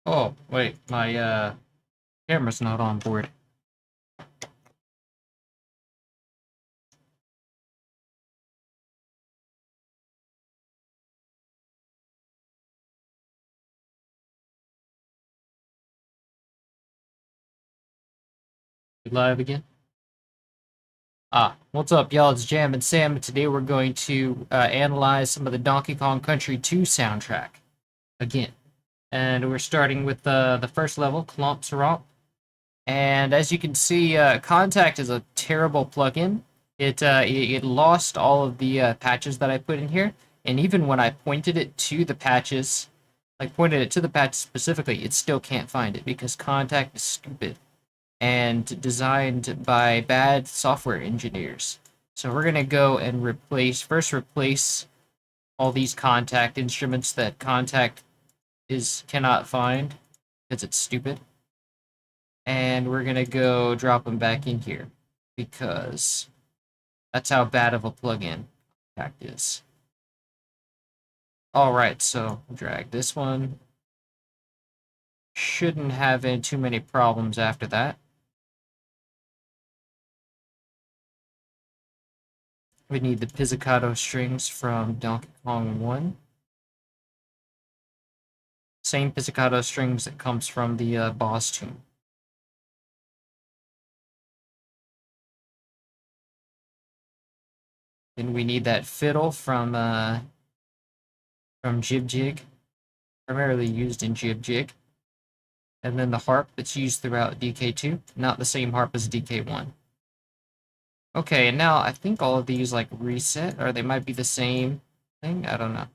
Oh, wait, my camera's not on board. We live again? What's up, y'all? It's Jam and Sam, and today we're going to analyze some of the Donkey Kong Country 2 soundtrack again. And we're starting with the first level, Clomp Romp. And as you can see, Contact is a terrible plugin. It lost all of the patches that I put in here, and even when I pointed it to the patches, specifically, it still can't find it because Contact is stupid and designed by bad software engineers. So we're gonna go and replace all these Contact instruments that Contact cannot find because it's stupid. And we're gonna go drop them back in here because that's how bad of a plugin Contact is. Alright, so drag this one. Shouldn't have too many problems after that. We need the pizzicato strings from Donkey Kong 1. Same pizzicato strings that comes from the boss tune. Then we need that fiddle from Jib Jig, primarily used in Jib Jig. And then the harp that's used throughout DK2, not the same harp as DK1. Okay, and now I think all of these like reset, or they might be the same thing, I don't know.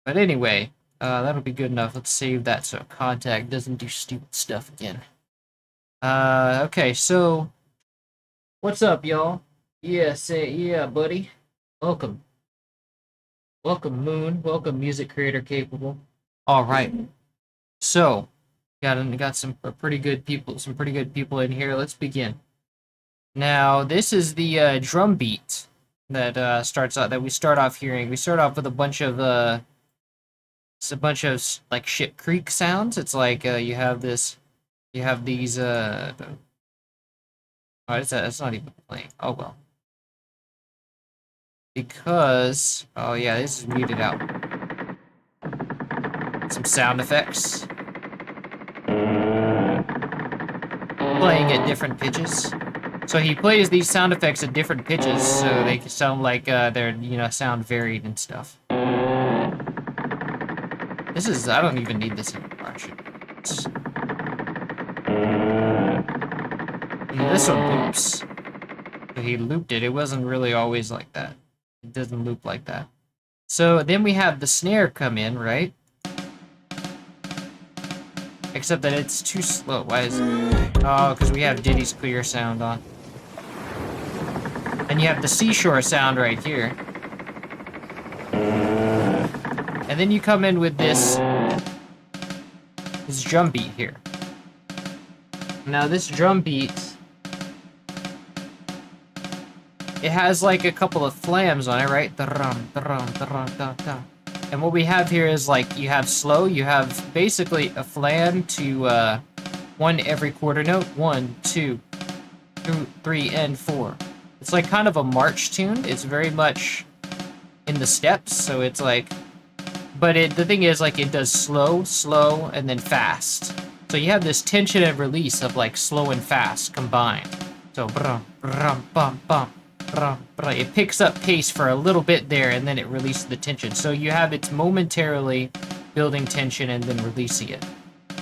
But anyway, that'll be good enough. Let's save that so Contact doesn't do stupid stuff again. Okay, so what's up, y'all? Yeah, buddy. Welcome. Welcome, Moon. Welcome, music creator capable. All right. So, got some pretty good people in here. Let's begin. Now, this is the drum beat that we start off hearing. We start off with a bunch of like Ship Creek sounds. It's like you have these oh, it's not even playing. Oh well. Because oh yeah, this is muted out. Some sound effects. Playing at different pitches. So he plays these sound effects at different pitches, so they sound like they're sound varied and stuff. I don't even need this anymore, actually. And this one loops. So he looped it. It wasn't really always like that. It doesn't loop like that. So then we have the snare come in, right? Except that it's too slow. Why is it? Oh, because we have Diddy's clear sound on. And you have the seashore sound right here. And then you come in with this drum beat here. Now this drum beat, it has like a couple of flams on it, right? And what we have here is like you have slow, you have basically a flam to one every quarter note. 1, 2, 3, and 4. It's like kind of a march tune. It's very much in the steps, so it's like, but the thing is like it does slow, slow, and then fast. So you have this tension and release of like slow and fast combined. So it picks up pace for a little bit there, and then it releases the tension. So you have it's momentarily building tension and then releasing it.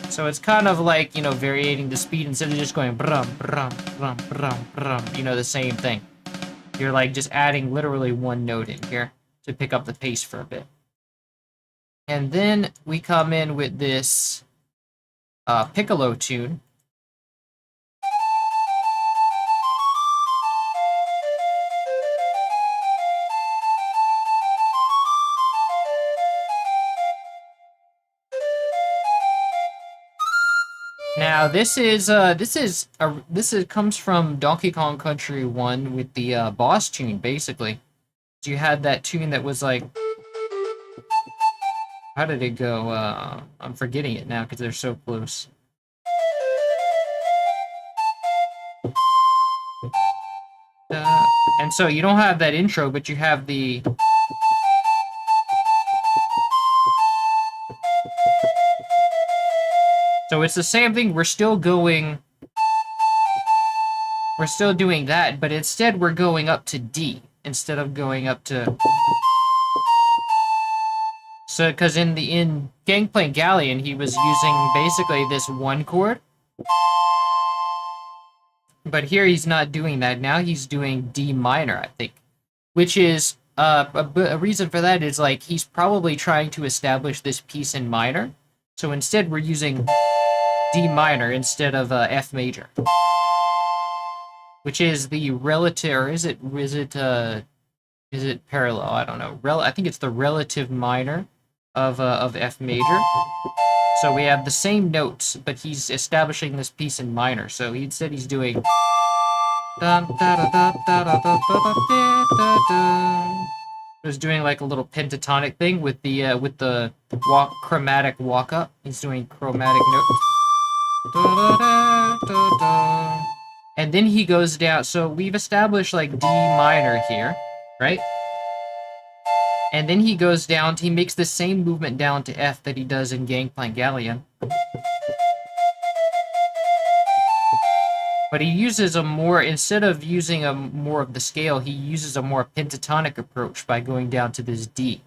So it's kind of like, varying the speed instead of just going brum, brum, brum, brum, brum, the same thing. You're like just adding literally one note in here to pick up the pace for a bit. And then we come in with this piccolo tune. Now this comes from Donkey Kong Country 1 with the boss tune basically. You had that tune that was like How did it go? I'm forgetting it now because they're so close. And so you don't have that intro, but you have the... So it's the same thing. We're still going... We're still doing that, but instead we're going up to D instead of going up to... So, because in Gangplank Galleon, he was using basically this one chord. But here he's not doing that. Now he's doing D minor, I think. Which is, a reason for that is, like, he's probably trying to establish this piece in minor. So instead we're using D minor instead of F major. Which is the relative, or is it parallel? I don't know. I think it's the relative minor of F major. So we have the same notes, but he's establishing this piece in minor. So he said he's doing... He was doing like a little pentatonic thing with the chromatic walk up. He's doing chromatic notes. And then he goes down. So we've established like D minor here, right? And then he goes down, he makes the same movement down to F that he does in Gangplank Galleon. But he uses a more, instead of using a more of the scale, he uses a more pentatonic approach by going down to this D.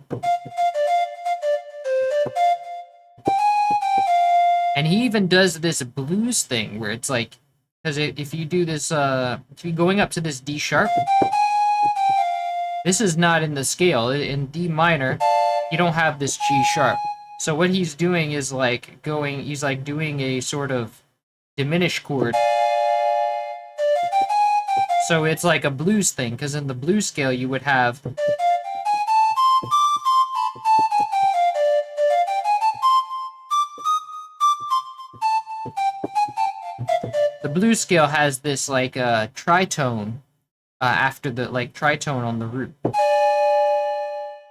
And he even does this blues thing where it's like, because if you do this, if you're going up to this D sharp, this is not in the scale. In D minor, you don't have this G sharp. So what he's doing is like he's like doing a sort of diminished chord. So it's like a blues thing, because in the blues scale you would have... The blues scale has this like tritone after the tritone on the root.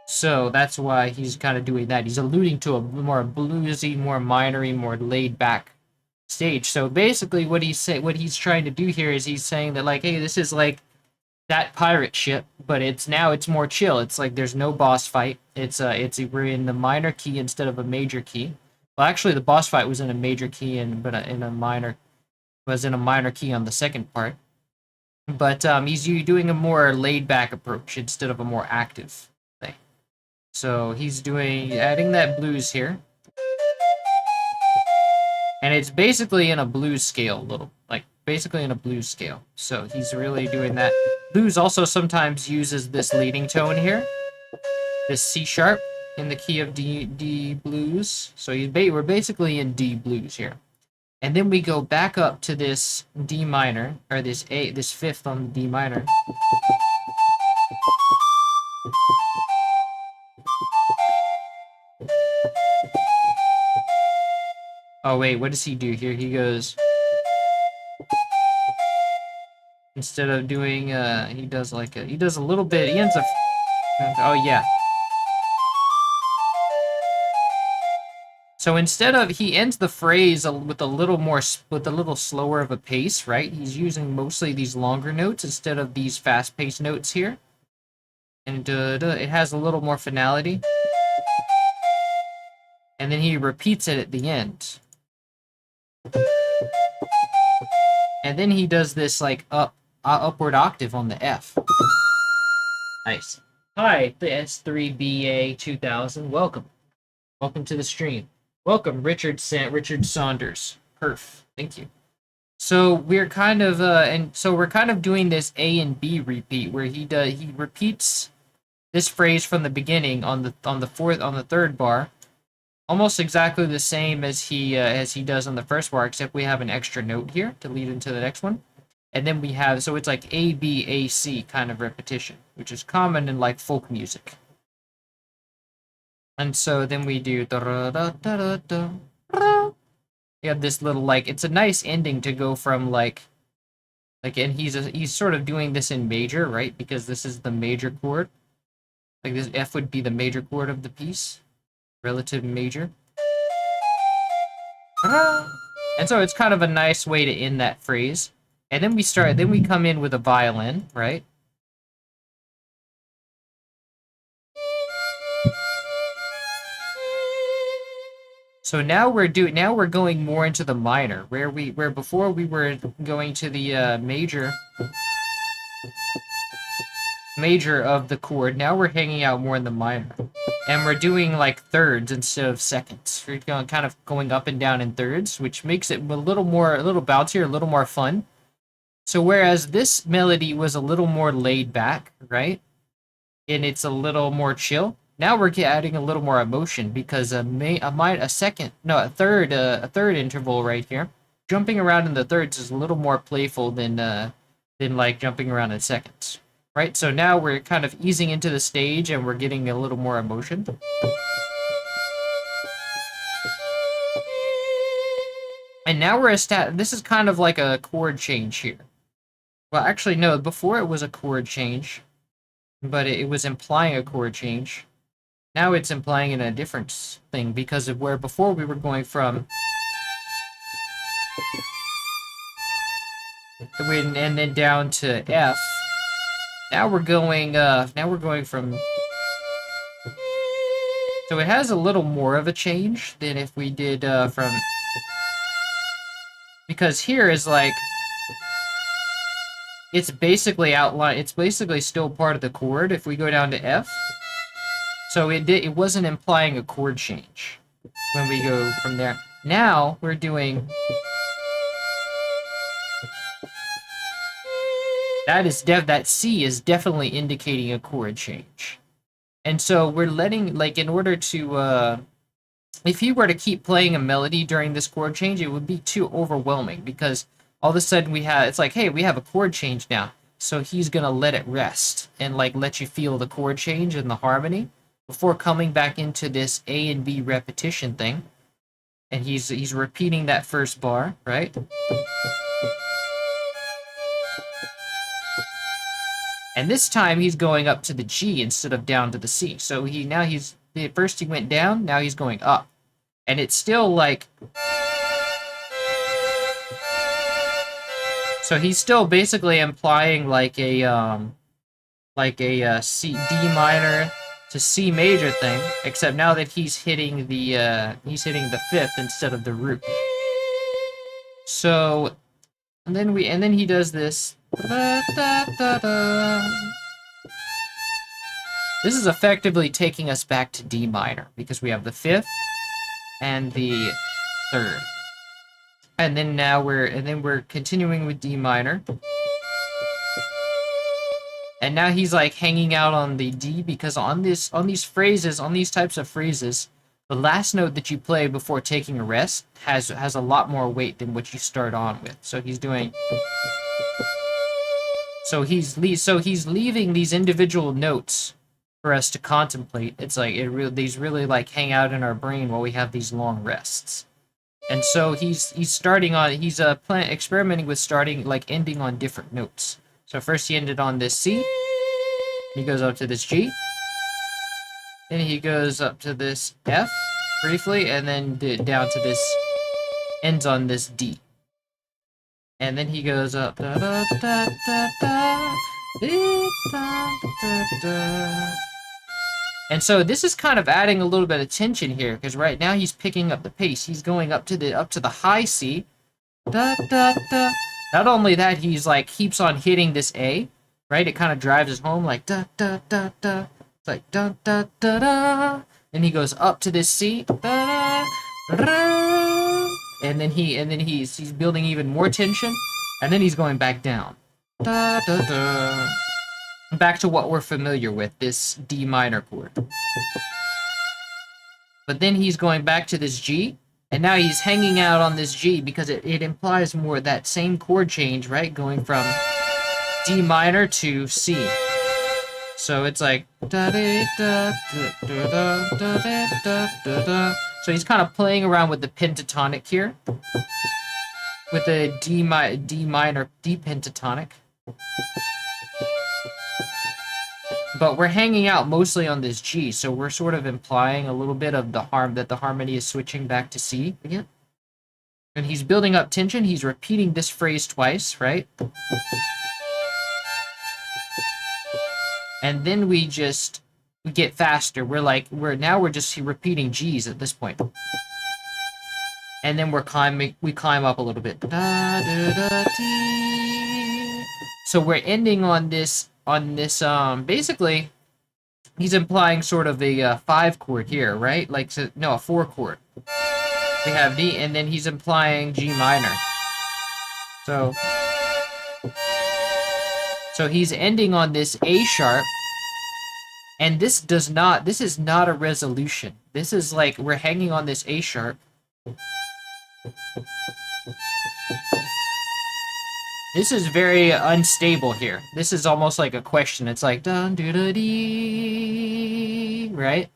So that's why he's kind of doing that. He's alluding to a more bluesy, more minory, more laid back stage. So basically what he's trying to do here is he's saying that like, hey, this is like that pirate ship, but it's more chill. It's like there's no boss fight. We're in the minor key instead of a major key. Well, actually the boss fight was in a major key but in a minor key on the second part. But he's doing a more laid back approach instead of a more active thing. So he's adding that blues here. And it's basically in a blues scale, basically in a blues scale. So he's really doing that. Blues also sometimes uses this leading tone here, this C sharp in the key of D blues. So we're basically in D blues here. And then we go back up to this D minor, or this fifth on D minor. Oh wait, what does he do here? He goes... Instead of doing, he does a little bit, he ends up... Oh yeah. So he ends the phrase with a little slower of a pace, right? He's using mostly these longer notes instead of these fast-paced notes here. And it has a little more finality. And then he repeats it at the end. And then he does this like upward octave on the F. Nice. Hi, the S3BA2000. Welcome. Welcome to the stream. Welcome, Richard Saunders. Perf. Thank you. So we're kind of doing this A and B repeat where he repeats this phrase from the beginning on the third bar, almost exactly the same as he does on the first bar, except we have an extra note here to lead into the next one. And then so it's like A, B, A, C kind of repetition, which is common in like folk music. And so then we do you have this little it's a nice ending to go from and he's sort of doing this in major, right? Because this is the major chord. Like this F would be the major chord of the piece. relative major. And so it's kind of a nice way to end that phrase. And then we come in with a violin, right? So now we're going more into the minor, where before we were going to the major of the chord. Now we're hanging out more in the minor. And we're doing like thirds instead of seconds. We're kind of going up and down in thirds, which makes it a little bouncier, a little more fun. So whereas this melody was a little more laid back, right? And it's a little more chill. Now we're adding a little more emotion because a third interval right here, jumping around in the thirds is a little more playful than like jumping around in seconds. Right, so now we're kind of easing into the stage and we're getting a little more emotion. And now this is kind of like a chord change here. Well, actually, no, before it was a chord change, but it was implying a chord change. Now it's implying in a different thing because of where before we were going from... and then down to F. Now we're going from... So it has a little more of a change than if we did from... Because here is like... It's basically still part of the chord if we go down to F. So it wasn't implying a chord change when we go from there. Now we're doing... That C is definitely indicating a chord change. And so we're letting, like, in order to, if he were to keep playing a melody during this chord change, it would be too overwhelming because all of a sudden it's like, hey, we have a chord change now. So he's gonna let it rest and, like, let you feel the chord change and the harmony before coming back into this A and B repetition thing. And he's repeating that first bar, right? And this time he's going up to the G instead of down to the C. So first he went down, now he's going up. And it's still like... So he's still basically implying like a D minor to C major thing, except now that he's hitting the fifth instead of the root. So and then he does this. This is effectively taking us back to D minor because we have the fifth and the third. And then we're continuing with D minor. And now he's like hanging out on the D because on these types of phrases, the last note that you play before taking a rest has a lot more weight than what you start on with. So he's doing... So he's leaving these individual notes for us to contemplate. It's like these really like hang out in our brain while we have these long rests. And so he's experimenting with ending on different notes. So first he ended on this C. He goes up to this G. Then he goes up to this F briefly, and then down to this, ends on this D. And then he goes up. Da, da, da, da, da, da, da, da. And so this is kind of adding a little bit of tension here, because right now he's picking up the pace. He's going up to the high C. Da, da, da. Not only that, he's like keeps on hitting this A, right? It kind of drives us home like da da da da. It's like da da da da. Then he goes up to this C. Da, da, da. And then he's building even more tension, and then he's going back down. Da, da, da. Back to what we're familiar with, this D minor chord. But then he's going back to this G, and now he's hanging out on this G because it implies more that same chord change, right? Going from D minor to C. So it's like da da da da da da da da da. So he's kind of playing around with the pentatonic here, with the D minor pentatonic. But we're hanging out mostly on this G, so we're sort of implying a little bit of the harmony is switching back to C again. And he's building up tension. He's repeating this phrase twice, right? And then we get faster. We're just repeating G's at this point. And then we climb up a little bit. Da, da, da, so we're ending on this basically he's implying sort of a 5 chord here, right? Like, so, no, a 4 chord. We have D, and then he's implying G minor. So he's ending on this A sharp, and this is not a resolution. This is like, we're hanging on this A sharp. This is very unstable here. This is almost like a question. It's like, dun, doo, doo, dee, right?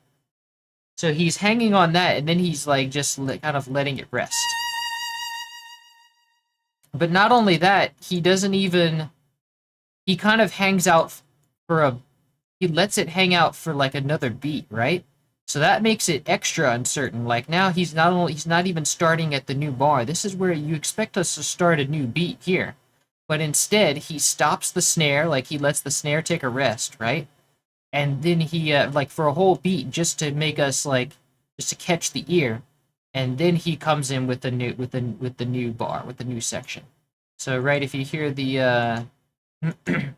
So he's hanging on that, and then he's like just kind of letting it rest. But not only that, he kind of hangs out he lets it hang out for like another beat, right? So that makes it extra uncertain. Like, now he's not even starting at the new bar. This is where you expect us to start a new beat here. But instead, he stops the snare, like he lets the snare take a rest, right? And then he, like, for a whole beat, just to make us, like, just to catch the ear. And then he comes in with the new bar, with the new section. So, right, if you hear the,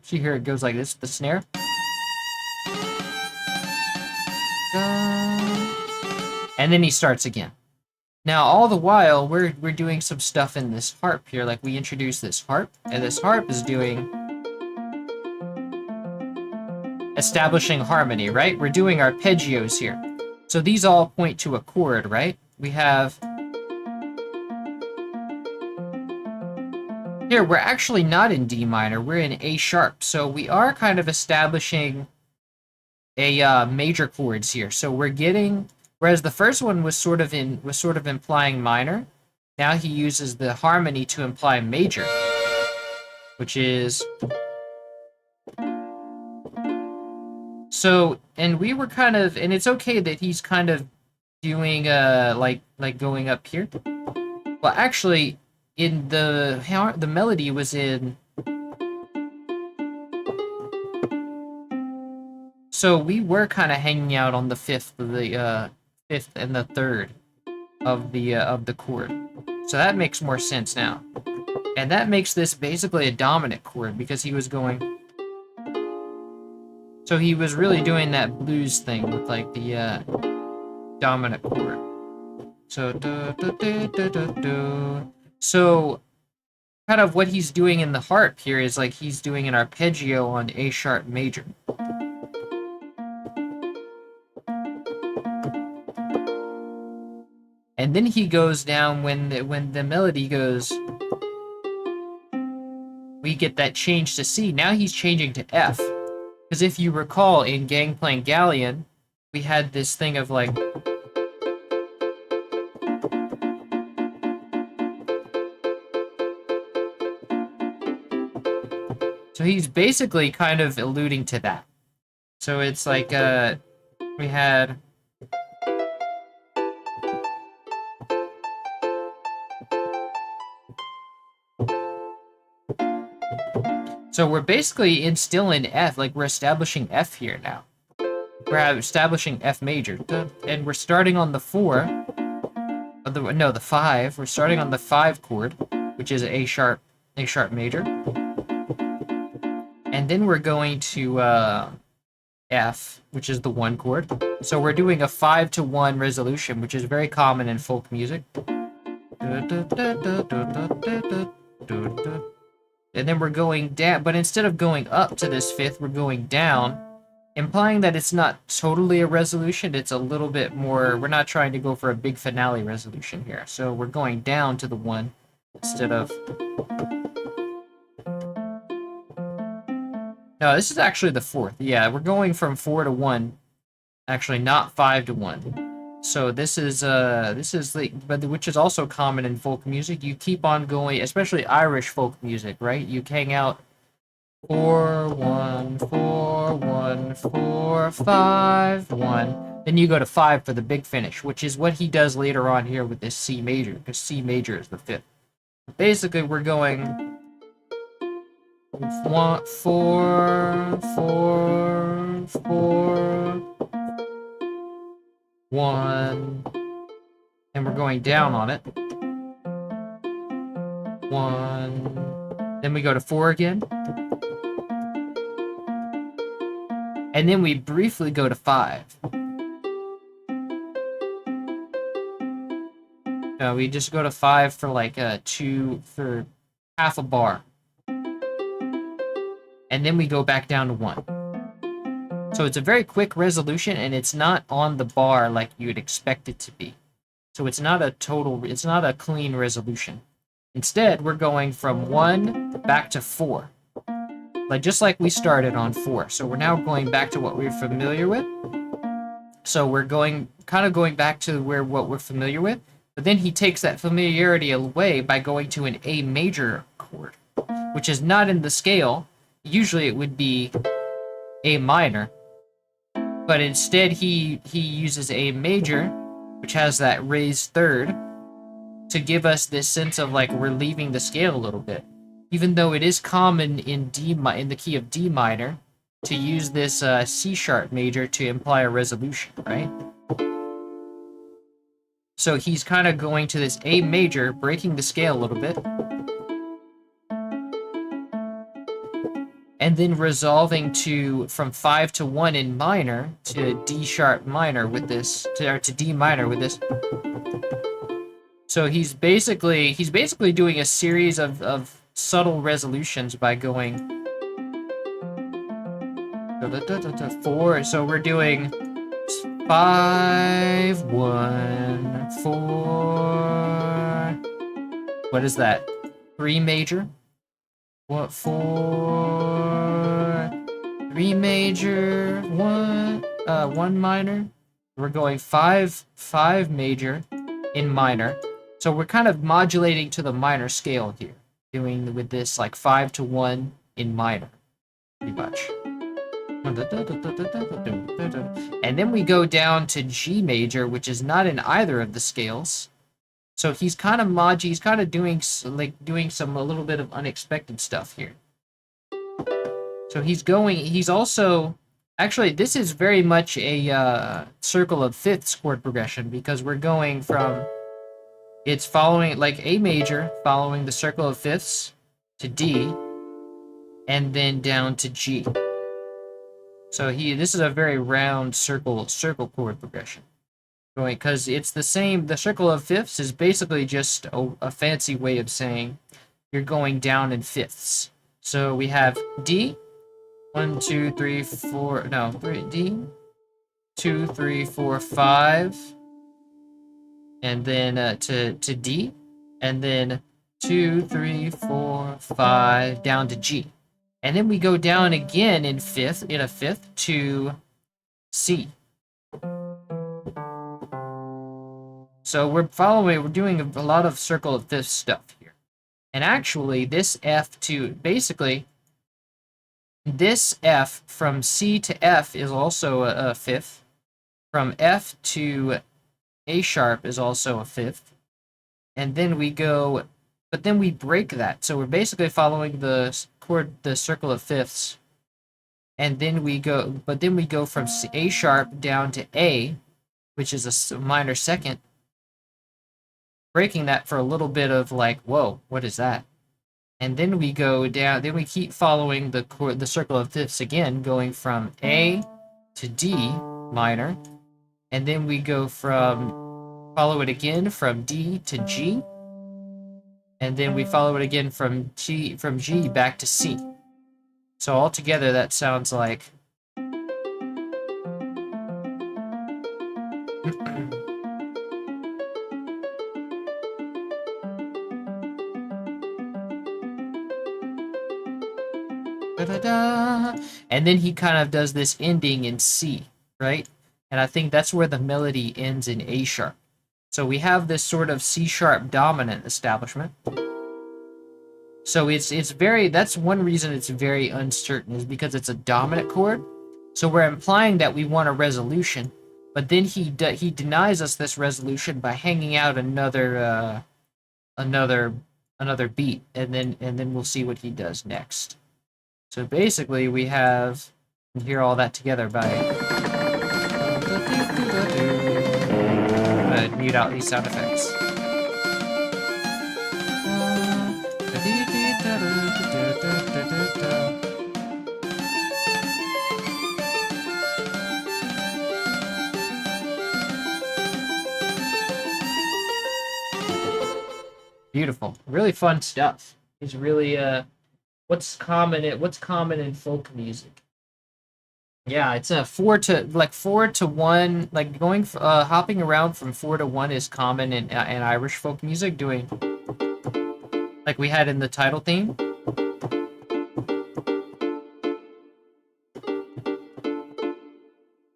see here, it goes like this, the snare. And then he starts again. Now, all the while, we're doing some stuff in this harp here. Like, we introduce this harp, and this harp is establishing harmony, right? We're doing arpeggios here. So these all point to a chord, right? We have... Here, we're actually not in D minor, we're in A sharp. So we are kind of establishing a major chords here. So we're getting... Whereas the first one was sort of implying minor, now he uses the harmony to imply major, which is... So, and we were kind of, and it's okay that he's kind of doing like going up here. Well, actually, in the melody was in... So we were kind of hanging out on the fifth and the third of the chord. So that makes more sense now. And that makes this basically a dominant chord, because he was going... So he was really doing that blues thing with, like, the dominant chord. So so kind of what he's doing in the harp here is like he's doing an arpeggio on A sharp major. And then he goes down when the melody goes, we get that change to C. Now he's changing to F. Because if you recall, in Gangplank Galleon, we had this thing of like... So he's basically kind of alluding to that. So it's like, we had... So we're basically still in F, like we're establishing F here now. We're establishing F major, and we're starting on the 4, the 5. We're starting on the 5 chord, which is A sharp major. And then we're going to F, which is the 1 chord. So we're doing a 5-to-1 resolution, which is very common in folk music. And then we're going down, but instead of going up to this 5th, we're going down, implying that it's not totally a resolution, it's a little bit more, we're not trying to go for a big finale resolution here. So we're going down to the 1 instead of... No, this is actually the 4th. Yeah, we're going from 4 to 1, actually not 5 to 1. So this is like, but which is also common in folk music. You keep on going, especially Irish folk music, right? You hang out 4, 1, 4, 1, 4, 5, 1. Then you go to 5 for the big finish, which is what he does later on here with this C major, because C major is the 5th. Basically, we're going 1, 4, 4, 4, 1, and we're going down on it. 1, then we go to 4 again. And then we briefly go to 5. We just go to 5 for like for half a bar. And then we go back down to 1. So it's a very quick resolution, and it's not on the bar like you would expect it to be. So it's not a clean resolution. Instead, we're going from 1 back to 4. Just like we started on 4. So we're now going back to what we're familiar with. So we're going back to what we're familiar with. But then he takes that familiarity away by going to an A major chord, which is not in the scale. Usually it would be A minor. But instead he uses A major, which has that raised third, to give us this sense of like we're leaving the scale a little bit. Even though it is common in the key of D minor to use this C sharp major to imply a resolution, right? So he's kind of going to this A major, breaking the scale a little bit, and then resolving from 5 to 1 in minor to D sharp minor with this, to D minor with this. So he's basically doing a series of subtle resolutions by going 4. So we're doing 5, 1, 4. What is that? 3 major. What? 4, 3 major, 1 minor. We're going 5 major in minor. So we're kind of modulating to the minor scale here, doing with this like 5 to 1 in minor, pretty much. And then we go down to G major, which is not in either of the scales. So he's kind of doing some a little bit of unexpected stuff here. So he's also, actually this is very much a circle of fifths chord progression, because we're going from, it's following like A major, following the circle of fifths to D, and then down to G. So this is a very round circle chord progression. Going, because it's the same, the circle of fifths is basically just a fancy way of saying you're going down in fifths. So we have D, 1, 2, 3, 4, no, 3, D, 2, 3, 4, 5, and then to D, and then 2, 3, 4, 5, down to G. And then we go down again in a fifth to C. So we're doing a lot of circle of fifths stuff here. And actually, this this F from C to F is also a fifth. From F to A sharp is also a fifth. And then we break that. So we're basically following the circle of fifths. And then we go from A sharp down to A, which is a minor second, breaking that for a little bit of like, whoa, what is that? And then we go down, then we keep following the circle of fifths again, going from A to D minor, and then we go follow it again from D to G, and then we follow it again from G back to C. So altogether that sounds like and then he kind of does this ending in C, right? And I think that's where the melody ends in A sharp. So we have this sort of C sharp dominant establishment. So it's very, that's one reason it's very uncertain, is because it's a dominant chord. So we're implying that we want a resolution, but then he denies us this resolution by hanging out another beat, and then we'll see what he does next. So basically we have, you hear all that together by mute out these sound effects. Beautiful, really fun stuff. It's really what's common in folk music. Yeah, it's a 4 to 1, like going hopping around from 4 to 1 is common in Irish folk music, doing like we had in the title theme.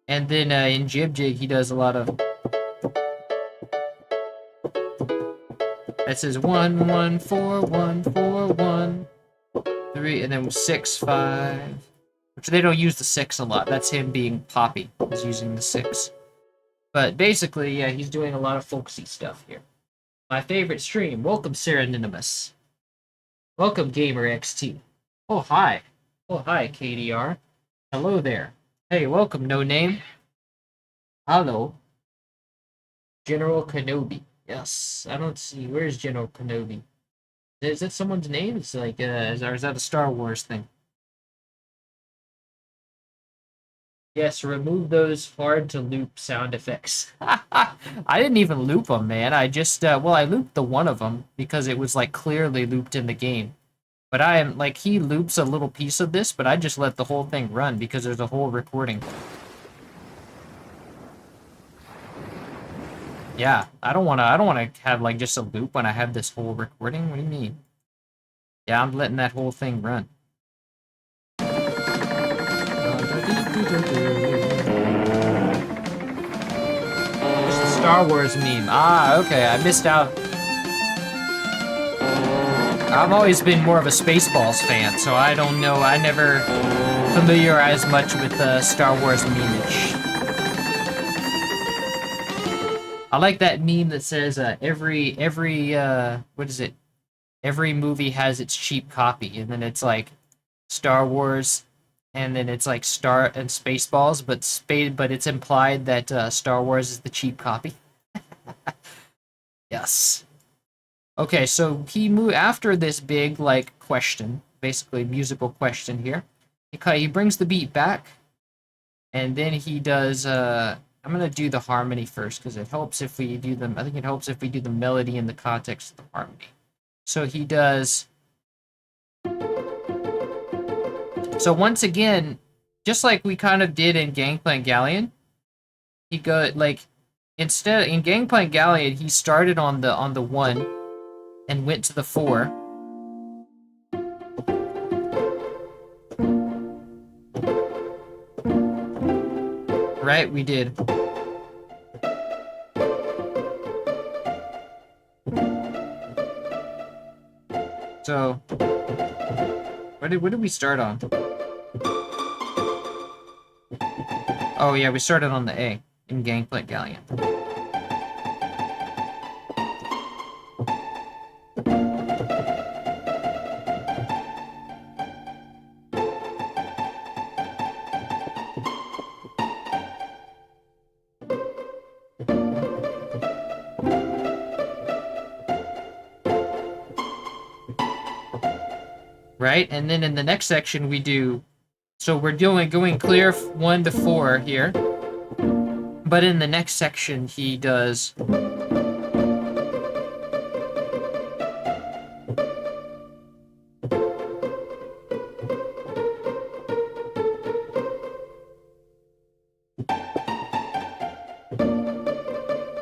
And then in Jib Jig he does a lot of, that says 1 1 4 1 4 1 3, and then 6 5, which they don't use the 6 a lot. That's him being poppy. He's using the 6. But basically, yeah, he's doing a lot of folksy stuff here. My favorite stream. Welcome, Serendinimus. Welcome, Gamer XT. Oh, hi. Oh, hi, KDR. Hello there. Hey, welcome, No Name. Hello. General Kenobi. Yes, I don't see. Where's General Kenobi? Is that someone's name? It's like, or is that a Star Wars thing? Yes, remove those hard to loop sound effects. I didn't even loop them, man. I just, well, I looped the one of them because it was like clearly looped in the game. But I am like, he loops a little piece of this, but I just let the whole thing run because there's a whole recording. Yeah, I don't want to have like just a loop when I have this whole recording. What do you mean? Yeah, I'm letting that whole thing run. It's the Star Wars meme. Ah, okay, I missed out. I've always been more of a Spaceballs fan, so I don't know. I never familiarized much with Star Wars memeage. I like that meme that says every what is it? Every movie has its cheap copy, and then it's like Star Wars, and then it's like Star and Spaceballs, but it's implied that Star Wars is the cheap copy. Yes. Okay, so he moved after this big like question, basically musical question here. He brings the beat back, and then he does. I'm gonna do the harmony first because it helps if we do them. I think it helps if we do the melody in the context of the harmony. So he does. So once again, just like we kind of did in Gangplank Galleon, he go like instead in Gangplank Galleon he started on the 1 and went to the 4. Right, we did. So, what did we start on? Oh yeah, we started on the A in Gangplank Galleon. Right, and then in the next section we do, so we're going clear 1 to 4 here, but in the next section he does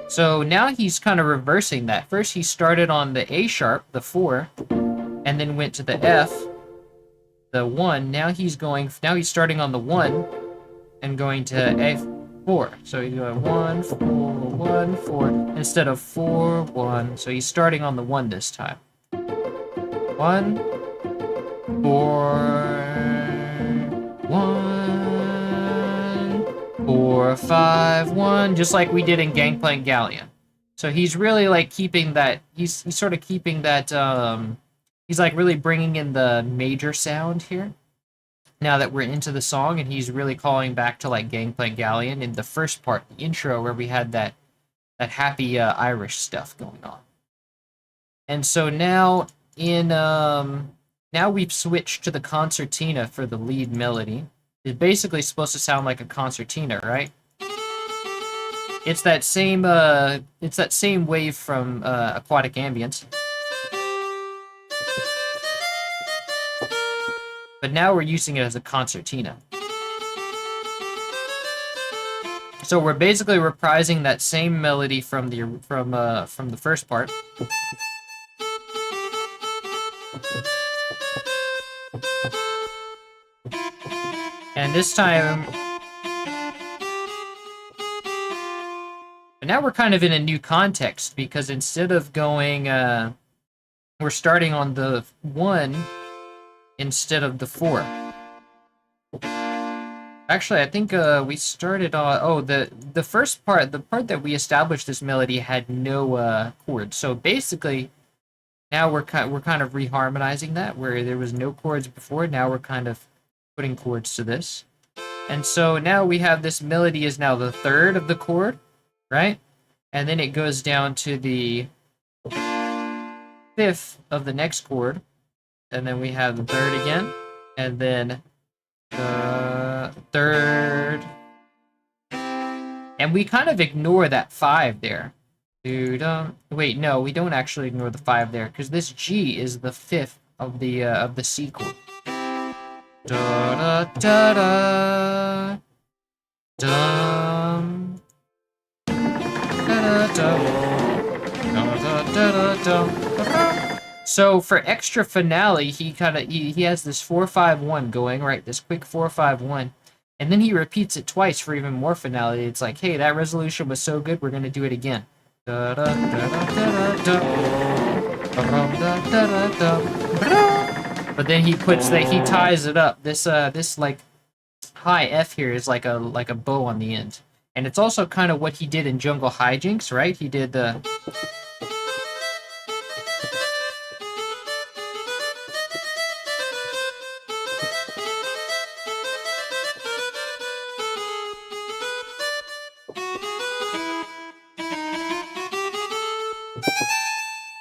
so now he's kind of reversing that. First he started on the A sharp, the 4, and then went to the F, the 1. Now he's starting on the 1 and going to A4. So he's going 1 4 1 4 instead of 4 1. So he's starting on the 1 this time. 1, 4, 1, 4, 5, 1, just like we did in Gangplank Galleon. So he's really like keeping that. He's sort of keeping that. He's like really bringing in the major sound here. Now that we're into the song, and he's really calling back to like Gangplank Galleon in the first part, the intro, where we had that happy Irish stuff going on. And so now now we've switched to the concertina for the lead melody. It's basically supposed to sound like a concertina, right? It's that same wave from Aquatic Ambience. But now we're using it as a concertina. So we're basically reprising that same melody from the first part. And this time, but now we're kind of in a new context, because instead of going, we're starting on the 1 instead of the 4. Actually, I think we started on the first part, the part that we established this melody had no chords. So basically, now we're kind of reharmonizing that, where there was no chords before. Now we're kind of putting chords to this. And so now we have this melody is now the 3rd of the chord, right? And then it goes down to the 5th of the next chord. And then we have the 3rd again. And then the 3rd. And we kind of ignore that 5 there. Wait, no, we don't actually ignore the 5 there, because this G is the 5th of the C chord. Da da da da. Dum. Da da da. So for extra finale, he has this 4-5-1 going, right? This quick 4-5-1, and then he repeats it twice for even more finality. It's like, hey, that resolution was so good, we're gonna do it again. Da da da da da da. But then he ties it up. This like high F here is like a bow on the end. And it's also kind of what he did in Jungle Hijinks, right? He did the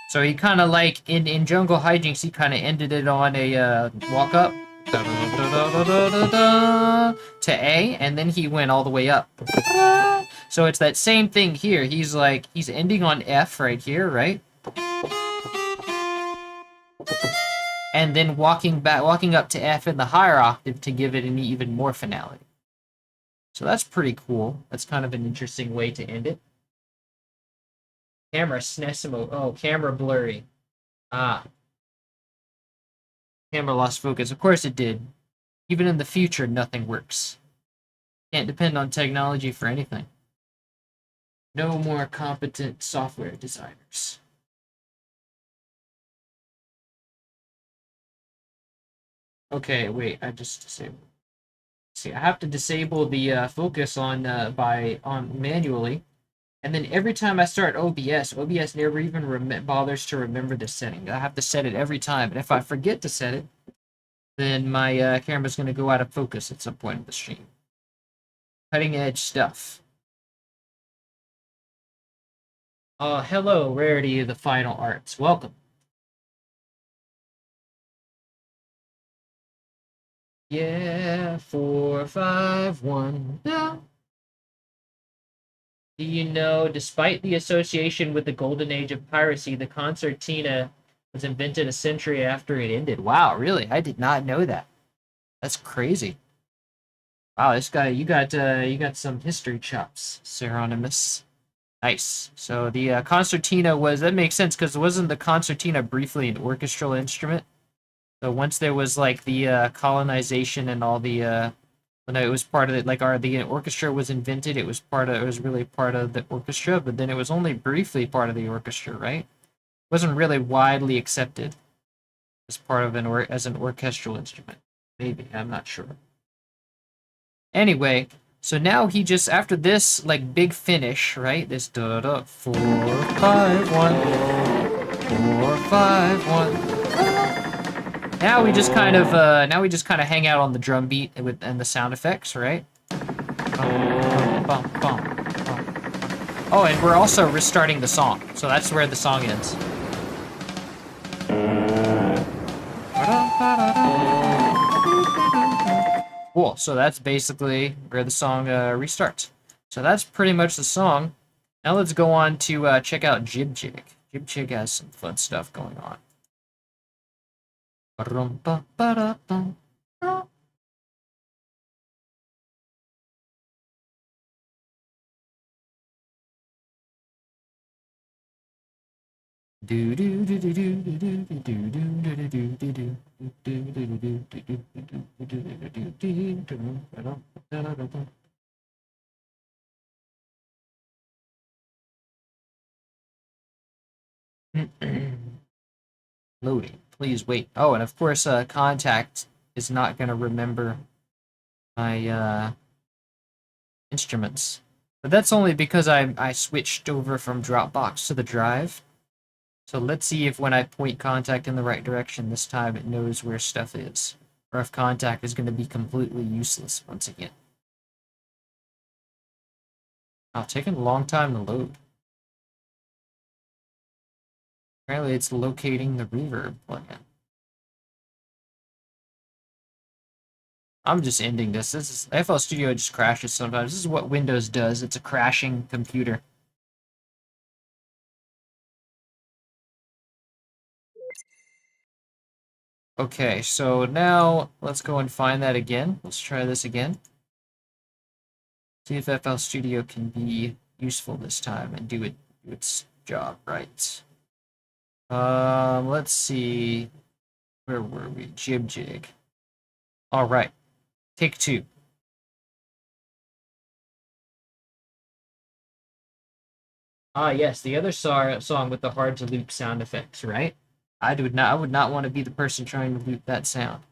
So he kind of like in Jungle Hijinks, he kind of ended it on a walk up to A, and then he went all the way up. So it's that same thing here. He's ending on F right here, right? And then walking up to F in the higher octave to give it an even more finality. So that's pretty cool. That's kind of an interesting way to end it. Camera SNESimo. Oh, camera blurry. Ah. Camera lost focus. Of course it did. Even in the future, nothing works. Can't depend on technology for anything. No more competent software designers. Okay, wait, I just disabled. See, I have to disable the focus on manually. And then every time I start OBS never even bothers to remember the setting. I have to set it every time. And if I forget to set it, then my camera's going to go out of focus at some point in the stream. Cutting edge stuff. Hello, Rarity of the Final Arts. Welcome. Yeah, 4, 5, 1, no. Do you know, despite the association with the golden age of piracy, the concertina was invented a century after it ended? Wow, really? I did not know that. That's crazy. Wow, this guy, you got some history chops, Seronimus. Nice. So the concertina that makes sense, because wasn't the concertina briefly an orchestral instrument? So once there was like the colonization and all the when it was part of it, like the orchestra was invented, it was really part of the orchestra, but then it was only briefly part of the orchestra, right? It wasn't really widely accepted. as part of as an orchestral instrument. Maybe, I'm not sure. Anyway, so now he just after this like big finish, right? This da da 4-5-1, 4-5-1. Now we just kind of hang out on the drum beat and the sound effects, right? Oh, and we're also restarting the song, so that's where the song ends. Cool, so that's basically where the song restarts. So that's pretty much the song. Now let's go on to check out Jib Jig. Jib Jig has some fun stuff going on. Loading. Please wait. Oh, and of course, Contact is not going to remember my instruments. But that's only because I switched over from Dropbox to the drive. So let's see if when I point Contact in the right direction this time it knows where stuff is. Or if Contact is going to be completely useless once again. Oh, taking a long time to load. Apparently it's locating the reverb plugin. I'm just ending this. This is FL Studio just crashes sometimes. This is what Windows does. It's a crashing computer. Okay, so now let's go and find that again. Let's try this again. See if FL Studio can be useful this time and do its job right. Let's see. Where were we? Jib Jig. All right. Take two. Ah, yes, the other song with the hard to loop sound effects, right? I would not want to be the person trying to loop that sound.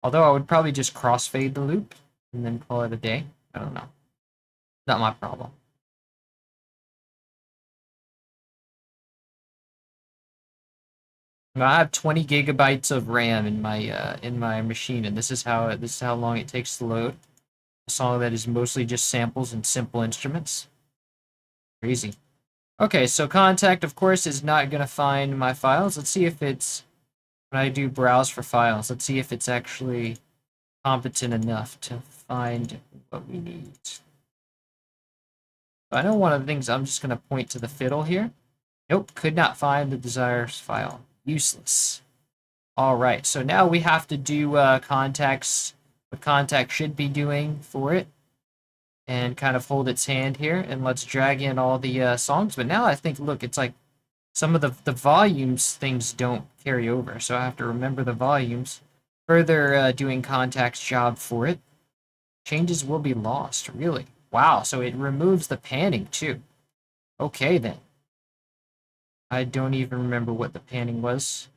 Although I would probably just crossfade the loop and then call it a day. I don't know. Not my problem. I have 20 gigabytes of RAM in my machine, and this is how long it takes to load a song that is mostly just samples and simple instruments. Crazy. Okay, so Contact, of course, is not gonna find my files. Let's see if it's when I do browse for files. Let's see if it's actually competent enough to find what we need. I know one of the things. I'm just gonna point to the fiddle here. Nope, could not find the desired file. Useless. All right, so now we have to do Contact's what Contact should be doing for it, and kind of hold its hand here, and let's drag in all the songs. But now I think, look, it's like some of the volumes things don't carry over, so I have to remember the volumes. Further doing Contact's job for it. Changes will be lost, really. Wow, so it removes the panning too. Okay then. I don't even remember what the panning was.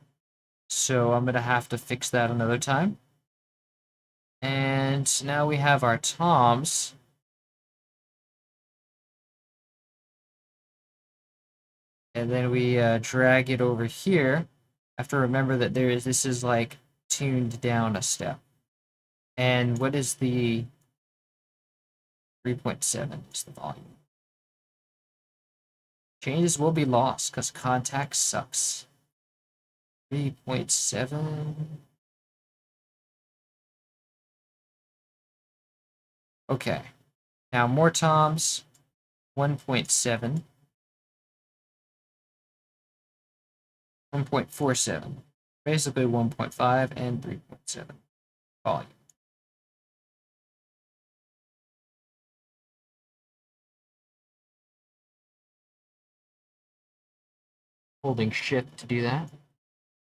So I'm going to have to fix that another time. And now we have our toms. And then we drag it over here. I have to remember that this is like tuned down a step. And what is the 3.7 is the volume. Changes will be lost because Contact sucks. 3.7. Okay. Now more toms. 1.7. 1.47. Basically 1.5 and 3.7 volume. Holding shift to do that.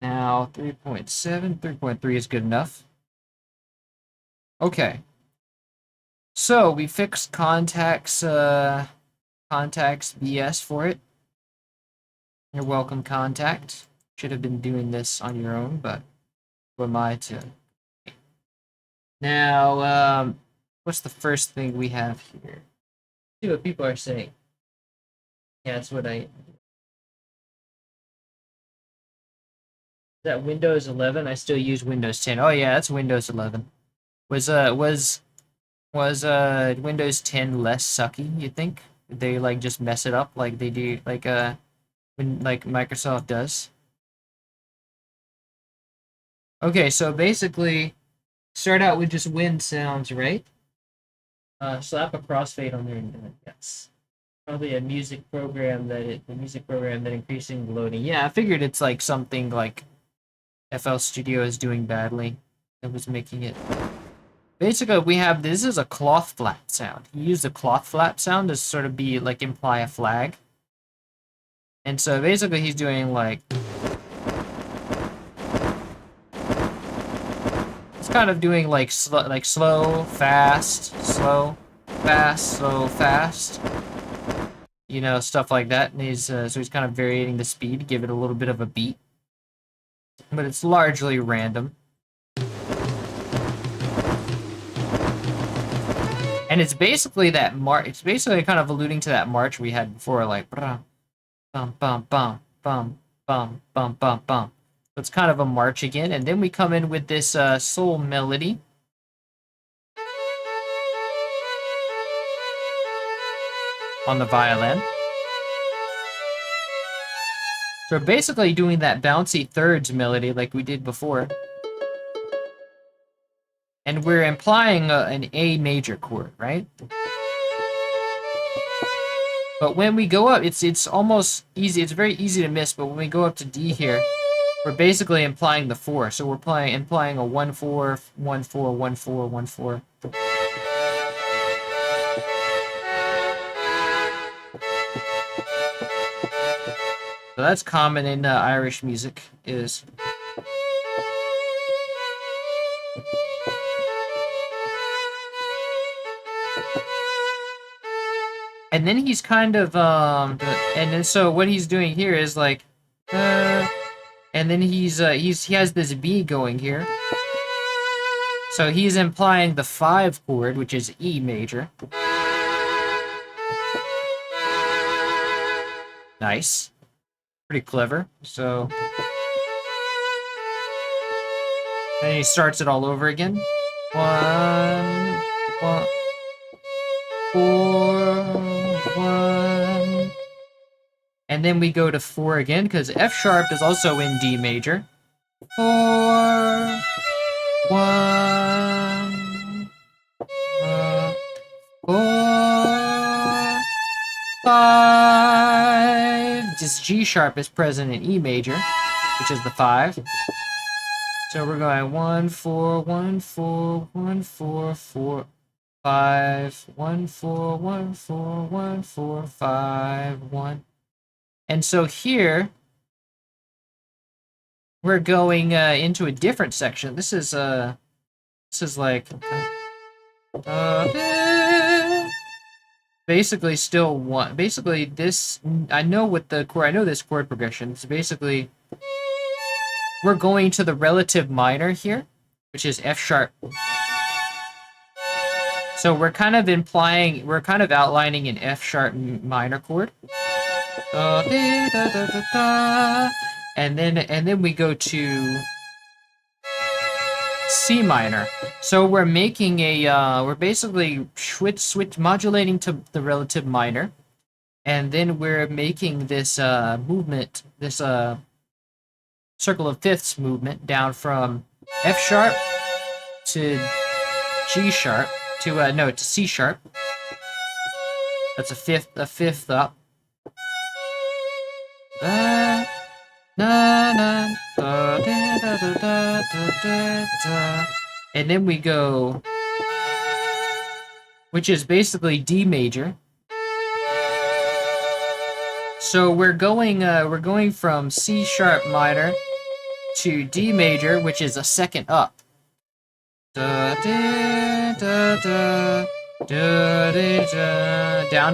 Now 3.7, 3.3 is good enough. Okay. So we fixed Contact's BS for it. You're welcome, Contact. Should have been doing this on your own, but Who am I to? Now, what's the first thing we have here? See what people are saying. Yeah, that's what I. Is that Windows 11? I still use Windows 10. Oh yeah, that's Windows 11. Was Windows 10 less sucky, you think? Did they like just mess it up like they do when like Microsoft does? Okay, so basically start out with just wind sounds, right? Slap a crossfade on there and do it. Yes. Probably a music program the music program that increasing loading. Yeah, I figured it's like something like FL Studio is doing badly that was making it. Basically, we have this is a cloth flap sound. He used a cloth flap sound to sort of be like imply a flag. And so basically he's doing like it's kind of doing like slow, fast, slow, fast, slow, fast. You know, stuff like that. And so he's kind of varying the speed, give it a little bit of a beat. But it's largely random. And it's basically that march. It's basically kind of alluding to that march we had before, like bum bum bum bum bum bum bum bum. So it's kind of a march again, and then we come in with this soul melody. On the violin. So we're basically doing that bouncy thirds melody like we did before. And we're implying an A major chord, right? But when we go up, it's almost easy. It's very easy to miss, but when we go up to D here, we're basically implying the 4. So we're implying a 1-4, 1-4, 1-4, 1-4. So that's common in Irish music, is and then he's kind of and then so what he's doing here is like and then he has this B going here. So he's implying the 5 chord, which is E major. Nice. Pretty clever. So and he starts it all over again. 1, 1, 4, 1. And then we go to 4 again, because F sharp is also in D major. 4, 1, 4, 5. This G sharp is present in E major, which is the 5. So we're going 1, 4, 1, 4, 1, 4, 4, 5, 1, 4, 1, 4, 1, 4, 5, 1. And so here we're going into a different section. This is like basically still one. Basically this I know this chord progression. So basically we're going to the relative minor here, which is F sharp. So we're kind of outlining an F sharp minor chord. And then we go to C minor. So we're making we're basically switch modulating to the relative minor, and then we're making this movement, this circle of fifths movement down from F sharp to G sharp to C sharp. That's a fifth up. And then we go, which is basically D major. So we're going from C sharp minor to D major, which is a second up. Down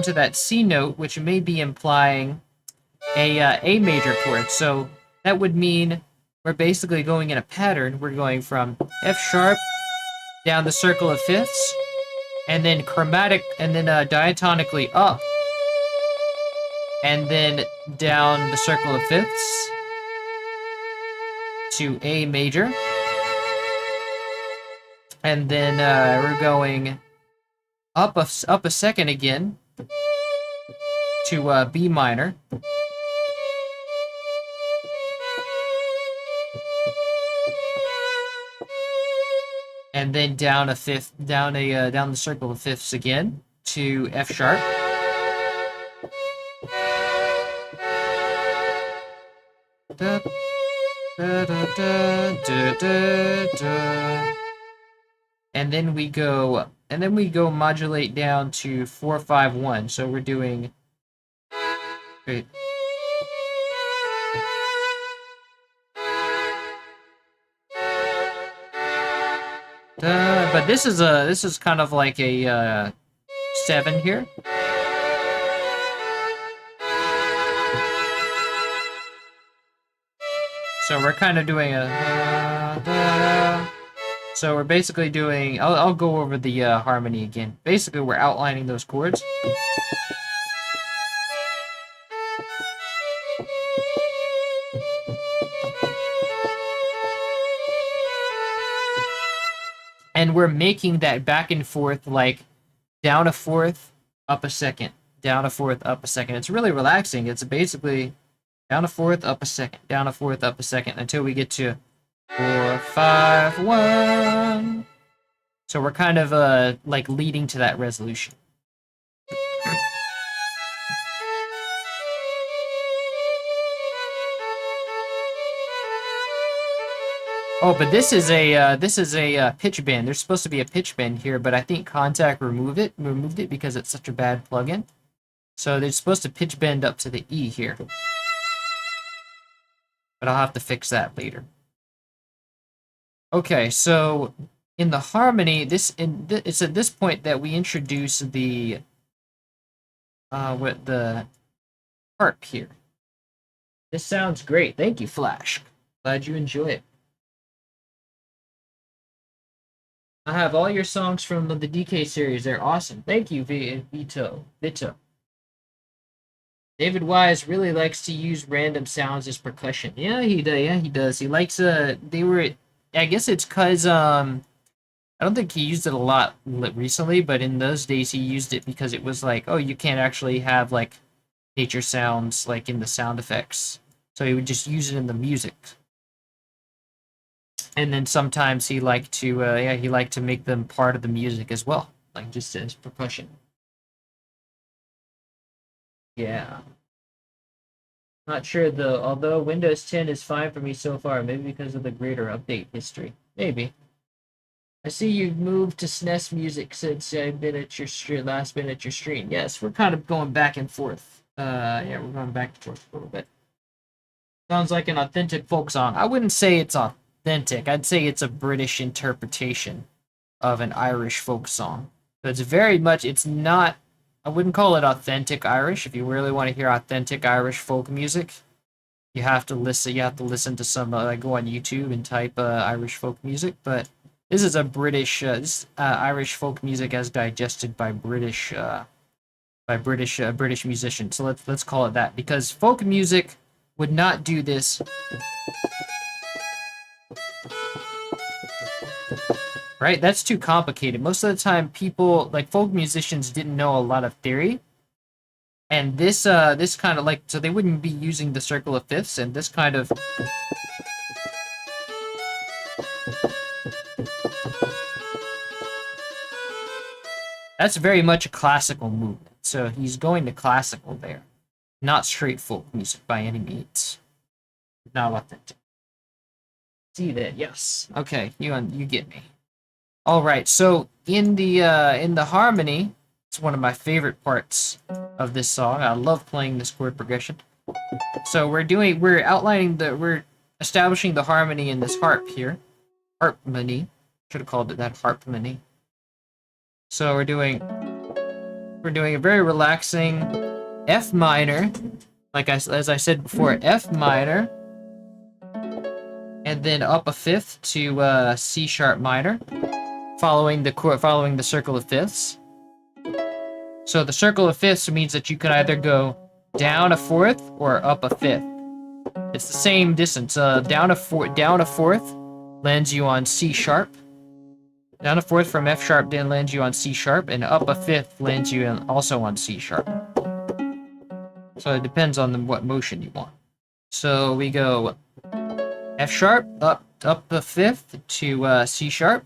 to that C note, which may be implying a major chord. So that would mean we're basically going in a pattern. We're going from F sharp down the circle of fifths, and then diatonically up, and then down the circle of fifths to A major, and then we're going up a second again to B minor, and then down a fifth, down the circle of fifths again to F sharp. Da, da, da, da, da, da. And then we go modulate down to 4-5-1. So we're doing. Wait. But this is kind of like a 7 here. So we're kind of doing a. So we're basically doing. I'll go over the harmony again. Basically, we're outlining those chords. And we're making that back and forth, like down a fourth, up a second, down a fourth, up a second. It's really relaxing. It's basically down a fourth, up a second, down a fourth, up a second, until we get to 4-5-1. So we're kind of like leading to that resolution. Oh, but this is a pitch bend. There's supposed to be a pitch bend here, but I think Kontakt removed it because it's such a bad plugin. So they're supposed to pitch bend up to the E here. But I'll have to fix that later. Okay, so in the harmony, it's at this point that we introduce the harp here. This sounds great. Thank you, Flash. Glad you enjoy it. I have all your songs from the DK series. They're awesome. Thank you, Vito. David Wise really likes to use random sounds as percussion. Yeah, he does. He likes I guess it's cause I don't think he used it a lot recently, but in those days he used it because it was like, oh, you can't actually have like nature sounds like in the sound effects. So he would just use it in the music. And then sometimes he liked to make them part of the music as well, like just as percussion. Yeah. Not sure though, although Windows 10 is fine for me so far, maybe because of the greater update history. Maybe. I see you've moved to SNES music since I've been at your last been at your stream. Yes, we're kind of going back and forth. Yeah, we're going back and forth a little bit. Sounds like an authentic folk song. I wouldn't say it's authentic. I'd say it's a British interpretation of an Irish folk song. So it's very much, it's not, I wouldn't call it authentic Irish. If you really want to hear authentic Irish folk music, you have to listen to some, like go on YouTube and type Irish folk music. But this is a British, Irish folk music as digested by British musicians. So let's call it that, because folk music would not do this. Right? That's too complicated. Most of the time, people, like folk musicians, didn't know a lot of theory. And this kind of like, so they wouldn't be using the circle of fifths, and this kind of. That's very much a classical movement. So he's going to classical there. Not straight folk music by any means. Not authentic. See that? Yes. Okay, you get me. All right. So in the harmony, it's one of my favorite parts of this song. I love playing this chord progression. So we're establishing the harmony in this harp here. Harpmony. Should have called it that, harpmony. So we're doing a very relaxing F minor, as I said before, F minor, and then up a fifth to C sharp minor, following the circle of fifths. So the circle of fifths means that you can either go down a fourth or up a fifth. It's the same distance. Down a fourth lands you on C sharp. Down a fourth from F sharp then lands you on C sharp, and up a fifth lands you also on C sharp. So it depends on what motion you want. So we go F sharp up a fifth to C sharp,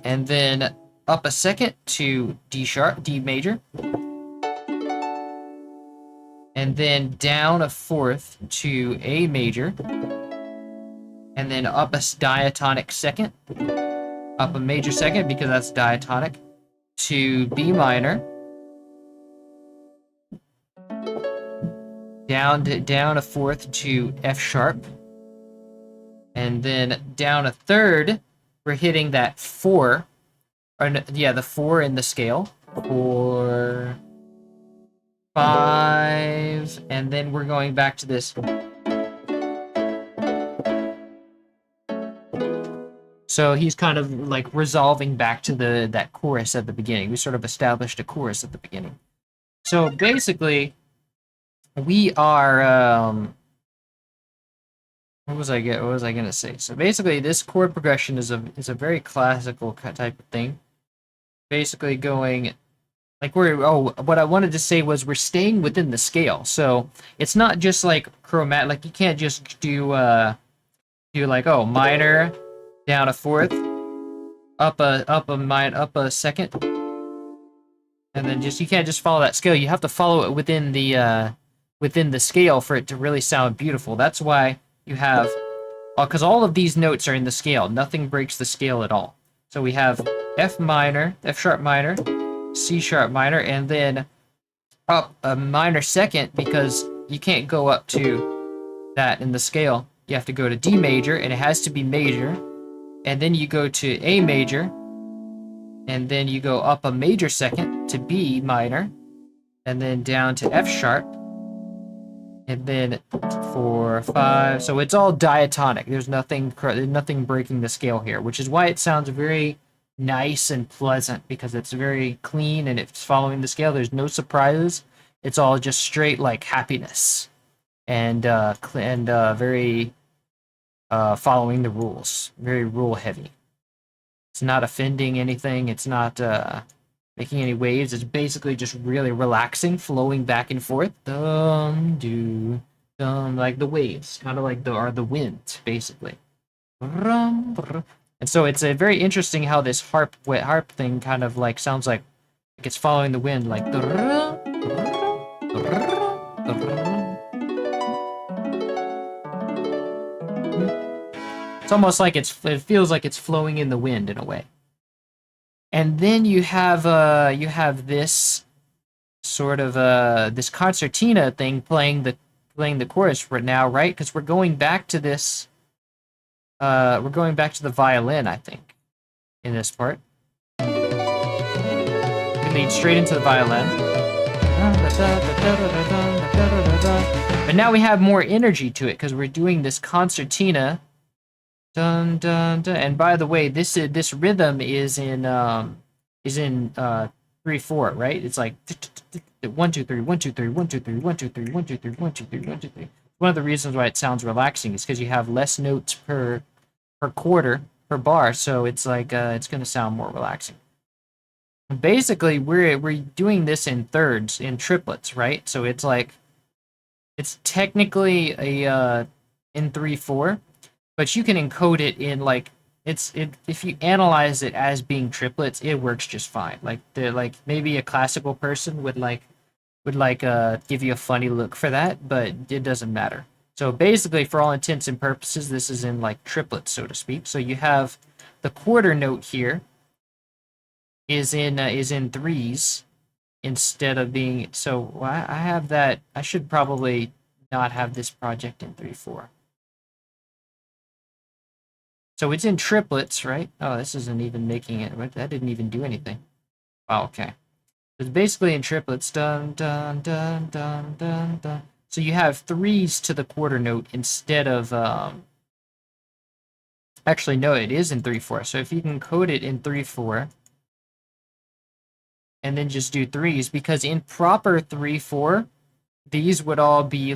and then up a second to D sharp, D major, and then down a fourth to A major, and then up a diatonic second, up a major second because that's diatonic, to B minor, down a fourth to F sharp, and then down a third. We're hitting that 4, or yeah, the 4 in the scale. 4, 5, and then we're going back to this. So he's kind of like resolving back to that chorus at the beginning. We sort of established a chorus at the beginning. So basically, we are what was I gonna say? So basically, this chord progression is a very classical type of thing. Basically, going like what I wanted to say was we're staying within the scale. So it's not just like chromatic. Like you can't just do like minor, down a fourth, up a second, and then you can't just follow that scale. You have to follow it within the scale for it to really sound beautiful. That's why you have, because all of these notes are in the scale. Nothing breaks the scale at all. So we have F minor, F sharp minor, C sharp minor, and then up a minor second because you can't go up to that in the scale. You have to go to D major, and it has to be major. And then you go to A major, and then you go up a major second to B minor, and then down to F sharp, and then 4, 5. So it's all diatonic. There's nothing breaking the scale here, which is why it sounds very nice and pleasant, because it's very clean and it's following the scale. There's no surprises. It's all just straight like happiness and very following the rules. Very rule heavy. It's not offending anything. It's not making any waves. It's basically just really relaxing, flowing back and forth. Dum do dum, like the waves, kind of like the wind, basically. And so it's a very interesting how this harp thing kind of like sounds like it's following the wind, like. It's almost like it feels like it's flowing in the wind in a way. And then you have this sort of this concertina thing playing the chorus right now, right? Because we're going back to this. We're going back to the violin, I think, in this part. We lead straight into the violin. But now we have more energy to it because we're doing this concertina. Dun dun dun. And by the way, this rhythm is in 3/4, right? It's like 1 2 3 1 2 3 1 2 3 1 2 3 1 2 3 1 2 3 1 2 3. One of the reasons why it sounds relaxing is because you have less notes per quarter per bar, so it's like it's gonna sound more relaxing. Basically, we're doing this in thirds, in triplets, right? So it's like it's technically a in 3/4. But you can encode it in like if you analyze it as being triplets, it works just fine. Like maybe a classical person would give you a funny look for that, but it doesn't matter. So basically, for all intents and purposes, this is in like triplets, so to speak. So you have the quarter note here is in threes instead of being. So I have that. I should probably not have this project in 3/4. So it's in triplets, right? Oh, this isn't even making it. That didn't even do anything. Oh, okay. It's basically in triplets. Dun dun dun dun dun dun So you have threes to the quarter note instead of actually no, it is in 3/4. So if you can code it in 3/4 and then just do threes, because in proper 3/4 these would all be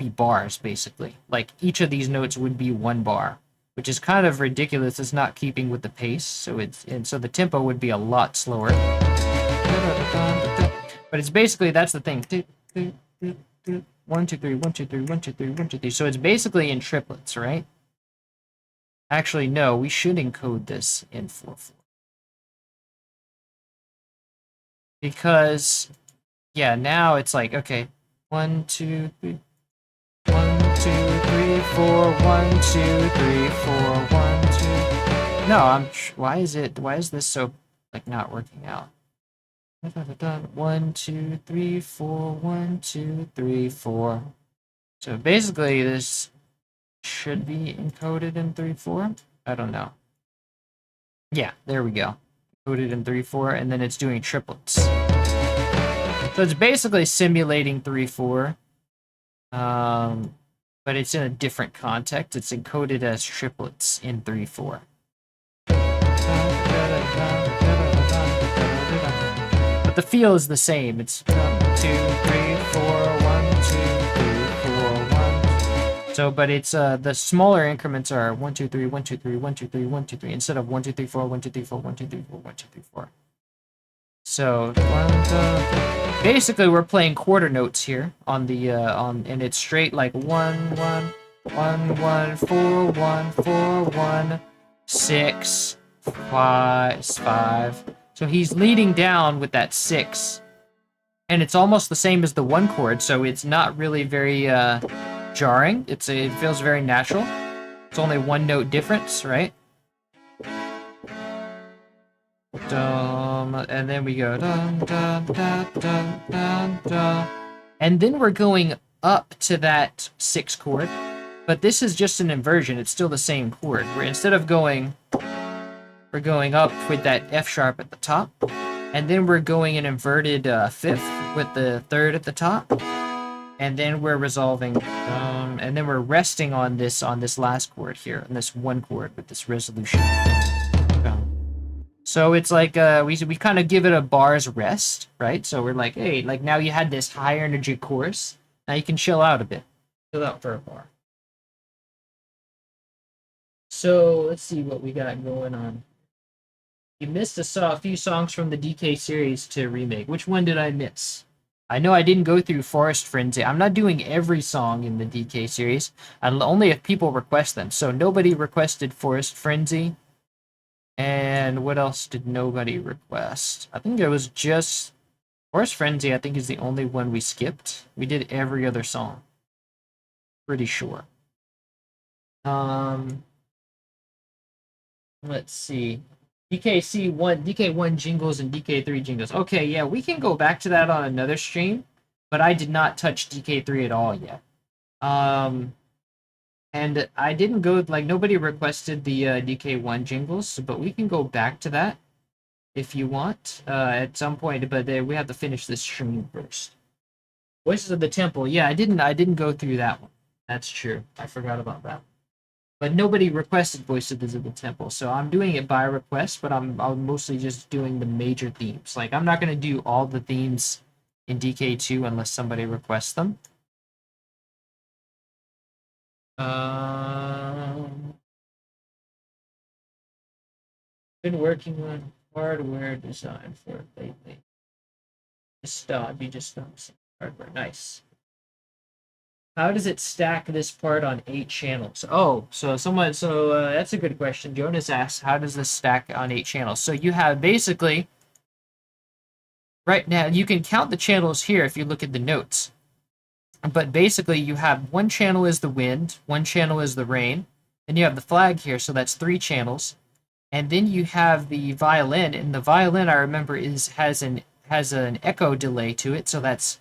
bars basically. Like each of these notes would be one bar, which is kind of ridiculous. It's not keeping with the pace, so the tempo would be a lot slower. But it's basically, that's the thing. 1 2 3 1 2 3 1 2 3 1 2 3. So it's basically in triplets, right? Actually, no, we should encode this in 4/4. Because yeah, now it's like, okay, 1 2 3 1 2 3 4 1 2 3 4 1 2. No, why is this so like not working out? 1 2 3 4 1 2 3 4. So basically this should be encoded in 3/4. I don't know. Yeah, there we go. Encoded in 3/4, and then it's doing triplets. So it's basically simulating 3/4, but it's in a different context. It's encoded as triplets in 3/4. But the feel is the same. It's 1 2 3 4 1 2 3 4 1. So, but it's the smaller increments are 1 2 3 1 2 3 1 2 3 1 2 3 instead of 1 2 3 4 1 2 3 4 1 2 3 4 1 2 3 4. So basically, we're playing quarter notes here on the and it's straight like 1 1 1 1 4 1 4 1 6 5 5. So he's leading down with that 6, and it's almost the same as the 1 chord. So it's not really very jarring. It feels very natural. It's only 1 note difference, right? And then we go dun, dun, dun, dun, dun, dun. And then we're going up to that 6 chord, but this is just an inversion. It's still the same chord. Instead of going, we're going up with that F sharp at the top, and then we're going an inverted 5th with the 3rd at the top, and then we're resolving, and then we're resting on this last chord here, on this 1 chord with this resolution. So it's like we kind of give it a bar's rest, right? So we're like, hey, like now you had this high energy chorus. Now you can chill out a bit. Chill out for a bar. So let's see what we got going on. You missed a few songs from the DK series to remake. Which one did I miss? I know I didn't go through Forest Frenzy. I'm not doing every song in the DK series, only if people request them. So nobody requested Forest Frenzy. And what else did nobody request? I think it was just Forest Frenzy. I think is the only one we skipped. We did every other song. Pretty sure. Let's see. DK1 jingles and DK3 jingles. Okay, yeah, we can go back to that on another stream, but I did not touch DK3 at all yet. And I didn't go, like, nobody requested the DK1 jingles, but we can go back to that if you want at some point, but we have to finish this stream first. Voices of the Temple. Yeah, I didn't go through that one. That's true. I forgot about that. But nobody requested Voices of the Temple, so I'm doing it by request, but I'm mostly just doing the major themes. Like, I'm not going to do all the themes in DK2 unless somebody requests them. Been working on hardware design for it lately. You just stop hardware. Nice. How does it stack this part on 8 channels? Oh, so that's a good question. Jonas asks, how does this stack on 8 channels? So you have basically, right now, you can count the channels here if you look at the notes. But basically, you have 1 channel is the wind, 1 channel is the rain, and you have the flag here, so that's 3 channels. And then you have the violin, and the violin, I remember, has an echo delay to it, so that's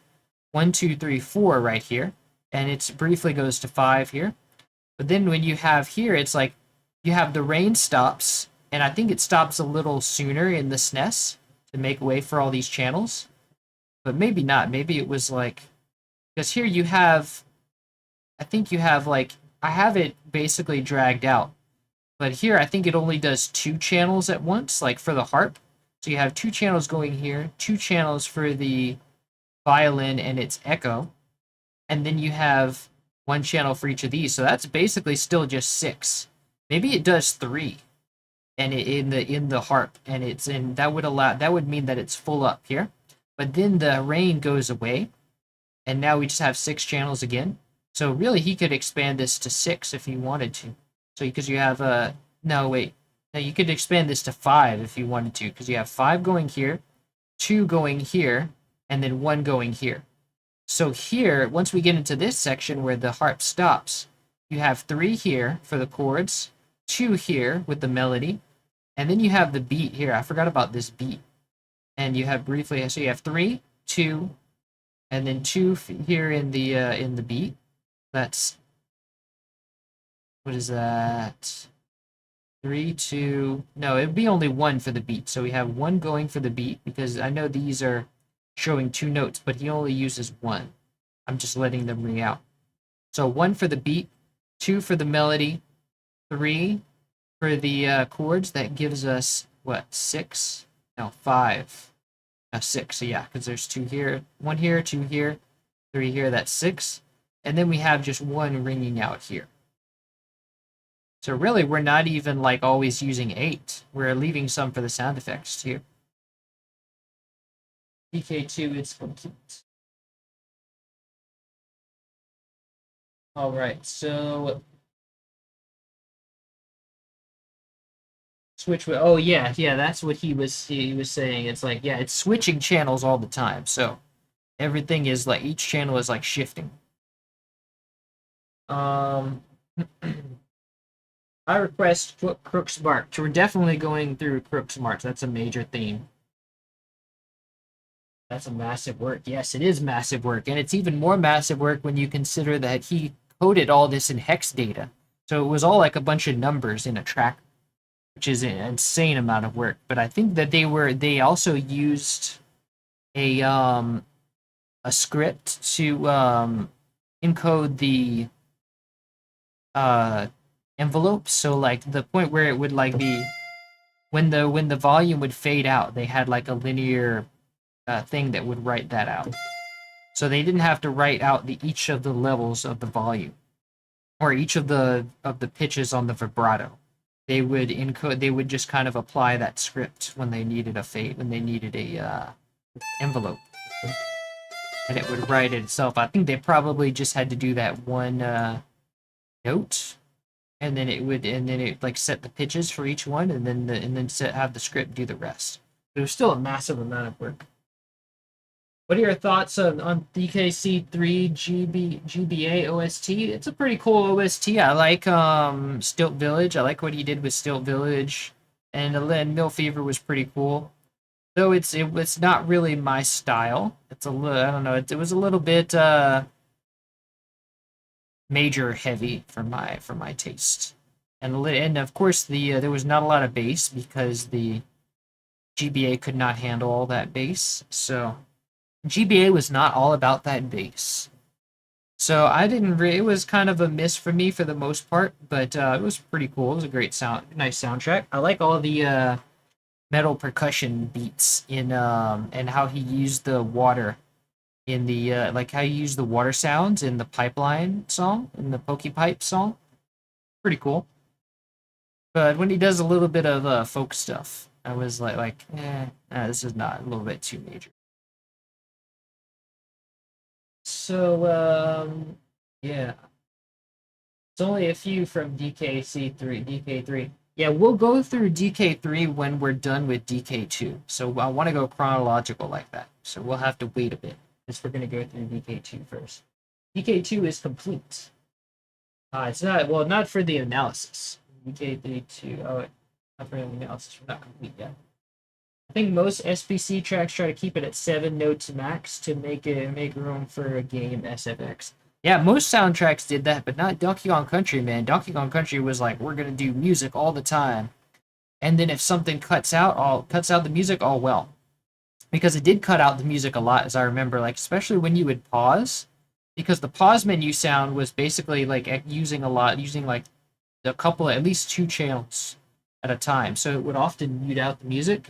1 2 3 4 right here. And it briefly goes to 5 here. But then when you have here, it's like you have the rain stops, and I think it stops a little sooner in the SNES to make way for all these channels. But maybe not. Maybe it was like, Because here you have, I think you have like, I have it basically dragged out. But here I think it only does 2 channels at once, like for the harp. So you have 2 channels going here, 2 channels for the violin and its echo, and then you have 1 channel for each of these. So that's basically still just 6. Maybe it does 3 and in the harp, and it's in that would mean that it's full up here. But then the rain goes away, and now we just have 6 channels again. So really, he could expand this to 6 if he wanted to. So because you have no wait, no, you could expand this to 5 if you wanted to, because you have 5 going here, 2 going here, and then 1 going here. So here, once we get into this section where the harp stops, you have 3 here for the chords, 2 here with the melody, and then you have the beat here. I forgot about this beat. And you have briefly, so you have 3, 2, and then 2 here in the beat. That's, what is that? 3, 2. No, it'd be only 1 for the beat. So we have 1 going for the beat, because I know these are showing 2 notes, but he only uses 1. I'm just letting them ring out. So 1 for the beat, 2 for the melody, 3 for the chords. That gives us what, 6? No, 5. No, 6. So yeah, because there's 2 here, 1 here, 2 here, 3 here. That's 6. And then we have just 1 ringing out here. So really, we're not even like always using 8. We're leaving some for the sound effects too. DK2 is complete. All right, so switch. Oh yeah, that's what he was saying. It's like, yeah, it's switching channels all the time. So everything is like, each channel is like shifting. I request Crook's March. We're definitely going through Crook's March. That's a major theme. That's a massive work. Yes, it is massive work. And it's even more massive work when you consider that he coded all this in hex data. So it was all like a bunch of numbers in a track, which is an insane amount of work. But I think that they also used a script to encode the envelopes. So like the point where it would like be when the volume would fade out, they had like a linear thing that would write that out. So they didn't have to write out each of the levels of the volume or each of the pitches on the vibrato. They would encode. They would just kind of apply that script when they needed a envelope, and it would write it itself. I think they probably just had to do that one note, and then it like set the pitches for each one, and then have the script do the rest. But it was still a massive amount of work. What are your thoughts on DKC3 GBA OST? It's a pretty cool OST. I like Stilt Village. I like what he did with Stilt Village, and Mill Fever was pretty cool. Though it was not really my style. It's a little, I don't know. It was a little bit major heavy for my taste, and of course there was not a lot of bass because the GBA could not handle all that bass. So GBA was not all about that bass. So I didn't it was kind of a miss for me for the most part, but it was pretty cool. It was a great nice soundtrack. I like all the metal percussion beats in and how he used the water in the like how he used the water sounds in the Pipeline song, in the Pokey Pipe song. Pretty cool. But when he does a little bit of folk stuff, I was this is not a little bit too major. So, yeah. It's only a few from DK3. Yeah, we'll go through DK3 when we're done with DK2. So I want to go chronological like that. So we'll have to wait a bit, because we're going to go through DK2 first. DK2 is complete. It's not for the analysis. DK32, not for the analysis. We're not complete yet. I think most SPC tracks try to keep it at 7 notes max to make room for a game SFX. Yeah, most soundtracks did that, but not Donkey Kong Country, man. Donkey Kong Country was like, we're gonna do music all the time, and then if something cuts out the music, all well, because it did cut out the music a lot, as I remember, like especially when you would pause, because the pause menu sound was basically like using like a couple, at least two channels at a time. So it would often mute out the music.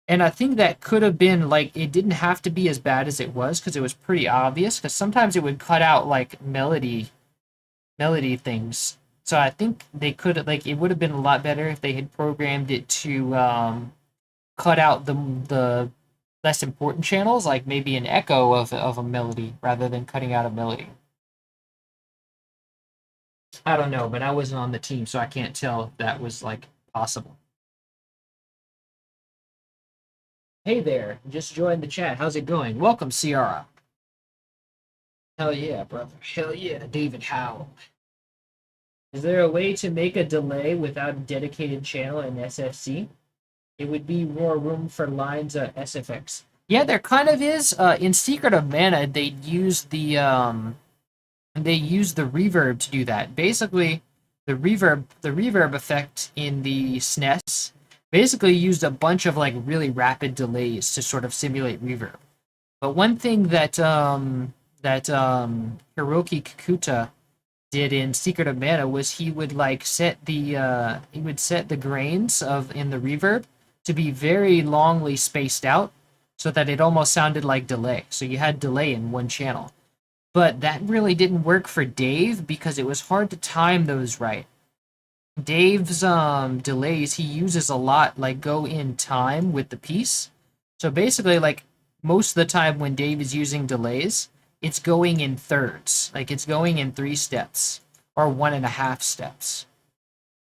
And I think that could have been like, it didn't have to be as bad as it was because it was pretty obvious. Because sometimes it would cut out like melody things. So I think they could like, it would have been a lot better if they had programmed it to cut out the less important channels, like maybe an echo of a melody rather than cutting out a melody. I don't know, but I wasn't on the team, so I can't tell if that was like possible. Hey there, just joined the chat. How's it going? Welcome, Ciara. Hell yeah, brother. Hell yeah, David Howell. Is there a way to make a delay without a dedicated channel in SFC? It would be more room for lines of SFX. Yeah, there kind of is. In Secret of Mana, they use the reverb to do that. Basically, the reverb effect in the SNES basically used a bunch of like really rapid delays to sort of simulate reverb. But one thing that Hiroki Kikuta did in Secret of Mana was he would like set the grains of in the reverb to be very longly spaced out so that it almost sounded like delay. So you had delay in one channel. But that really didn't work for Dave because it was hard to time those right. Dave's delays he uses a lot like go in time with the piece. So basically like most of the time when Dave is using delays, it's going in thirds. Like it's going in 3 steps or 1.5 steps.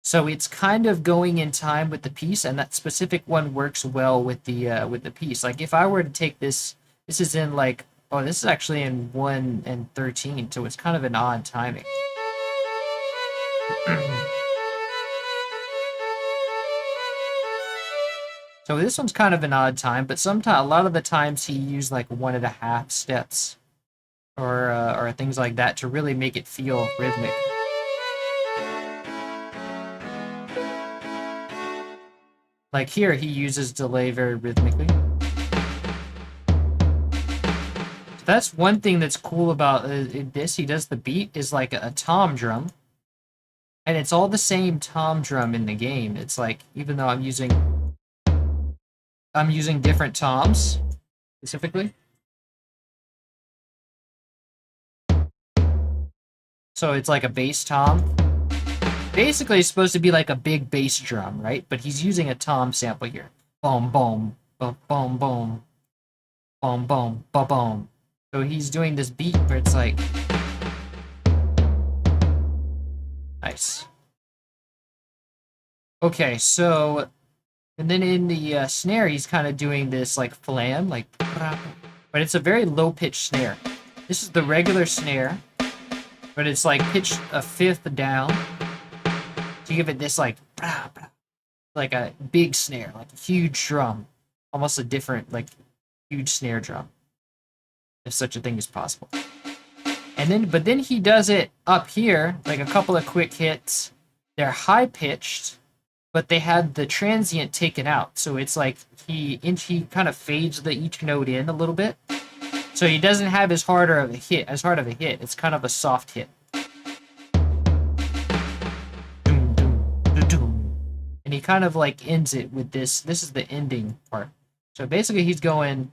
So it's kind of going in time with the piece, and that specific one works well with the piece. Like if I were to take this, this is in like, oh, this is actually in 1 and 13, so it's kind of an odd timing. So this one's kind of an odd time, but sometimes a lot of the times he used like 1.5 steps or things like that to really make it feel rhythmic. Like here, he uses delay very rhythmically. So that's one thing that's cool about this. He does the beat is like a tom drum. And it's all the same tom drum in the game. It's like, even though I'm using different toms, specifically. So it's like a bass tom. Basically, it's supposed to be like a big bass drum, right? But he's using a tom sample here. Boom, boom, boom, boom, boom, boom, boom, boom, boom. So he's doing this beat where it's like... Nice. Okay, so... And then in the snare, he's kind of doing this like flam, like... But it's a very low-pitched snare. This is the regular snare, but it's like pitched a fifth down. To give it this like a big snare, like a huge drum, almost a different like huge snare drum, if such a thing is possible. And then he does it up here, like a couple of quick hits. They're high pitched, but they had the transient taken out, so it's like he kind of fades each note in a little bit, so he doesn't have as hard of a hit. It's kind of a soft hit. And he kind of like ends it with this. This is the ending part. So basically he's going...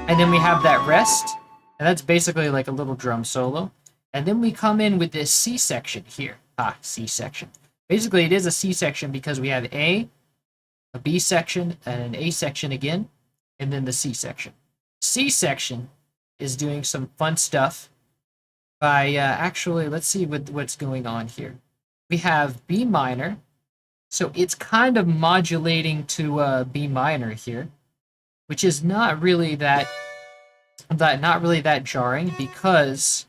And then we have that rest. And that's basically like a little drum solo. And then we come in with this C section here. C section. Basically it is a C section because we have a B section, and an A section again, and then the C section. C section is doing some fun stuff by actually, let's see what's going on here. We have B minor, so it's kind of modulating to B minor here, which is not really that jarring, because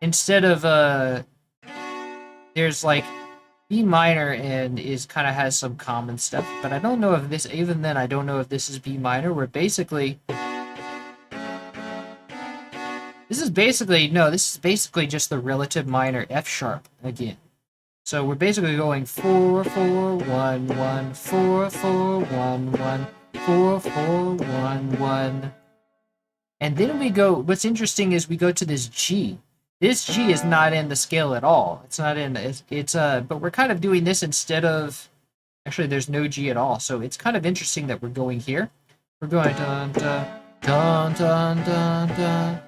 instead of there's like B minor and kind of has some common stuff, but I don't know if this, even then I don't know if this is B minor, where basically this is basically just the relative minor F sharp again. So we're basically going 4 4 1 1 4 4 1 1 4 4 1 1. And then we go, what's interesting is we go to this G. This G is not in the scale at all. It's not in, but we're kind of doing this instead of, actually there's no G at all. So it's kind of interesting that we're going here. We're going dun dun dun dun dun dun.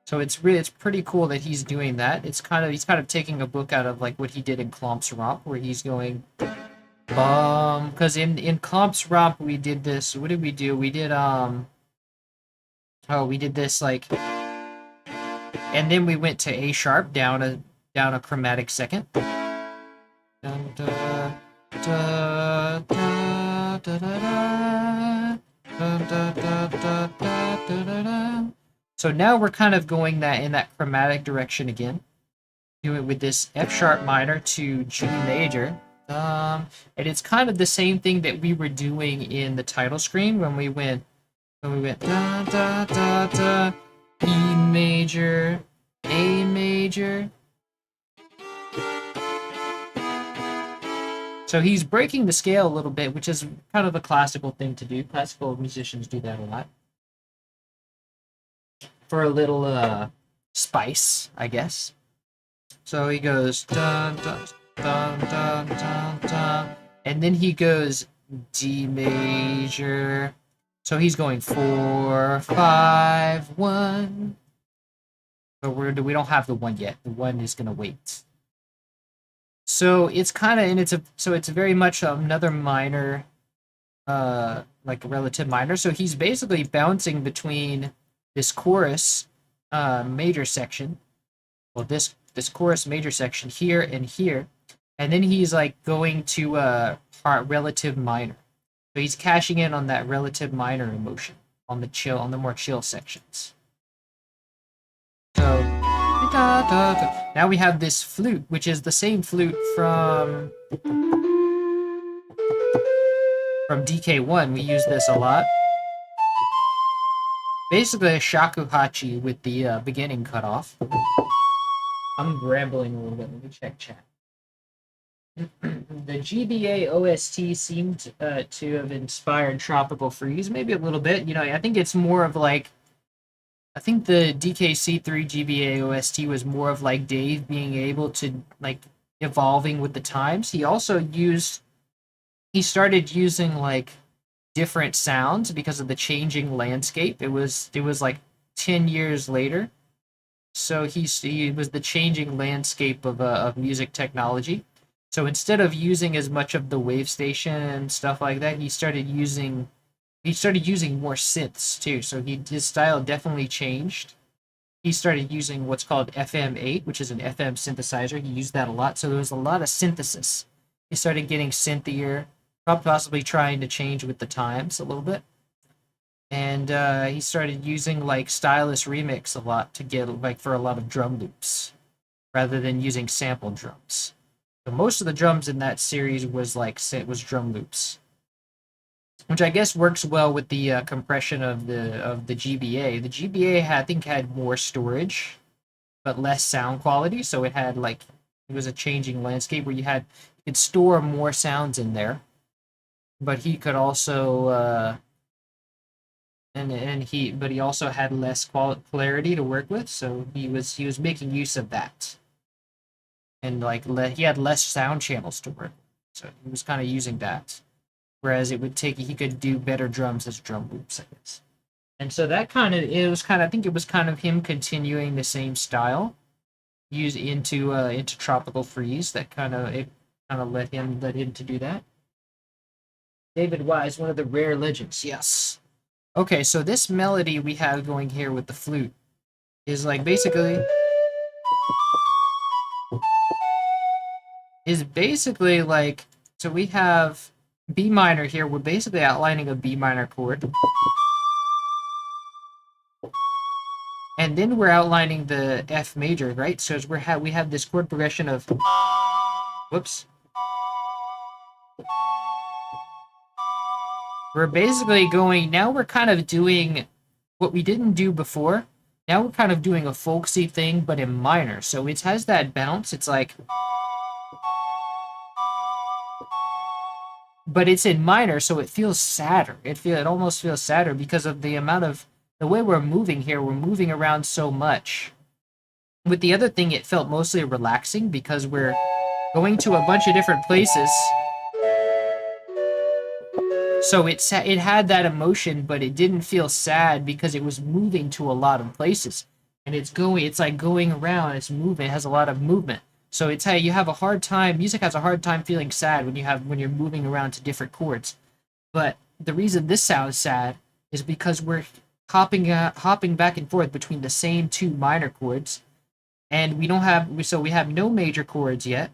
So it's pretty cool that he's doing that. He's kind of taking a book out of like what he did in Klomp's Romp, where he's going because in Klomp's Romp we did this. What did we do? We did we did this like, and then we went to A sharp down a chromatic second. Dun, da, da, da, da, da, da, da, da, da, da, da. So now we're kind of going in that chromatic direction again. Do it with this F sharp minor to G major. And it's kind of the same thing that we were doing in the title screen when we went da da da da, E major, A major. So he's breaking the scale a little bit, which is kind of a classical thing to do. Classical musicians do that a lot. For a little spice, I guess. So he goes dun dun dun dun dun dun, and then he goes D major. So he's going 4 5 1. But we don't have the 1 yet. The 1 is gonna wait. So it's kind of, and it's very much another minor, like a relative minor. So he's basically bouncing between this chorus major section, well this chorus major section here and here, and then he's like going to relative minor. So he's cashing in on that relative minor emotion on the more chill sections. So now we have this flute, which is the same flute from DK1. We use this a lot. Basically a shakuhachi with the beginning cut off. I'm rambling a little bit. Let me check chat. The GBA OST seemed to have inspired Tropical Freeze, maybe a little bit. You know, I think it's more of like, I think the DKC3 GBA OST was more of like Dave being able to like evolving with the times. He started using like different sounds because of the changing landscape. It was like 10 years later. So he was the changing landscape of music technology. So instead of using as much of the wave station and stuff like that, he started using more synths too. So his style definitely changed. He started using what's called FM8, which is an FM synthesizer. He used that a lot. So there was a lot of synthesis. He started getting synthier, possibly trying to change with the times a little bit. And he started using like stylus remix a lot to get like for a lot of drum loops rather than using sample drums. So most of the drums in that series was drum loops, which I guess works well with the compression of the GBA. The GBA I think had more storage, but less sound quality. So it was a changing landscape where you could store more sounds in there, but he could also but he also had less clarity to work with. So he was making use of that. And he had less sound channels to work with, so he was kind of using that. Whereas he could do better drums as drum loops, I guess. And so I think it was kind of him continuing the same style, into Tropical Freeze. That kind of led him to do that. David Wise, one of the rare legends, yes. Okay, so this melody we have going here with the flute is like basically like, so we have B minor here. We're basically outlining a B minor chord. And then we're outlining the F major, right? So we have this chord progression of, whoops. We're basically now we're kind of doing what we didn't do before. Now we're kind of doing a folksy thing, but in minor. So it has that bounce. It's like, but it's in minor, so it feels sadder. It almost feels sadder because of the amount of the way we're moving here. We're moving around so much. With the other thing, it felt mostly relaxing because we're going to a bunch of different places. So it had that emotion, but it didn't feel sad because it was moving to a lot of places, and it's like going around. It's moving. It has a lot of movement. So it's how you have a hard time. Music has a hard time feeling sad when you're moving around to different chords. But the reason this sounds sad is because we're hopping back and forth between the same two minor chords, and we have no major chords yet.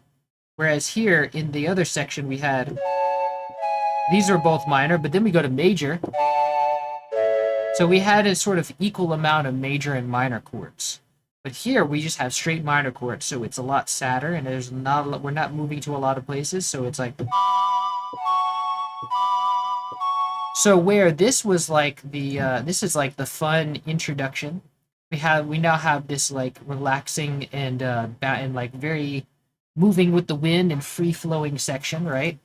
Whereas here in the other section we had these are both minor, but then we go to major. So we had a sort of equal amount of major and minor chords. But here we just have straight minor chords, so it's a lot sadder, and we're not moving to a lot of places, so it's like. So where this was like this is like the fun introduction. We now have this like relaxing and like very moving with the wind and free flowing section, right?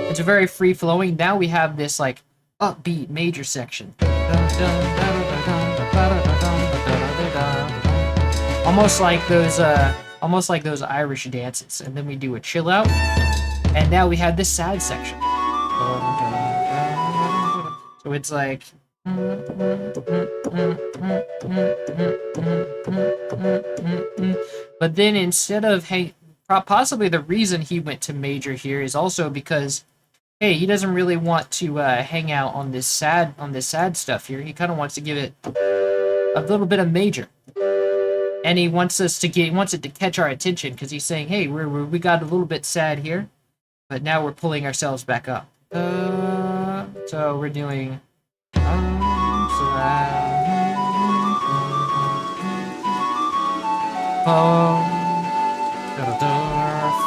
It's a very free flowing. Now we have this like upbeat major section. Almost like those Irish dances. And then we do a chill out. And now we have this sad section. So it's like but then instead of possibly the reason he went to major here is also because hey, he doesn't really want to hang out on this sad stuff here. He kind of wants to give it a little bit of major, and he wants it to catch our attention because he's saying, hey, we got a little bit sad here, but now we're pulling ourselves back up. So we're doing.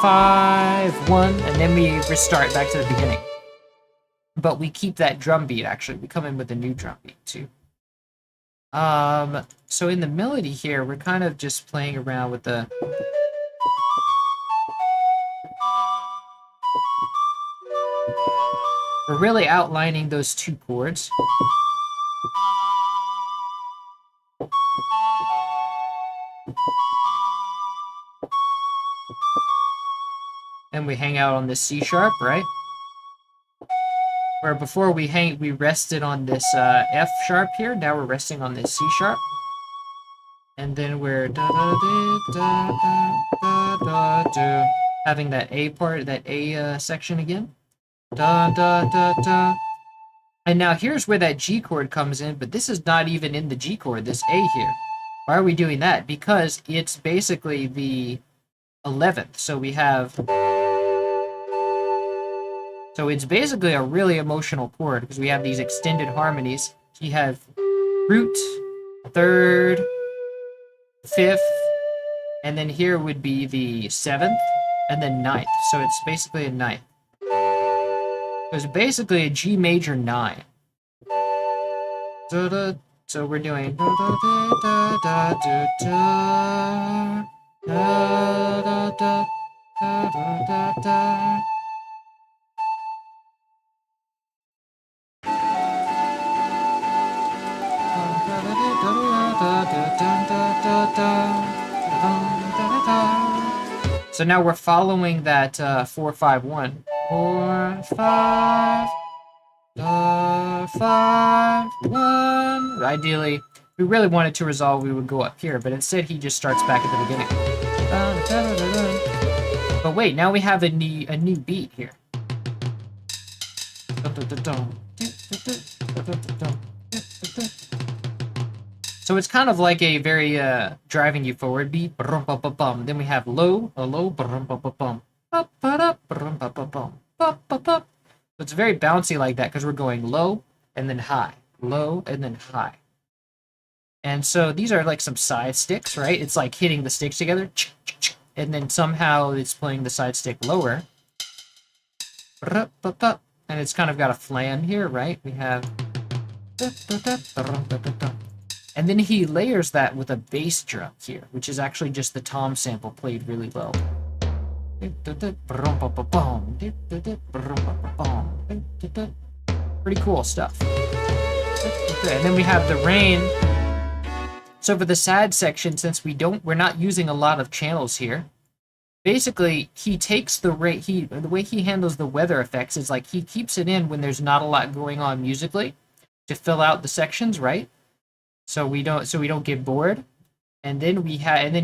5, 1, and then we restart back to the beginning. But we keep that drum beat, actually. We come in with a new drum beat, too. So in the melody here, we're kind of just playing around with the... We're really outlining those two chords. And we hang out on this C sharp, right? Where before we rested on this F sharp here. Now we're resting on this C sharp. And then we're having that A part, that A section again. And now here's where that G chord comes in, but this is not even in the G chord, this A here. Why are we doing that? Because it's basically the 11th. So we have... So it's basically a really emotional chord because we have these extended harmonies. You have root, third, fifth, and then here would be the 7th, and then 9th. So it's basically a 9th. So it's basically a G major 9. So we're doing... So now we're following that 4-5-1. 4, 5, 5, 1. Ideally, if we really wanted to resolve, we would go up here, but instead he just starts back at the beginning. But wait, now we have a new beat here. So it's kind of like a very driving you forward beat. Then we have low, a low. So it's very bouncy like that because we're going low and then high, low and then high. And so these are like some side sticks, right? It's like hitting the sticks together, and then somehow it's playing the side stick lower. And it's kind of got a flam here, right? We have... And then he layers that with a bass drum here, which is actually just the tom sample played really low. Pretty cool stuff. And then we have the rain. So for the sad section, since we're not using a lot of channels here, basically he takes the way he handles the weather effects is like he keeps it in when there's not a lot going on musically to fill out the sections, right? So we don't get bored. And then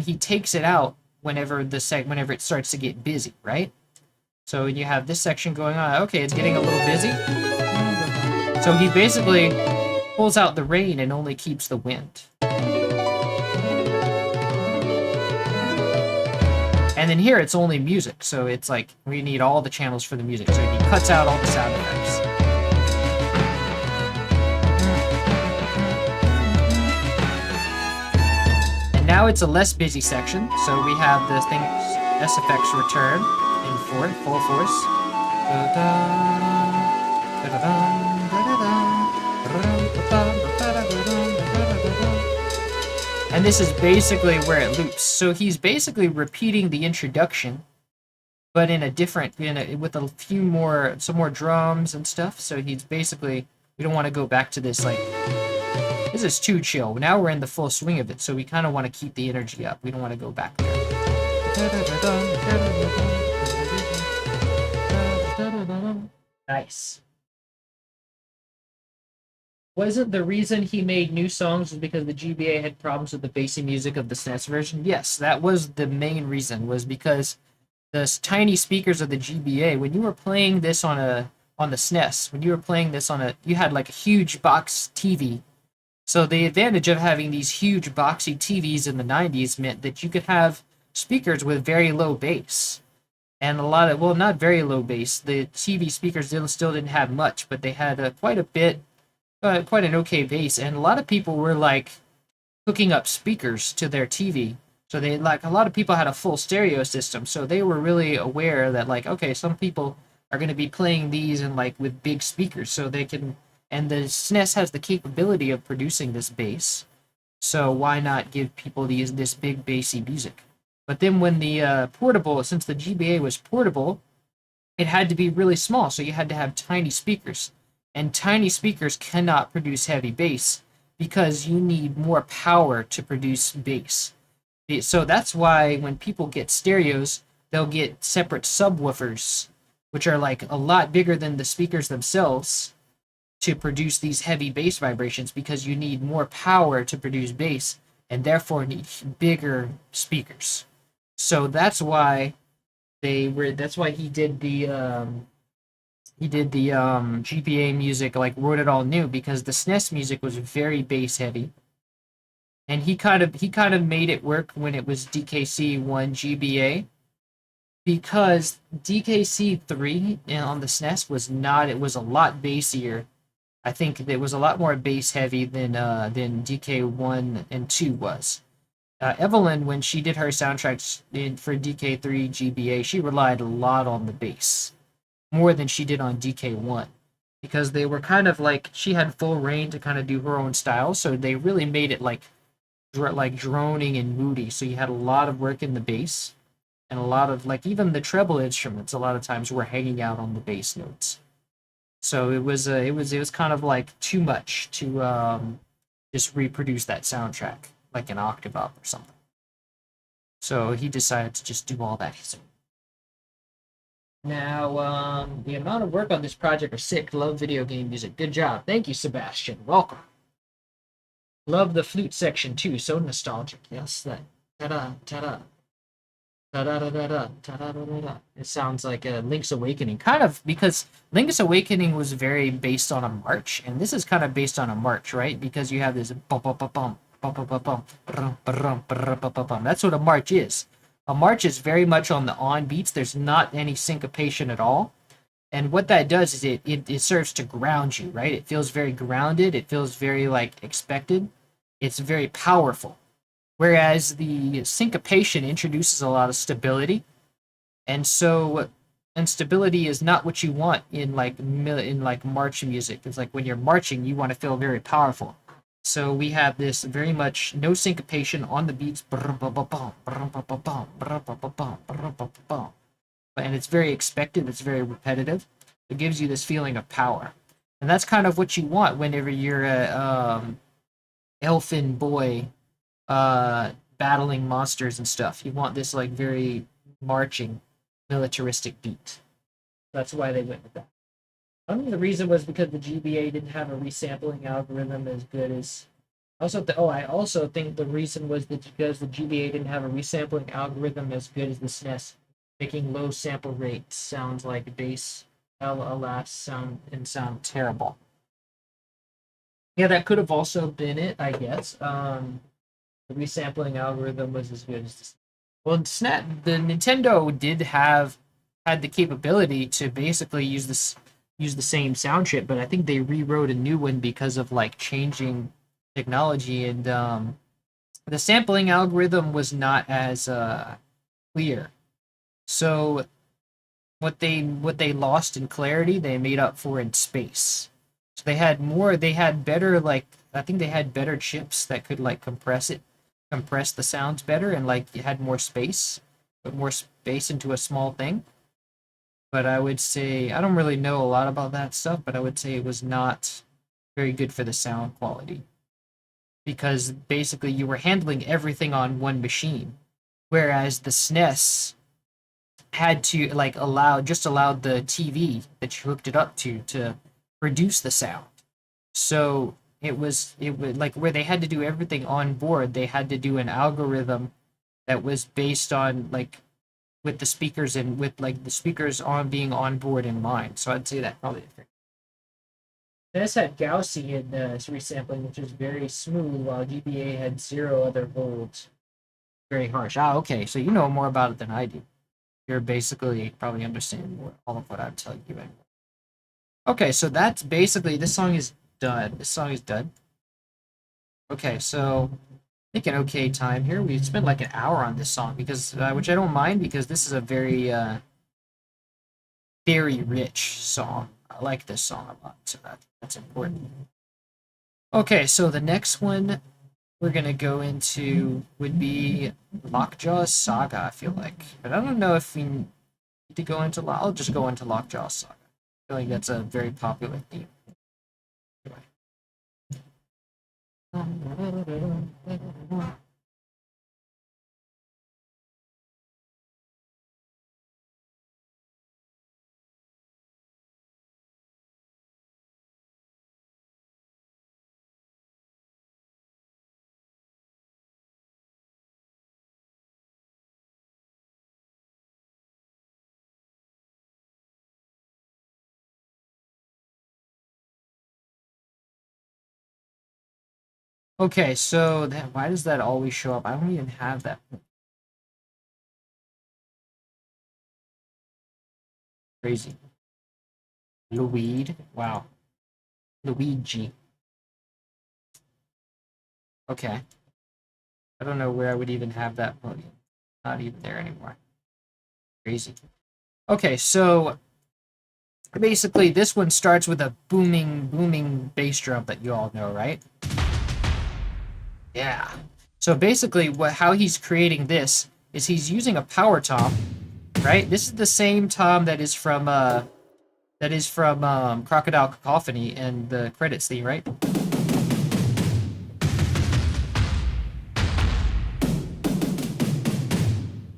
he takes it out whenever it starts to get busy, right? So you have this section going on. Okay, it's getting a little busy. So he basically pulls out the rain and only keeps the wind. And then here it's only music, so it's like we need all the channels for the music. So he cuts out all the sound effects. And now it's a less busy section, so we have the thing SFX return in full force. And this is basically where it loops. So he's basically repeating the introduction, but in a different, with some more drums and stuff. So he's basically, we don't want to go back to this, like, this is too chill. Now we're in the full swing of it, so we kind of want to keep the energy up. We don't want to go back there. Nice. Wasn't the reason he made new songs was because the GBA had problems with the bassy music of the SNES version? Yes, that was the main reason, was because the tiny speakers of the GBA, when you were playing this on the SNES, when you were playing this you had like a huge box TV. So the advantage of having these huge boxy TVs in the 90s meant that you could have speakers with very low bass. And a lot of, well, not very low bass. The TV speakers still didn't have much, but they had quite an okay bass, and a lot of people were like hooking up speakers to their TV. So a lot of people had a full stereo system, so they were really aware that like, okay, some people are going to be playing these and like with big speakers, so they can. And the SNES has the capability of producing this bass, so why not give people this big bassy music? But then when the since the GBA was portable, it had to be really small, so you had to have tiny speakers. And tiny speakers cannot produce heavy bass because you need more power to produce bass. So that's why when people get stereos, they'll get separate subwoofers, which are like a lot bigger than the speakers themselves, to produce these heavy bass vibrations, because you need more power to produce bass and therefore need bigger speakers. So that's why he did the GBA music, like wrote it all new, because the SNES music was very bass heavy. And he kind of made it work when it was DKC1 GBA, because DKC3 on the SNES was a lot bassier. I think it was a lot more bass heavy than DK1 and 2 was. Evelyn, when she did her soundtracks for DK3 GBA, she relied a lot on the bass, more than she did on DK1, because they were kind of like, she had full reign to kind of do her own style, so they really made it like droning and moody. So you had a lot of work in the bass, and a lot of like even the treble instruments a lot of times were hanging out on the bass notes. So it was kind of like too much to just reproduce that soundtrack like an octave up or something. So he decided to just do all that. Now, the amount of work on this project are sick. Love video game music. Good job. Thank you, Sebastian. Welcome. Love the flute section too. So nostalgic. Yes, that ta-da, ta-da. Ta-da-da-da-da, ta-da-da-da-da. It sounds like Link's Awakening. Kind of, because Link's Awakening was very based on a march, and this is kind of based on a march, right? Because you have this bum-bum-bum-bum, bum-bum-bum-bum, brum-brum-brum-bum-bum. That's what a march is. A march is very much on the on beats. There's not any syncopation at all. And what that does is it serves to ground you, right? It feels very grounded. It feels very, like, expected. It's very powerful. Whereas the syncopation introduces a lot of stability. And stability is not what you want in like march music. It's like when you're marching, you want to feel very powerful. So we have this very much no syncopation on the beats, and it's very expected, it's very repetitive. It gives you this feeling of power. And that's kind of what you want whenever you're a elfin boy battling monsters and stuff. You want this like very marching, militaristic beat. That's why they went with that. I think the reason was because the GBA didn't have a resampling algorithm as good as. I also think the reason was that because the GBA didn't have a resampling algorithm as good as the SNES, making low sample rates sounds like bass alas sound terrible. Yeah, that could have also been it, I guess. The resampling algorithm was as good as the. Well, the Nintendo had the capability to basically use the same sound chip, but I think they rewrote a new one because of like changing technology, and the sampling algorithm was not as clear. So what they lost in clarity, they made up for in space. So they had better, like, I think they had better chips that could like compress the sounds better, and like you had more space, put more space into a small thing. But I would say I don't really know a lot about that stuff, but I would say it was not very good for the sound quality, because basically you were handling everything on one machine, whereas the SNES had to like allowed the TV that you hooked it up to produce the sound. So it would like where they had to do everything on board, they had to do an algorithm that was based on like with the speakers and with like the speakers on being on board in mind. So I'd say that probably. This had Gaussian resampling, which is very smooth, while GBA had zero other holds. Very harsh. Ah, okay. So you know more about it than I do. You're basically probably understanding all of what I'm telling you. Anyway. Okay, so that's basically this song is done. This song is done. Okay, so I think an okay time here. We spent like an hour on this song because, which I don't mind because this is a very rich song. I like this song a lot, so that's important. Okay, so the next one we're gonna go into would be Lockjaw Saga, I feel like. But I don't know if we need to go into I'll just go into Lockjaw Saga. I feel like that's a very popular theme. Anyway. Okay, so why does that always show up? I don't even have that. Crazy. Luigi. Wow. Luigi. Okay. I don't know where I would even have that podium. Not even there anymore. Crazy. Okay, so basically this one starts with a booming bass drum that you all know, right? Yeah. So basically how he's creating this is he's using a power tom, right? This is the same tom that is from Crocodile Cacophony and the credits theme, right?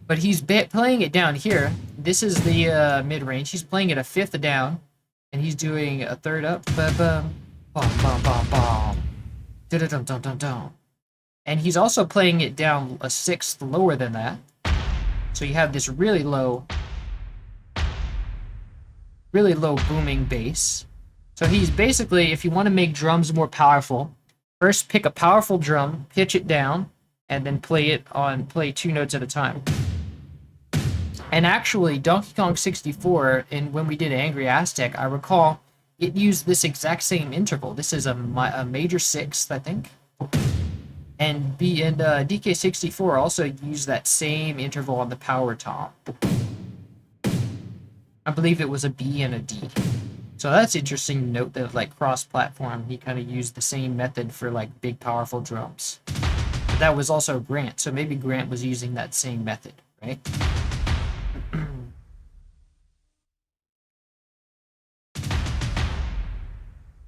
But he's playing it down here. This is the mid-range. He's playing it a fifth down, and he's doing a third up. Ba-bum, bum, bum, bum, bum. Da-da-dum-dum-dum-dum. And he's also playing it down a sixth lower than that. So you have this really low booming bass. So he's basically, if you want to make drums more powerful, first pick a powerful drum, pitch it down, and then play two notes at a time. And actually, Donkey Kong 64, and when we did Angry Aztec, I recall it used this exact same interval. This is a major sixth, I think. And DK64 also used that same interval on the power tom. I believe it was a B and a D. So that's interesting to note that like cross-platform, he kind of used the same method for like big powerful drums. But that was also Grant, so maybe Grant was using that same method, right?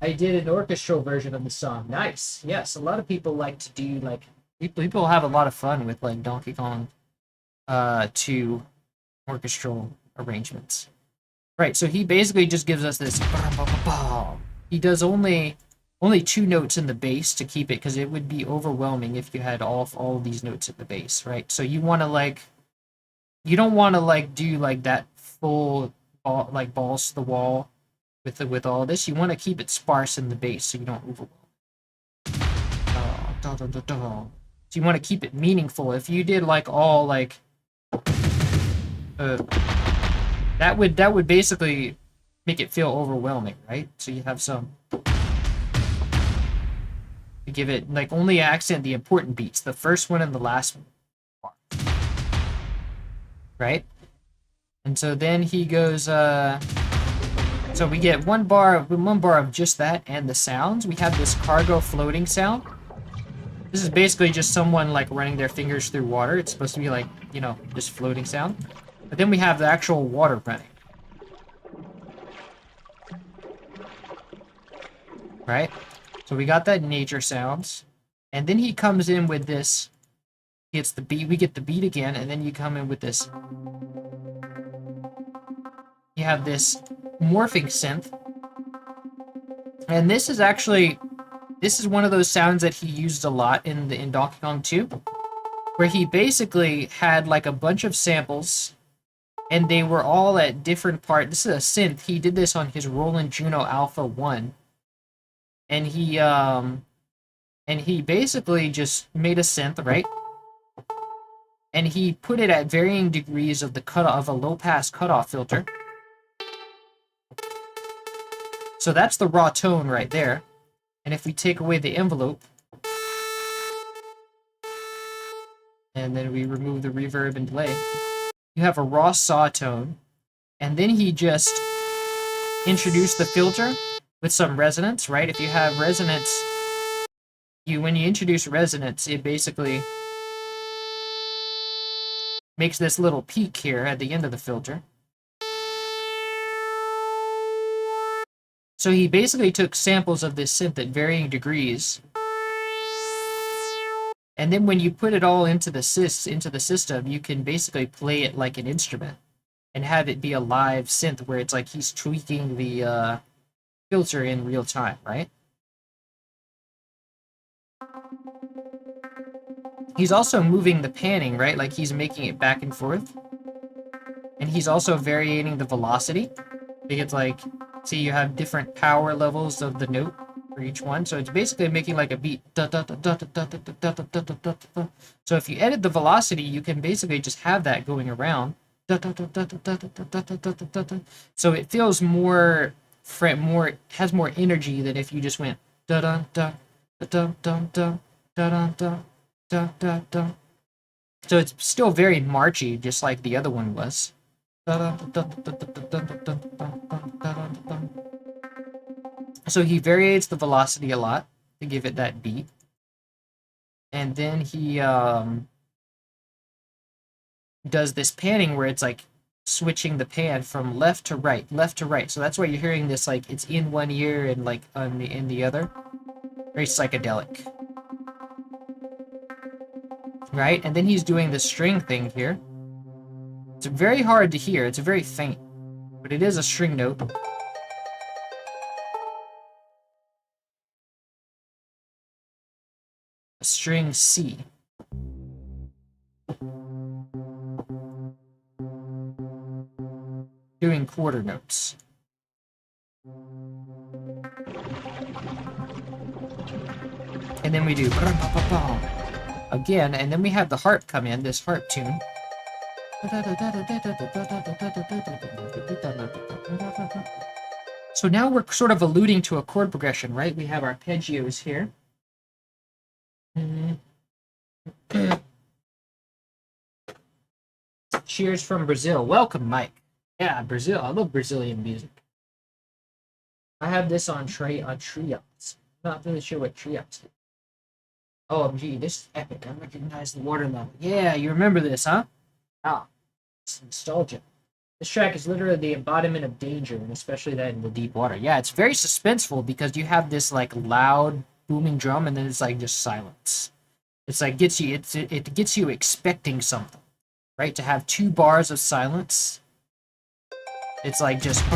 I did an orchestral version of the song. Nice. Yes, a lot of people like to do like people have a lot of fun with like Donkey Kong 2 orchestral arrangements. Right, so he basically just gives us this. He does only 2 notes in the bass to keep it because it would be overwhelming if you had all of these notes at the bass, right? So you want to like you don't want to like do like that full like balls to the wall with all this. You want to keep it sparse in the bass so you don't overwhelm. So you want to keep it meaningful. If you did like all like that would basically make it feel overwhelming, right? So you have some to give it like only accent the important beats, the first one and the last one, right? And so then he goes so we get one bar of just that and the sounds. We have this cargo floating sound. This is basically just someone like running their fingers through water. It's supposed to be like, you know, just floating sound. But then we have the actual water running. Right? So we got that nature sounds. And then he comes in with this. He gets the beat. We get the beat again, and then you come in with this. You have this morphing synth. And this is actually one of those sounds that he used a lot in Donkey Kong 2, where he basically had like a bunch of samples and they were all at different parts. This is a synth. He did this on his Roland Juno Alpha 1. And he basically just made a synth, right? And he put it at varying degrees of the cutoff of a low pass cutoff filter. So that's the raw tone right there. And if we take away the envelope, and then we remove the reverb and delay, you have a raw saw tone. And then he just introduced the filter with some resonance, right? If you have resonance, when you introduce resonance, it basically makes this little peak here at the end of the filter. So he basically took samples of this synth at varying degrees. And then when you put it all into the system, you can basically play it like an instrument and have it be a live synth where it's like he's tweaking the filter in real time, right? He's also moving the panning, right? Like he's making it back and forth. And he's also varying the velocity. Because like, see, you have different power levels of the note for each one. So it's basically making like a beat. So if you edit the velocity, you can basically just have that going around. So it feels more has more energy than if you just went da da da da da da da da da da da. So it's still very marchy, just like the other one was. So he varies the velocity a lot to give it that beat. And then he does this panning where it's like switching the pan from left to right. So that's why you're hearing this like it's in one ear and like in the other. Very psychedelic. Right? And then he's doing the string thing here. It's very hard to hear. It's very faint. But it is a string note. A string C. Doing quarter notes. And then we do again, and then we have the harp come in, this harp tune. So now we're sort of alluding to a chord progression, right? We have arpeggios here. Cheers from Brazil. Welcome, Mike. Yeah, Brazil. I love Brazilian music. I have this on Trios. I'm not really sure what Trios is. OMG, this is epic. I recognize the water level. Yeah, you remember this, huh? Ah, it's nostalgia. This track is literally the embodiment of danger, and especially that in the deep water. Yeah, it's very suspenseful because you have this like loud booming drum, and then it's like just silence. It's like it gets you expecting something, right? To have 2 bars of silence, it's like just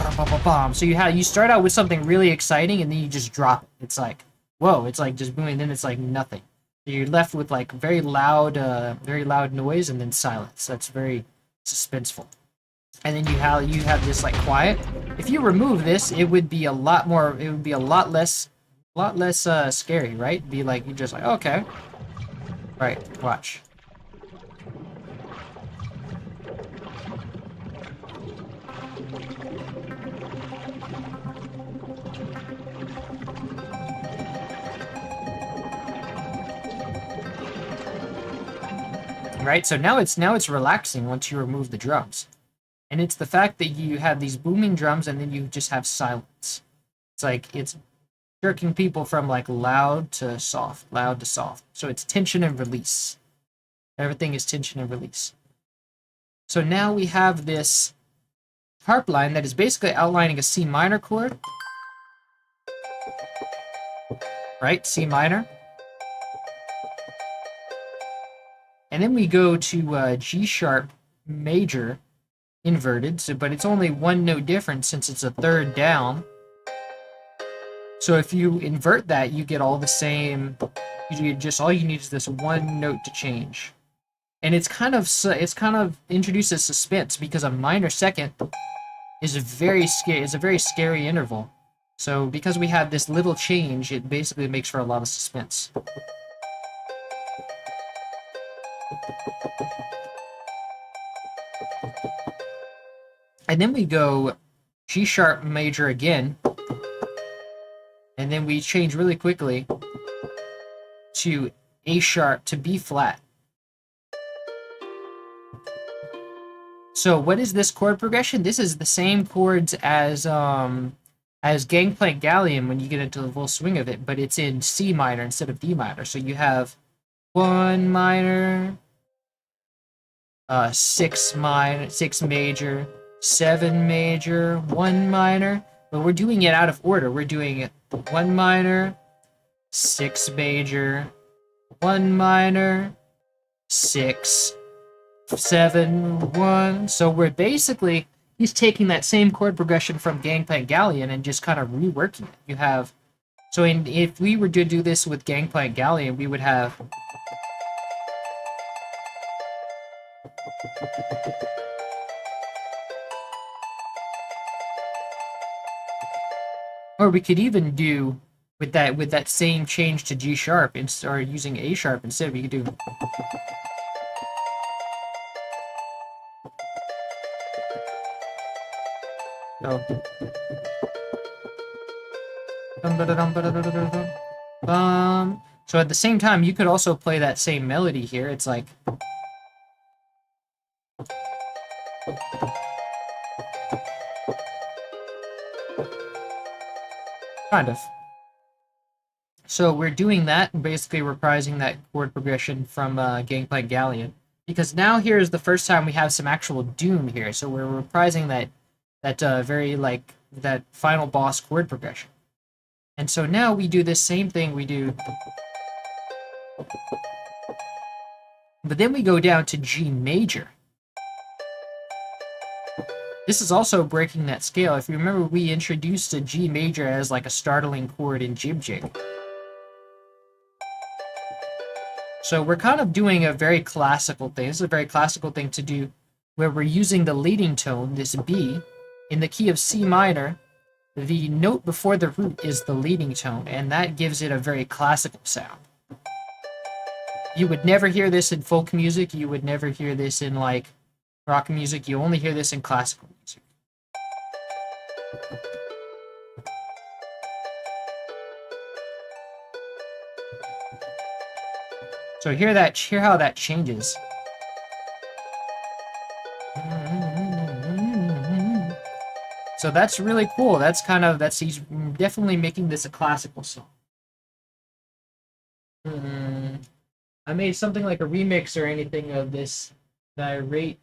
bomb. So you start out with something really exciting, and then you just drop it. It's like whoa, it's like just booming, then it's like nothing. You're left with like very loud noise, and then silence. That's very suspenseful. And then you have this like quiet. If you remove this, it would be a lot more. It would be a lot less scary, right? Be like you just like okay, right? Watch. Right. So now it's relaxing once you remove the drums, and it's the fact that you have these booming drums and then you just have silence. It's like it's jerking people from like loud to soft, loud to soft. So it's tension and release. Everything is tension and release. So now we have this harp line that is basically outlining a C minor chord, right? C minor. And then we go to G sharp major inverted, but it's only 1 note difference since it's a third down. So if you invert that, you get all the same. All you need is this 1 note to change, and it's kind of introduces suspense because a minor second is a very scary interval. So because we have this little change, it basically makes for a lot of suspense. And then we go G sharp major again, and then we change really quickly to A sharp to B flat. So what is this chord progression? This is the same chords as Gangplank Galleon when you get into the full swing of it, but it's in C minor instead of D minor. So you have 1 minor, 6 major, 7 major, 1 minor, but we're doing it out of order. We're doing 1 minor, 6 major, 1 minor, 6, 7, 1. So we're basically, he's taking that same chord progression from Gangplank Galleon and just kind of reworking it. You have, if we were to do this with Gangplank Galleon, we would have. Or we could even do with that same change to G sharp and start using A sharp instead. We could do. So. So at the same time, you could also play that same melody here. It's like. Kind of. So we're doing that, basically reprising that chord progression from Gangplank Galleon. Because now here is the first time we have some actual doom here. So we're reprising that final boss chord progression. And so now we do this same thing we do. But then we go down to G major. This is also breaking that scale. If you remember, we introduced a G major as like a startling chord in Jib Jig. So we're kind of doing a very classical thing. This is a very classical thing to do, where we're using the leading tone, this B, in the key of C minor. The note before the root is the leading tone, and that gives it a very classical sound. You would never hear this in folk music. You would never hear this in like rock music. You only hear this in classical music. So hear how that changes. So that's really cool. That's he's definitely making this a classical song. I made something like a remix or anything of this irate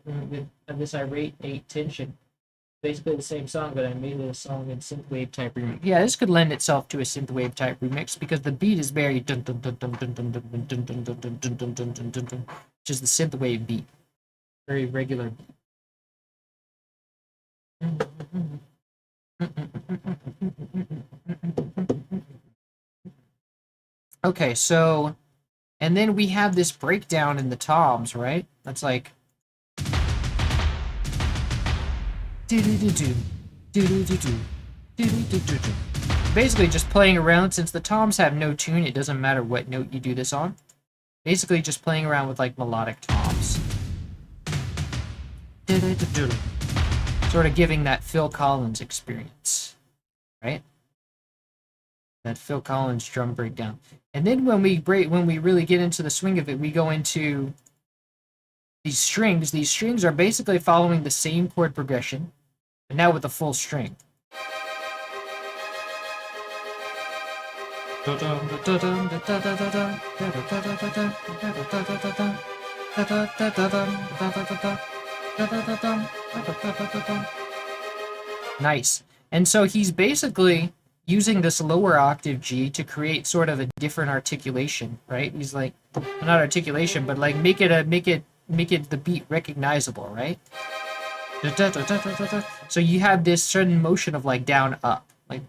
of this irate 8 tension. Basically the same song, but I made it a song in synthwave type remix. Yeah, this could lend itself to a synthwave type remix because the beat is very dun dun dun dun dun dun dun dun dun dun dun dun dun dun dun dun dun, which is the synthwave beat, very regular beat. Okay, so, and then we have this breakdown in the toms, right? That's like basically just playing around. Since the toms have no tune, it doesn't matter what note you do this on. Basically just playing around with like melodic toms. Sort of giving that Phil Collins experience, right? That Phil Collins drum breakdown. And then when we really get into the swing of it, we go into these strings. These strings are basically following the same chord progression, but now with a full string. Nice. And so he's basically using this lower octave G to create sort of a different articulation, right? He's like, not articulation, but like make it the beat recognizable, right? So you have this certain motion of like down up, like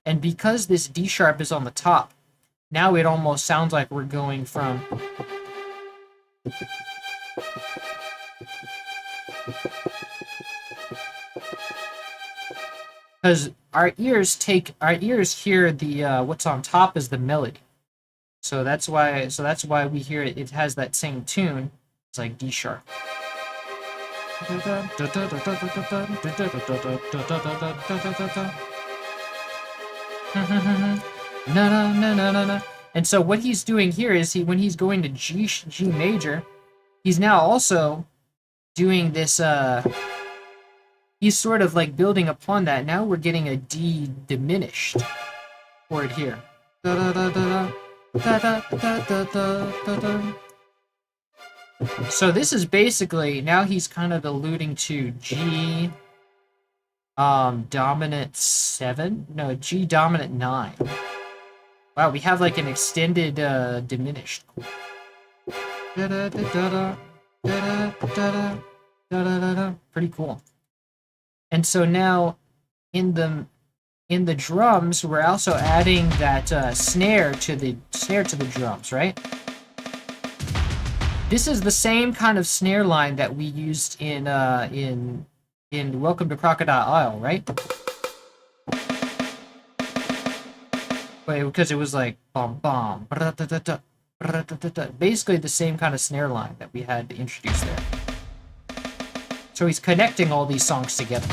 and because this D sharp is on the top, now it almost sounds like we're going from because our ears hear the what's on top is the melody. So that's why we hear it. It has that same tune. It's like D sharp. No. And so what he's doing here is when he's going to G major, he's now also doing this. He's sort of like building upon that. Now we're getting a D diminished chord here. So this is basically, now he's kind of alluding to G dominant 7? No, G dominant 9. Wow, we have like an extended diminished chord. Pretty cool. And so now in the drums, we're also adding that snare to the drums, right? This is the same kind of snare line that we used in Welcome to Crocodile Isle, right? Because it was like bom bom, basically the same kind of snare line that we had to introduce there. So he's connecting all these songs together.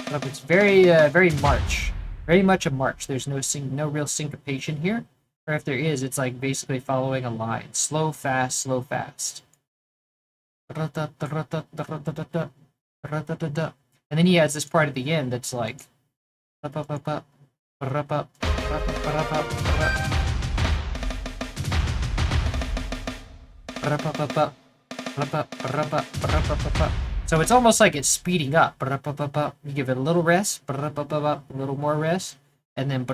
It's very march, very much a march. There's no real syncopation here. Or if there is, it's like basically following a line. Slow, fast, slow, fast. And then he has this part at the end that's like. So it's almost like it's speeding up. You give it a little rest, a little more rest, and then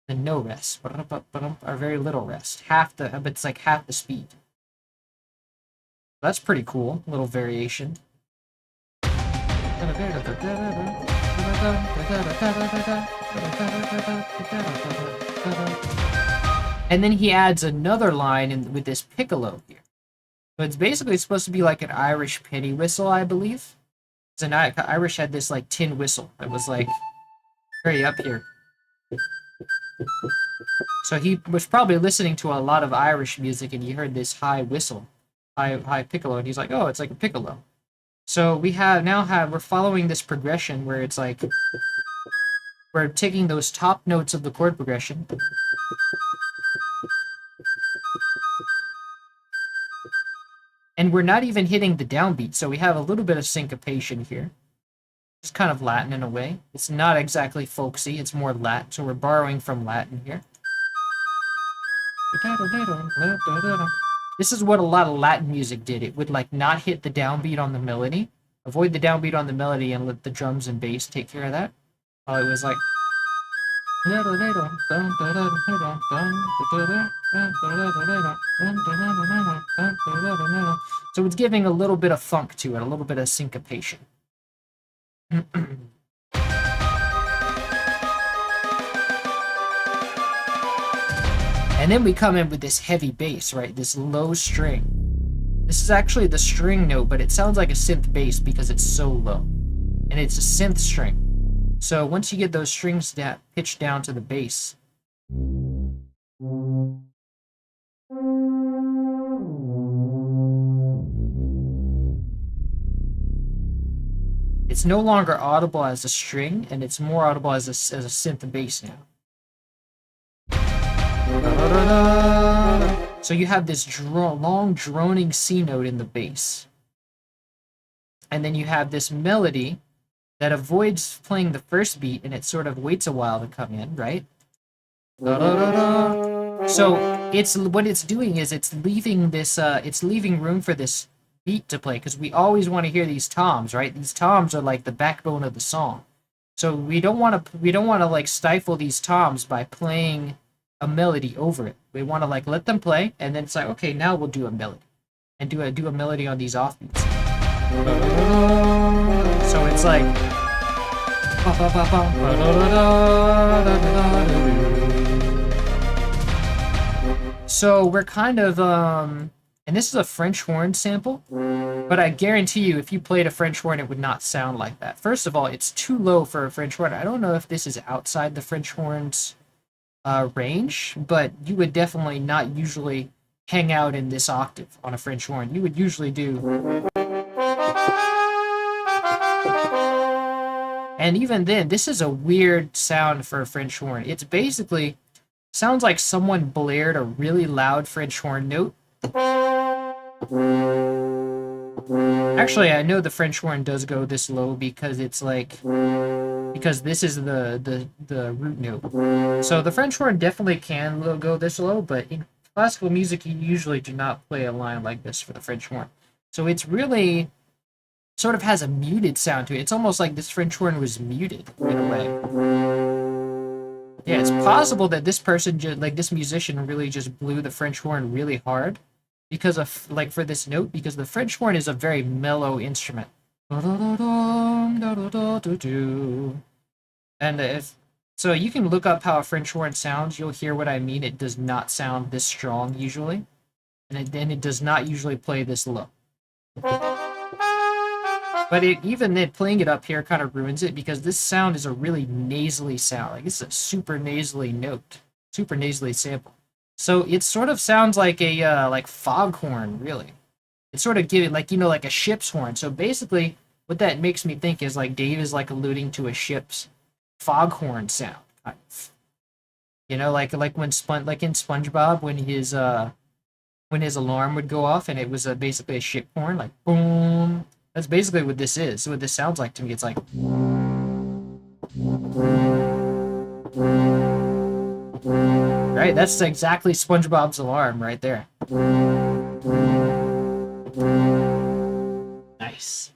and no rest, or very little rest. But it's like half the speed. That's pretty cool. Little variation. And then he adds another line with this piccolo here. So it's basically supposed to be like an Irish penny whistle, I believe. Irish had this like tin whistle that was like very up here. So he was probably listening to a lot of Irish music, and he heard this high whistle, high piccolo, and he's like, "Oh, it's like a piccolo." So we're following this progression where it's like we're taking those top notes of the chord progression, And we're not even hitting the downbeat, so we have a little bit of syncopation here. It's kind of Latin in a way. It's not exactly folksy, it's more Latin, so we're borrowing from Latin here. This is what a lot of Latin music did. It would like not hit the downbeat on the melody, avoid the downbeat on the melody, and let the drums and bass take care of that. While it was like. So it's giving a little bit of funk to it, a little bit of syncopation. And then we come in with this heavy bass, right? This low string. This is actually the string note, but it sounds like a synth bass because it's so low. And it's a synth string. So once you get those strings pitched down to the bass, it's no longer audible as a string, and it's more audible as a synth bass now. So you have this long droning C note in the bass. And then you have this melody that avoids playing the first beat, and it sort of waits a while to come in, right? So it's what it's doing is it's leaving this it's leaving room for this beat to play, because we always want to hear these toms, right? These toms are like the backbone of the song. So we don't want to like stifle these toms by playing a melody over it. We want to like let them play, and then it's like, okay, now we'll do a melody, and do a melody on these offbeats. So it's like, so we're kind of and this is a French horn sample, but I guarantee you if you played a French horn it would not sound like that. First of all, it's too low for a French horn. I don't know if this is outside the French horn's range, but you would definitely not usually hang out in this octave on a French horn. You would usually do. And even then, this is a weird sound for a French horn. It's basically sounds like someone blared a really loud French horn note. Actually, I know the French horn does go this low because it's like because this is the root note. So the French horn definitely can go this low, but in classical music you usually do not play a line like this for the French horn. So it's really sort of has a muted sound to it. It's almost like this French horn was muted in a way. Yeah, it's possible that this person like this musician really just blew the French horn really hard because of like for this note, because the French horn is a very mellow instrument. And if so, you can look up how a French horn sounds. You'll hear what I mean. It does not sound this strong usually, and it does not usually play this low. But even then, playing it up here kind of ruins it because this sound is a really nasally sound. Like it's a super nasally note, super nasally sample. So it sort of sounds like a like foghorn, really. It's sort of giving like like a ship's horn. So basically, what that makes me think is like Dave is like alluding to a ship's foghorn sound, kind of. Like when like in SpongeBob when his alarm would go off and it was basically a ship horn, like boom. That's basically what this is. So what this sounds like to me, it's like. Right? That's exactly SpongeBob's alarm right there. Nice.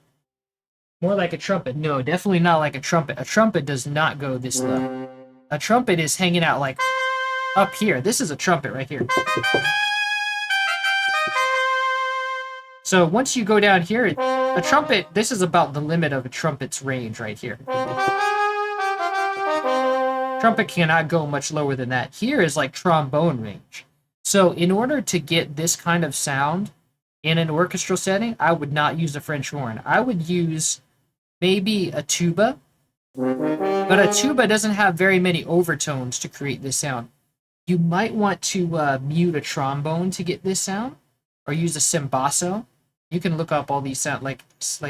More like a trumpet. No, definitely not like a trumpet. A trumpet does not go this low. A trumpet is hanging out like up here. This is a trumpet right here. So once you go down here, a trumpet, this is about the limit of a trumpet's range right here. Trumpet cannot go much lower than that. Here is like trombone range. So in order to get this kind of sound in an orchestral setting, I would not use a French horn. I would use maybe a tuba, but a tuba doesn't have very many overtones to create this sound. You might want to mute a trombone to get this sound, or use a cimbasso. You can look up all these sound like if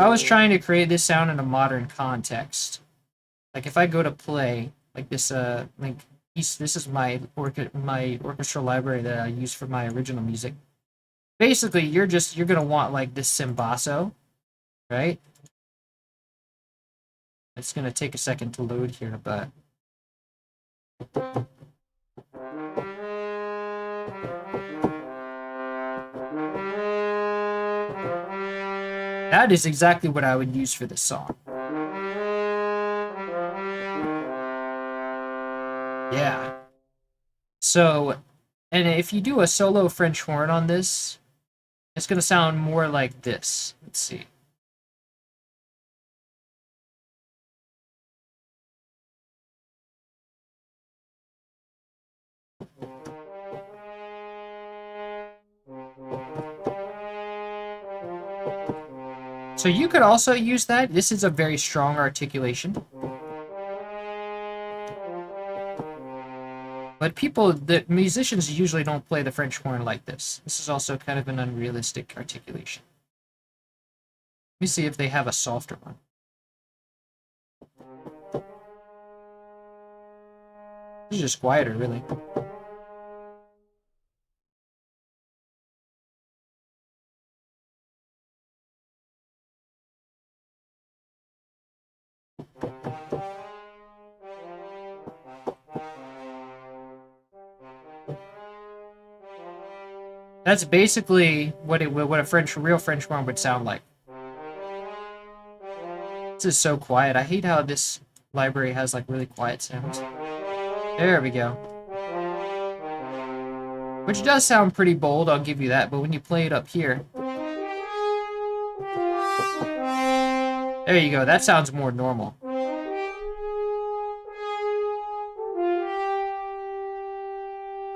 I was trying to create this sound in a modern context, like if I go to play like this like piece. This is my orchestral library that I use for my original music. Basically, you're gonna want like this cimbasso, right? It's gonna take a second to load here, but that is exactly what I would use for this song. Yeah. So, and if you do a solo French horn on this, it's gonna sound more like this. Let's see. So you could also use that. This is a very strong articulation. But the musicians usually don't play the French horn like this. This is also kind of an unrealistic articulation. Let me see if they have a softer one. This is just quieter, really. That's basically what a real French horn would sound like. This is so quiet. I hate how this library has like really quiet sounds. There we go. Which does sound pretty bold, I'll give you that, but when you play it up here... There you go, that sounds more normal.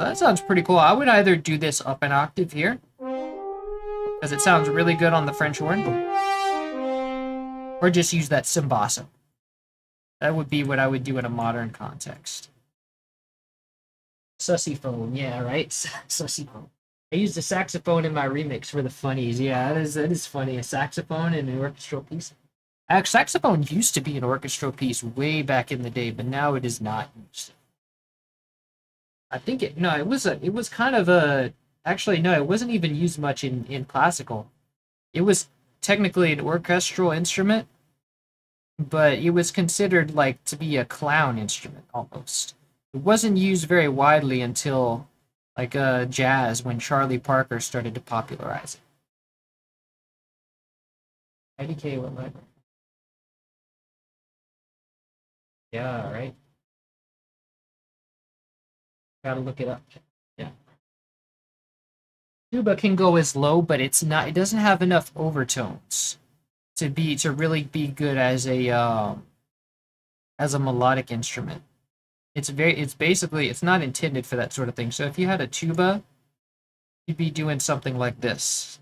That sounds pretty cool. I would either do this up an octave here, because it sounds really good on the French horn, or just use that cimbasso. That would be what I would do in a modern context. Sussyphone, yeah, right? Sussyphone. I used a saxophone in my remix for the funnies. Yeah, that is funny. A saxophone in an orchestral piece. Saxophone used to be an orchestral piece way back in the day, but now it is not used. I think it was kind of a actually no, it wasn't even used much in classical. It was technically an orchestral instrument, but it was considered like to be a clown instrument almost. It wasn't used very widely until like jazz when Charlie Parker started to popularize it. IDK what library? Yeah, right. Gotta look it up. Yeah. Tuba can go as low, but it doesn't have enough overtones to really be good as a melodic instrument. It's not intended for that sort of thing. So if you had a tuba, you'd be doing something like this.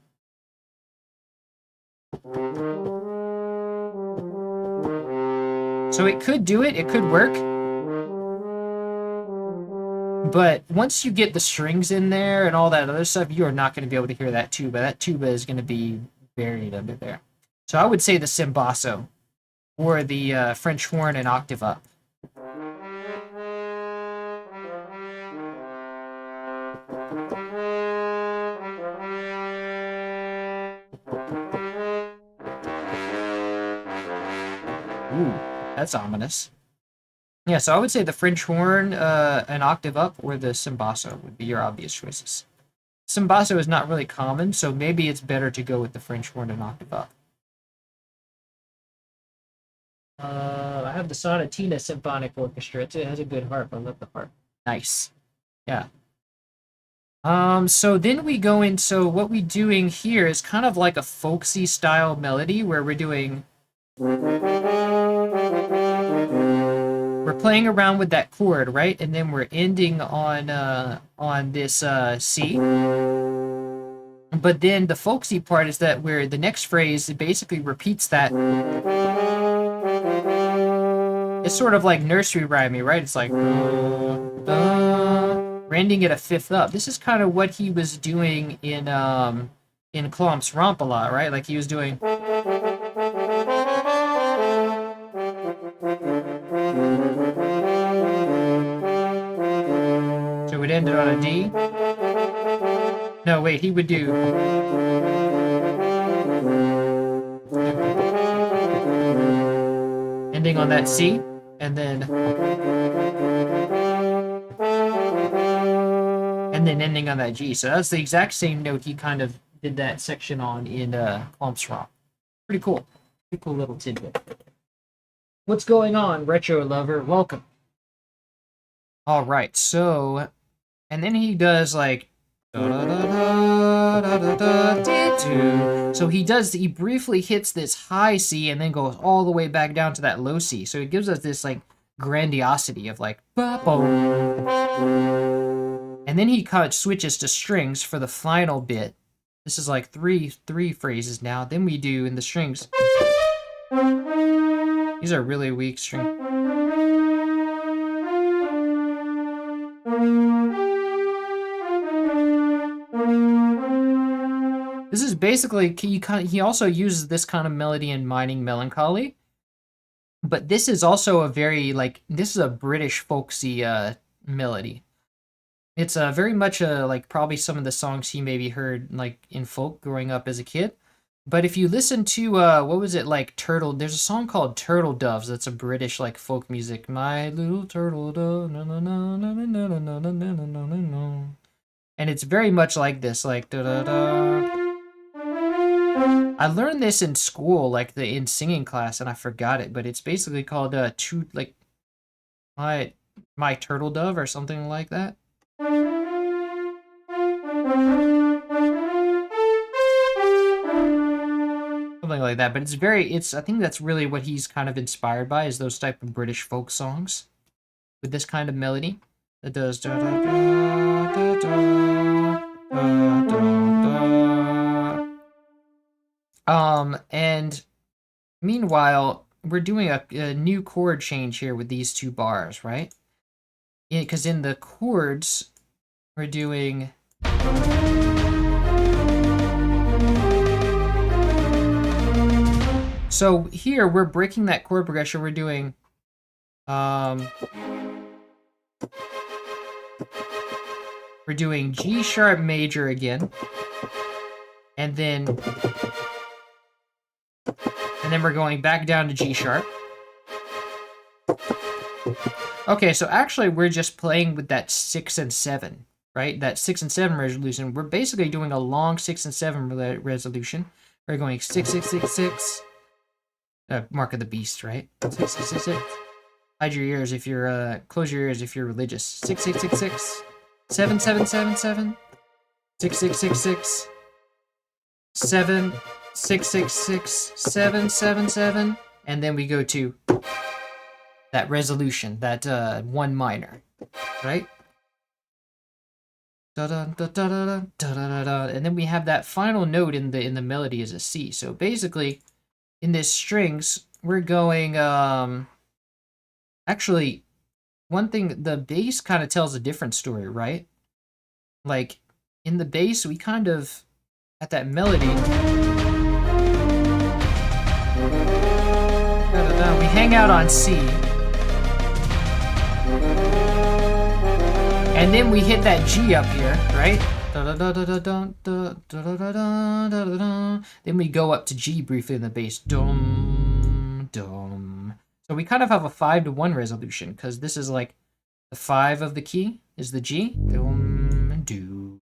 So it could do it, it could work. But once you get the strings in there and all that other stuff, you are not going to be able to hear that tuba. That tuba is going to be buried under there. So I would say the cimbasso or the French horn an octave up. Ooh, that's ominous. Yeah, so I would say the French horn an octave up or the cimbasso would be your obvious choices. Cimbasso is not really common, so maybe it's better to go with the French horn an octave up. I have the Sonatina Symphonic Orchestra. It has a good harp. I love the harp. Nice. Yeah. So then we go in, so what we're doing here is kind of like a folksy style melody where we're playing around with that chord, right? And then we're ending on this C. But then the folksy part is that where the next phrase it basically repeats that. It's sort of like nursery rhyming, right? It's like we're ending at a fifth up. This is kind of what he was doing in Klomps Romp a lot, right? Like he was doing. So it ended on a D. No, wait, he would do. Ending on that C, and then ending on that G. So that's the exact same note he kind of did that section on in Clumps Rock. Pretty cool. Pretty cool little tidbit. What's going on, Retro Lover? Welcome. All right, so, and then he does like, so he briefly hits this high C and then goes all the way back down to that low C. So it gives us this like grandiosity of like, and then he kind of switches to strings for the final bit. This is like three phrases now. Then we do in the strings. These are really weak strings. This is basically, he also uses this kind of melody in Mining Melancholy. But this is also a very, like, this is a British folksy melody. It's very much like probably some of the songs he maybe heard like in folk growing up as a kid. But if you listen to what was it like there's a song called Turtle Doves that's a British like folk music. My little turtle dove, no no no no no no no no no no no no no. And it's very much like this, like da da da. I learned this in school, like in singing class, and I forgot it. But it's basically called like my turtle dove or something like that. Something like that, but I think that's really what he's kind of inspired by, is those type of British folk songs with this kind of melody that does da da da da da da da da. And meanwhile, we're doing a new chord change here with these two bars, right? Because in the chords, we're doing. So here we're breaking that chord progression. We're doing G sharp major again. And then we're going back down to G sharp. Okay, so actually we're just playing with that 6 and 7, right? That 6 and 7 resolution. We're basically doing a long 6 and 7 resolution. We're going 6 6 6 6. Mark of the Beast, right? 6 6 6 6. Hide your ears if you're close your ears if you're religious. 6 6 6 6. 7 7 7 7. 6 6 6 6. 7 6 6 6 7 7 7. And then we go to that resolution, that 1 minor, right? Da da da da da da da da. And then we have that final note in the melody as a C. So basically, in this strings, we're going actually, one thing, the bass kind of tells a different story, right? Like in the bass, we kind of at that melody. We hang out on C. And then we hit that G up here, right? Then we go up to G briefly in the bass. Dum, dum. So we kind of have a 5-to-1 resolution, because this is like the 5 of the key is the G. Dum, do.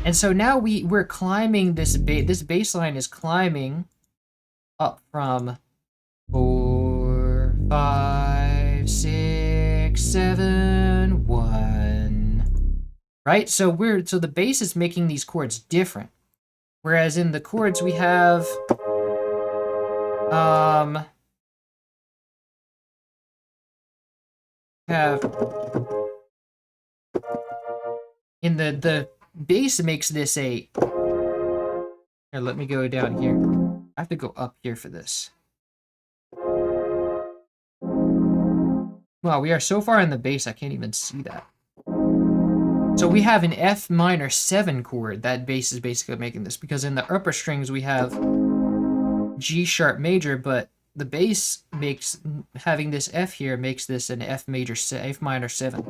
And so now we're climbing this bass line is climbing up from 4 5 6 7 1, right? So the bass is making these chords different, whereas in the chords we have in the bass makes this a. Here, let me go down here. I have to go up here for this. Wow, we are so far in the bass, I can't even see that. So we have an F minor 7 chord. That bass is basically making this, because in the upper strings we have G sharp major, but the bass makes, having this F here makes this an F minor 7,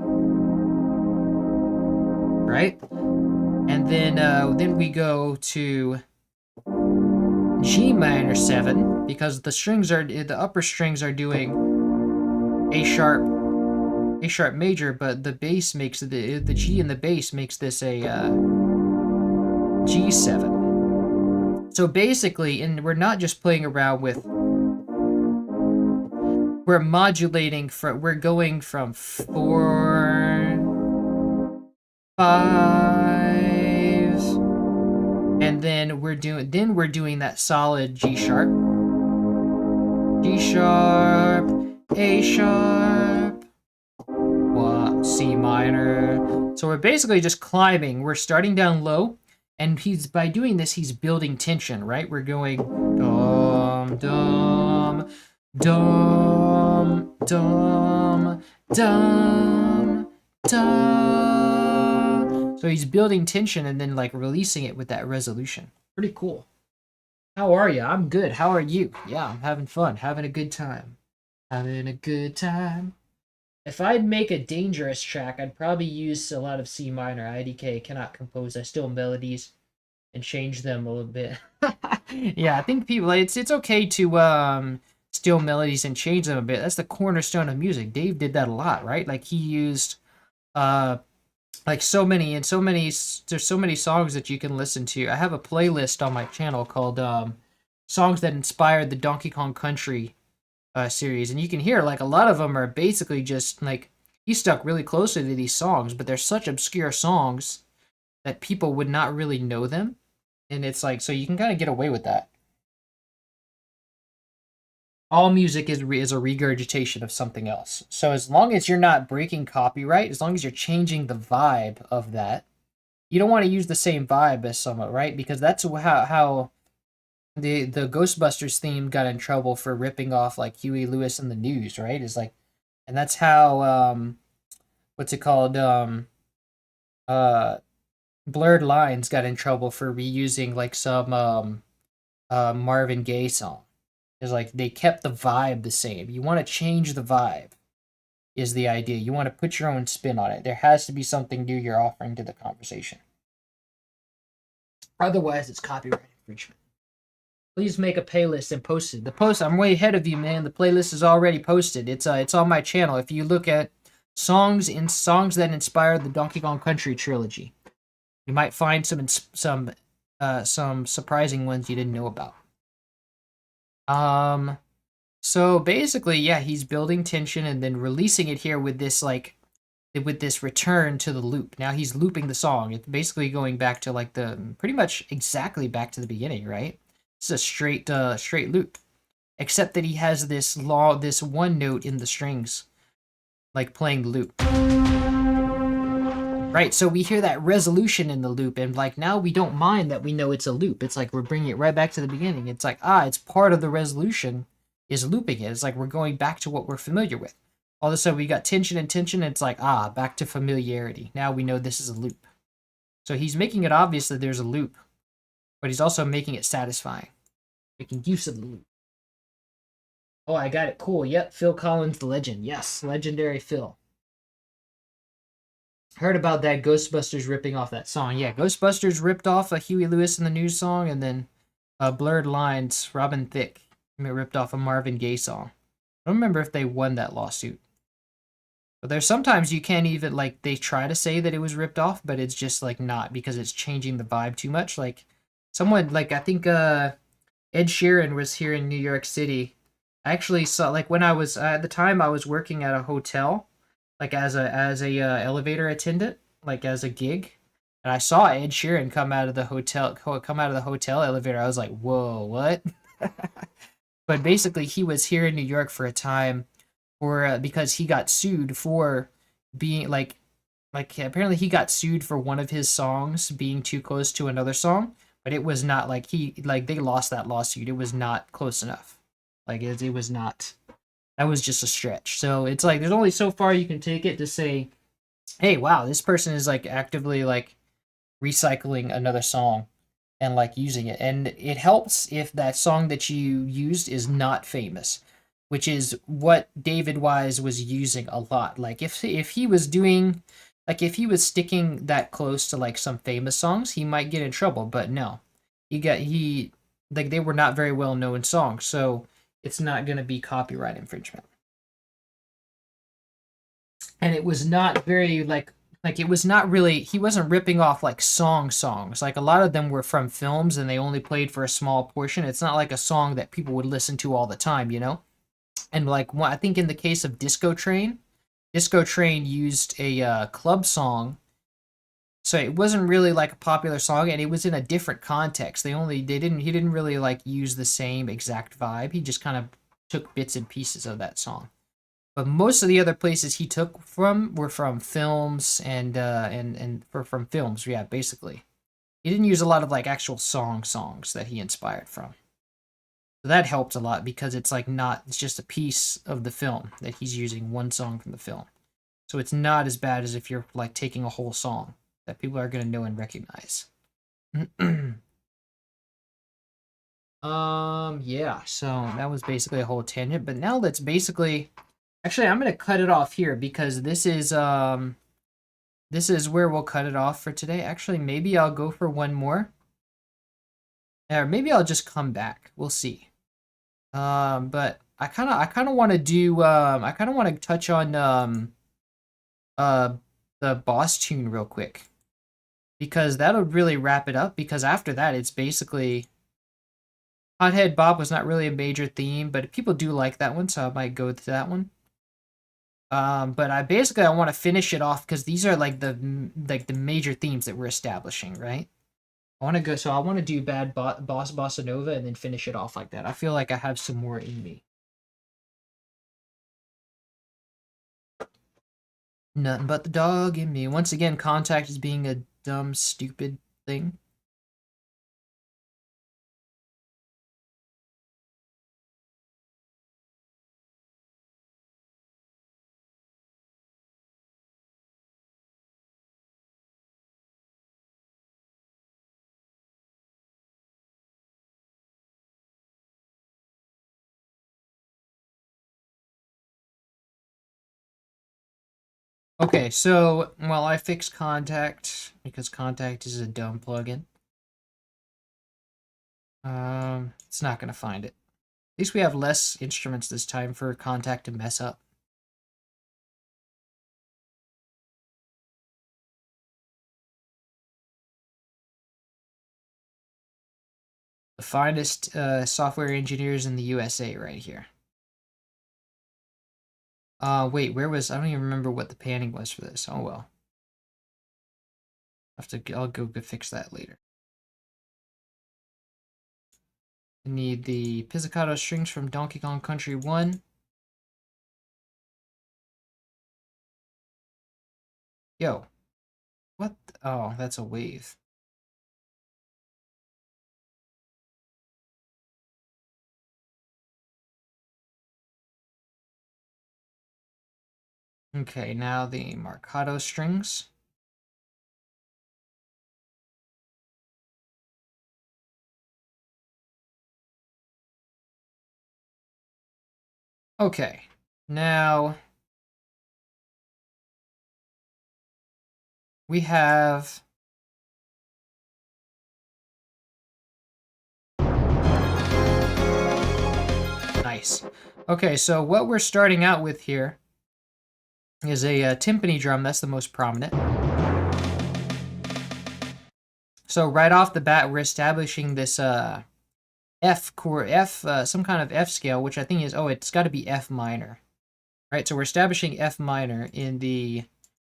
right? And then we go to G minor 7, because the upper strings are doing A sharp major, but the bass makes the G in the bass makes this a G7. So basically, and we're not just playing around with, we're modulating from, we're going from 4, 5, and then we're doing that solid G sharp, A sharp, C minor. So we're basically just climbing. We're starting down low, and by doing this, he's building tension, right? We're going dum dum dum dum dum dum. So he's building tension and then like releasing it with that resolution. Pretty cool. How are you? I'm good. How are you? Yeah, I'm having fun, having a good time. Having a good time. If I'd make a dangerous track, I'd probably use a lot of C minor. IDK cannot compose. I steal melodies and change them a little bit. Yeah, I think people, it's okay to steal melodies and change them a bit. That's the cornerstone of music. Dave did that a lot, right? Like he used like there's so many songs that you can listen to. I have a playlist on my channel called songs that inspired the Donkey Kong Country series, and you can hear like a lot of them are basically just like he stuck really closely to these songs, but they're such obscure songs that people would not really know them, and it's like, so you can kind of get away with that. All music is a regurgitation of something else. So as long as you're not breaking copyright, as long as you're changing the vibe of that, you don't want to use the same vibe as someone, right? Because that's how the Ghostbusters theme got in trouble for ripping off like Huey Lewis and the News, right? Is like, and that's how what's it called? Blurred Lines got in trouble for reusing like some Marvin Gaye song. It's like they kept the vibe the same. You want to change the vibe, is the idea. You want to put your own spin on it. There has to be something new you're offering to the conversation. Otherwise, it's copyright infringement. Please make a playlist and post it. The post, I'm way ahead of you, man. The playlist is already posted. It's on my channel. If you look at songs that inspired the Donkey Kong Country trilogy, you might find some surprising ones you didn't know about. So basically, yeah, he's building tension and then releasing it here with this return to the loop. Now he's looping the song. It's basically going back to like pretty much exactly back to the beginning, right? It's a straight loop, except that he has this one note in the strings, like playing the loop. Right, so we hear that resolution in the loop, and like now we don't mind that we know it's a loop. It's like we're bringing it right back to the beginning. It's like, it's part of the resolution is looping it. It's like we're going back to what we're familiar with. All of a sudden we got tension and tension, and it's like, back to familiarity. Now we know this is a loop. So he's making it obvious that there's a loop, but he's also making it satisfying. Making use of the loop. Oh, I got it. Cool. Yep, Phil Collins, the legend. Yes, legendary Phil. Heard about that Ghostbusters ripping off that song. Yeah, Ghostbusters ripped off a Huey Lewis and the News song, and then Blurred Lines, Robin Thicke ripped off a Marvin Gaye song. I don't remember if they won that lawsuit. But there's sometimes you can't even, like, they try to say that it was ripped off, but it's just, like, not, because it's changing the vibe too much. Like, someone, like, I think Ed Sheeran was here in New York City. I actually saw, like, when I was, at the time I was working at a hotel, like, as a elevator attendant, like, as a gig. And I saw Ed Sheeran come out of the hotel elevator. I was like, whoa, what? But basically, he was here in New York for a time, because he got sued for being like apparently he got sued for one of his songs being too close to another song, but it was not like they lost that lawsuit. It was not close enough. Like it was not. That was just a stretch. So it's like there's only so far you can take it to say hey, wow, this person is like actively like recycling another song and like using it. And it helps if that song that you used is not famous, which is what David Wise was using a lot. Like if he was doing like if he was sticking that close to like some famous songs, he might get in trouble, but no. He like they were not very well known songs, so it's not going to be copyright infringement. And it was not very like it was not really he wasn't ripping off like songs. Like a lot of them were from films and they only played for a small portion. It's not like a song that people would listen to all the time, you know. And like I think in the case of Disco Train used a club song, so it wasn't really like a popular song, and it was in a different context. They didn't he didn't really like use the same exact vibe. He just kind of took bits and pieces of that song. But most of the other places he took from were from films from films. Yeah, basically, he didn't use a lot of like actual songs that he inspired from. So that helped a lot because it's like not it's just a piece of the film that he's using one song from the film. So it's not as bad as if you're like taking a whole song that people are gonna know and recognize. Yeah, so that was basically a whole tangent, but now let's basically actually I'm gonna cut it off here because this is where we'll cut it off for today. Actually, maybe I'll go for one more. Or maybe I'll just come back. We'll see. But I kinda wanna do I kinda wanna touch on uh the boss tune real quick. Because that'll really wrap it up because after that it's basically Hothead Bob was not really a major theme, but people do like that one, so I might go to that one. But I want to finish it off because these are like the major themes that we're establishing, right? I want to do Boss Bossa Nova and then finish it off like that. I feel like I have some more in me. Nothing but the dog in me. Once again, Contact is being a dumb, stupid thing. Okay, so while I fix Contact because Contact is a dumb plugin, it's not gonna find it. At least we have less instruments this time for Contact to mess up. The finest software engineers in the USA right here. Wait, where was... I don't even remember what the panning was for this. Oh, well. I'll go fix that later. I need the pizzicato strings from Donkey Kong Country 1. Yo. What? Oh, that's a wave. Okay, now the Marcato strings. Okay, now we have nice. Okay, so what we're starting out with here is a timpani drum. That's the most prominent. So right off the bat, we're establishing this F chord, some kind of F scale, which I think is, oh, it's got to be F minor. Right, so we're establishing F minor in the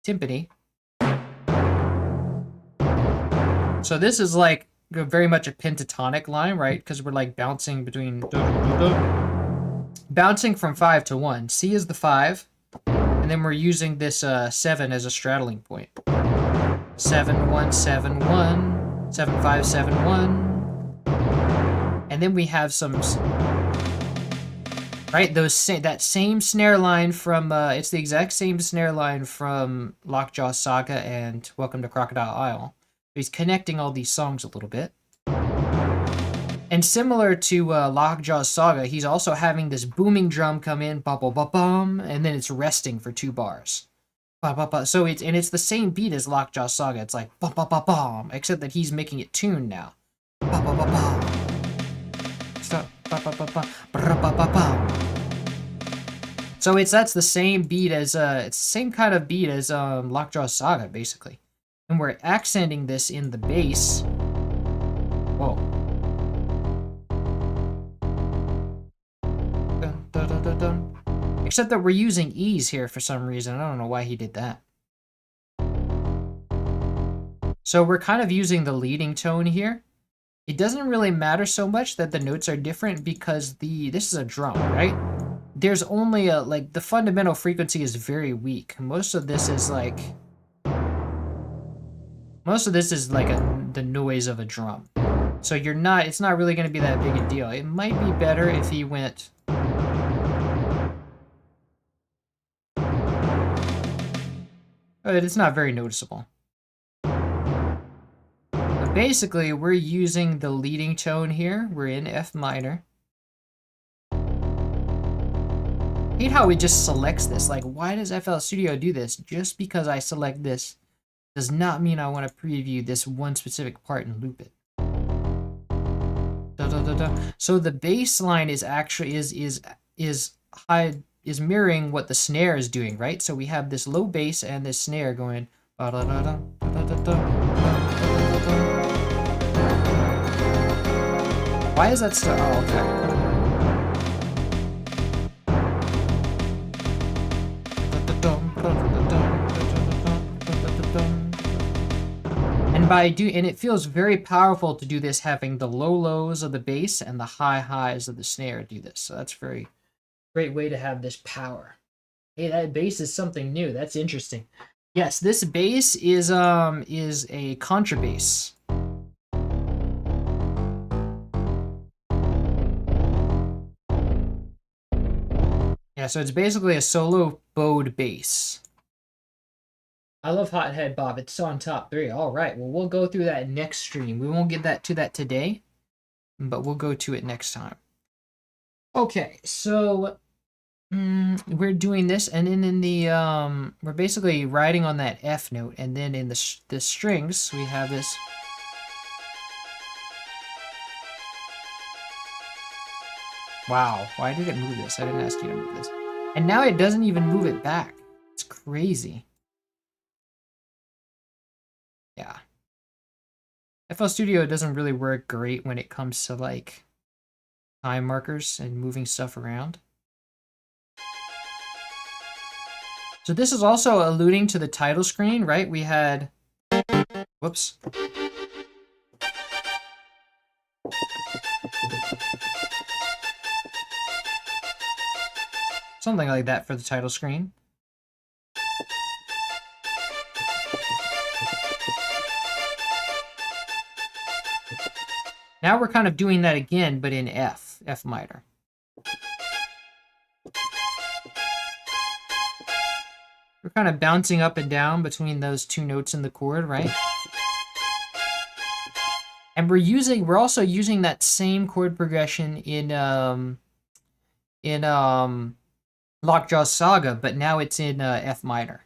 timpani. So this is like very much a pentatonic line, right? Because we're like bouncing between... Bouncing from 5 to 1. C is the 5, and then we're using this 7 as a straddling point. 7, 1, 7, 1, 7, 5, 7, 1. And then we have some... Right, that same snare line from it's the exact same snare line from Lockjaw Saga and Welcome to Crocodile Isle. He's connecting all these songs a little bit. And similar to Lockjaw Saga, he's also having this booming drum come in, ba ba ba bum, and then it's resting for 2 bars. Ba ba ba. So it's the same beat as Lockjaw Saga. It's like ba ba ba bum, except that he's making it tuned now. Ba ba ba bum. So ba ba ba ba ba ba ba bum. So that's the same beat as it's the same kind of beat as Lockjaw Saga basically, and we're accenting this in the bass. Whoa. Dun, dun, dun, dun, dun. Except that we're using E's here for some reason. I don't know why he did that. So we're kind of using the leading tone here. It doesn't really matter so much that the notes are different because this is a drum, right? There's only the fundamental frequency is very weak. Most of this is like the noise of a drum. So it's not really going to be that big a deal. It might be better if he went. But it's not very noticeable. But basically, we're using the leading tone here. We're in F minor. I hate how it just selects this. Like, why does FL Studio do this? Just because I select this does not mean I want to preview this one specific part and loop it. Da, da, da, da. So the bass line is actually is mirroring what the snare is doing, right? So we have this low bass and this snare going. Da, da, da, da, da, da, da, da, da. Why is that still? Oh, okay. And it feels very powerful to do this, having the low lows of the bass and the high highs of the snare do this. So that's a very great way to have this power. Hey, that bass is something new. That's interesting. Yes, this bass is a contrabass. Yeah, so it's basically a solo bowed bass. I love Hothead Bob. It's on top 3. All right. Well, we'll go through that next stream. We won't get to that today, but we'll go to it next time. Okay, so we're doing this, and then in the we're basically riding on that F note, and then in the strings we have this. Wow, why did it move this? I didn't ask you to move this. And now it doesn't even move it back. It's crazy. Yeah. FL Studio doesn't really work great when it comes to like time markers and moving stuff around. So this is also alluding to the title screen, right? We had, whoops. Something like that for the title screen. Now we're kind of doing that again, but in F minor. We're kind of bouncing up and down between those 2 notes in the chord, right? And we're also using that same chord progression in Lockjaw Saga, but now it's in F minor.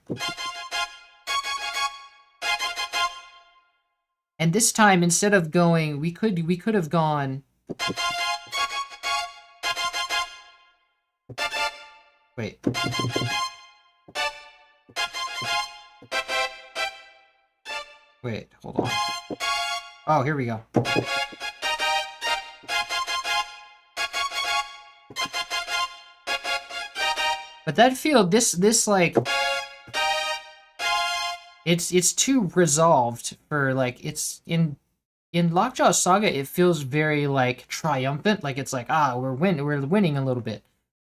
And this time, instead of going, we could have gone. Wait. Wait, hold on. Oh, here we go. But that feel, this like, it's too resolved for like, it's in Lockjaw Saga, it feels very like triumphant, like it's like, we're winning a little bit.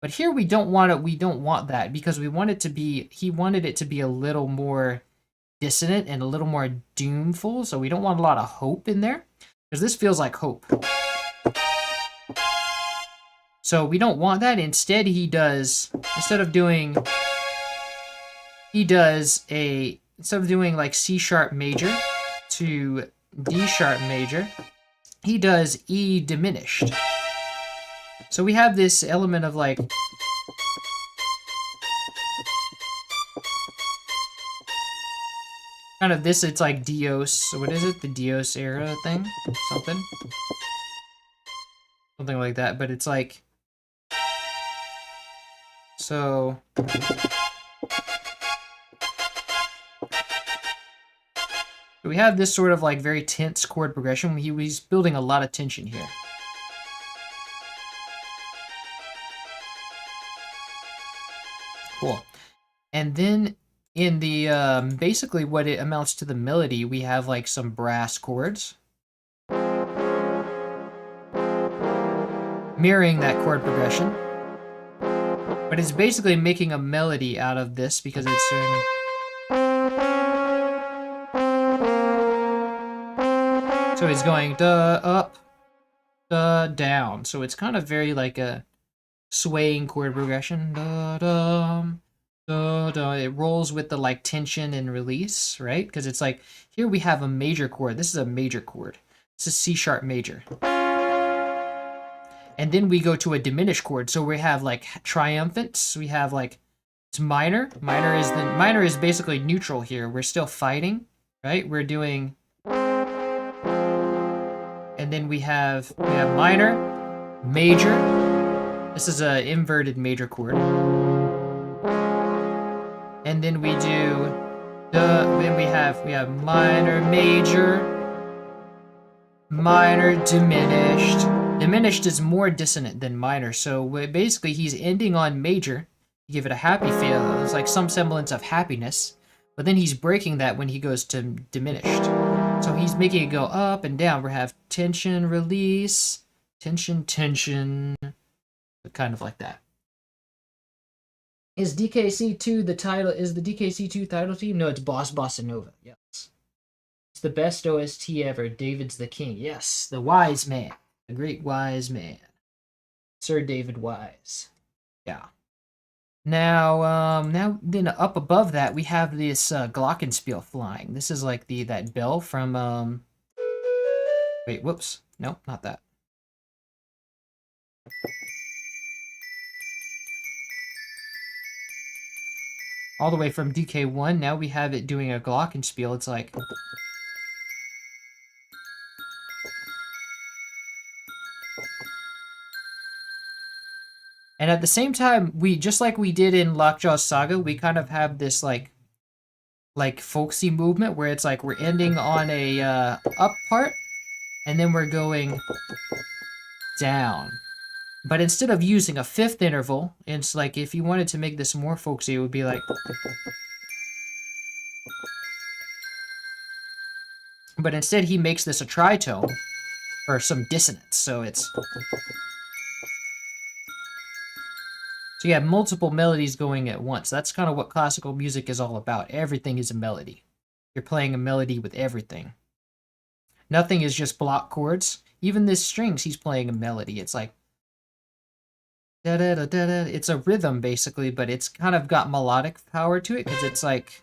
But here we don't want that, because we want it to be, he wanted it to be a little more dissonant and a little more doomful, so we don't want a lot of hope in there, because this feels like hope. So we don't want that. Instead, instead of doing like C sharp major to D sharp major, he does E diminished. So we have this element of like kind of this, it's like Dios, what is it? The Dios era thing? Something like that, but it's like, so we have this sort of like very tense chord progression. He's building a lot of tension here. Cool. And then in the, basically what it amounts to the melody, we have like some brass chords. Mirroring that chord progression. But it's basically making a melody out of this because it's doing... So it's going da up, da down. So it's kind of very like a swaying chord progression. Da dum, da da. It rolls with the like tension and release, right? Because it's like here we have a major chord. This is a major chord. This is C sharp major. And then we go to a diminished chord. So we have like triumphants. We have like it's minor. Minor is basically neutral here. We're still fighting, right? We're doing. And then we have minor, major. This is a inverted major chord. And then we do then we have minor, major, minor, diminished. Diminished is more dissonant than minor, so basically he's ending on major to give it a happy feel. It's like some semblance of happiness, but then he's breaking that when he goes to diminished. So he's making it go up and down. We have tension, release, tension, tension, kind of like that. Is DKC2 the title? Is the DKC2 title team? No, it's Boss Bossa Nova. Yes. It's the best OST ever. David's the king. Yes, the wise man. The great wise man. Sir David Wise. Yeah. Now, then up above that, we have this Glockenspiel flying. This is like that bell from, wait, whoops. No, not that. All the way from DK1, now we have it doing a Glockenspiel. It's like... And at the same time, just like we did in Lockjaw Saga, we kind of have this like folksy movement where it's like we're ending on a up part, and then we're going down. But instead of using a fifth interval, it's like if you wanted to make this more folksy, it would be like... But instead he makes this a tritone, or some dissonance, so it's... So you have multiple melodies going at once. That's kind of what classical music is all about. Everything is a melody. You're playing a melody with everything. Nothing is just block chords. Even this strings, he's playing a melody. It's like... Da-da-da-da-da. It's a rhythm, basically, but it's kind of got melodic power to it, because it's like...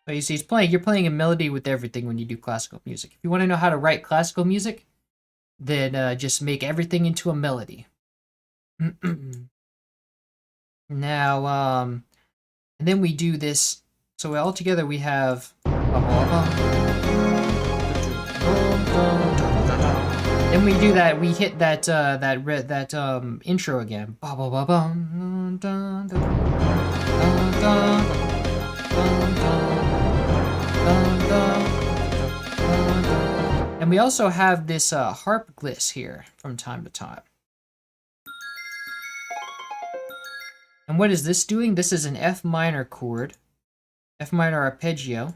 But you see, you're playing a melody with everything when you do classical music. If you want to know how to write classical music, then just make everything into a melody. Now, and then we do this. So all together we have. Then we do that. We hit that intro again. And we also have this harp gliss here from time to time. And what is this doing? This is an F minor chord, F minor arpeggio.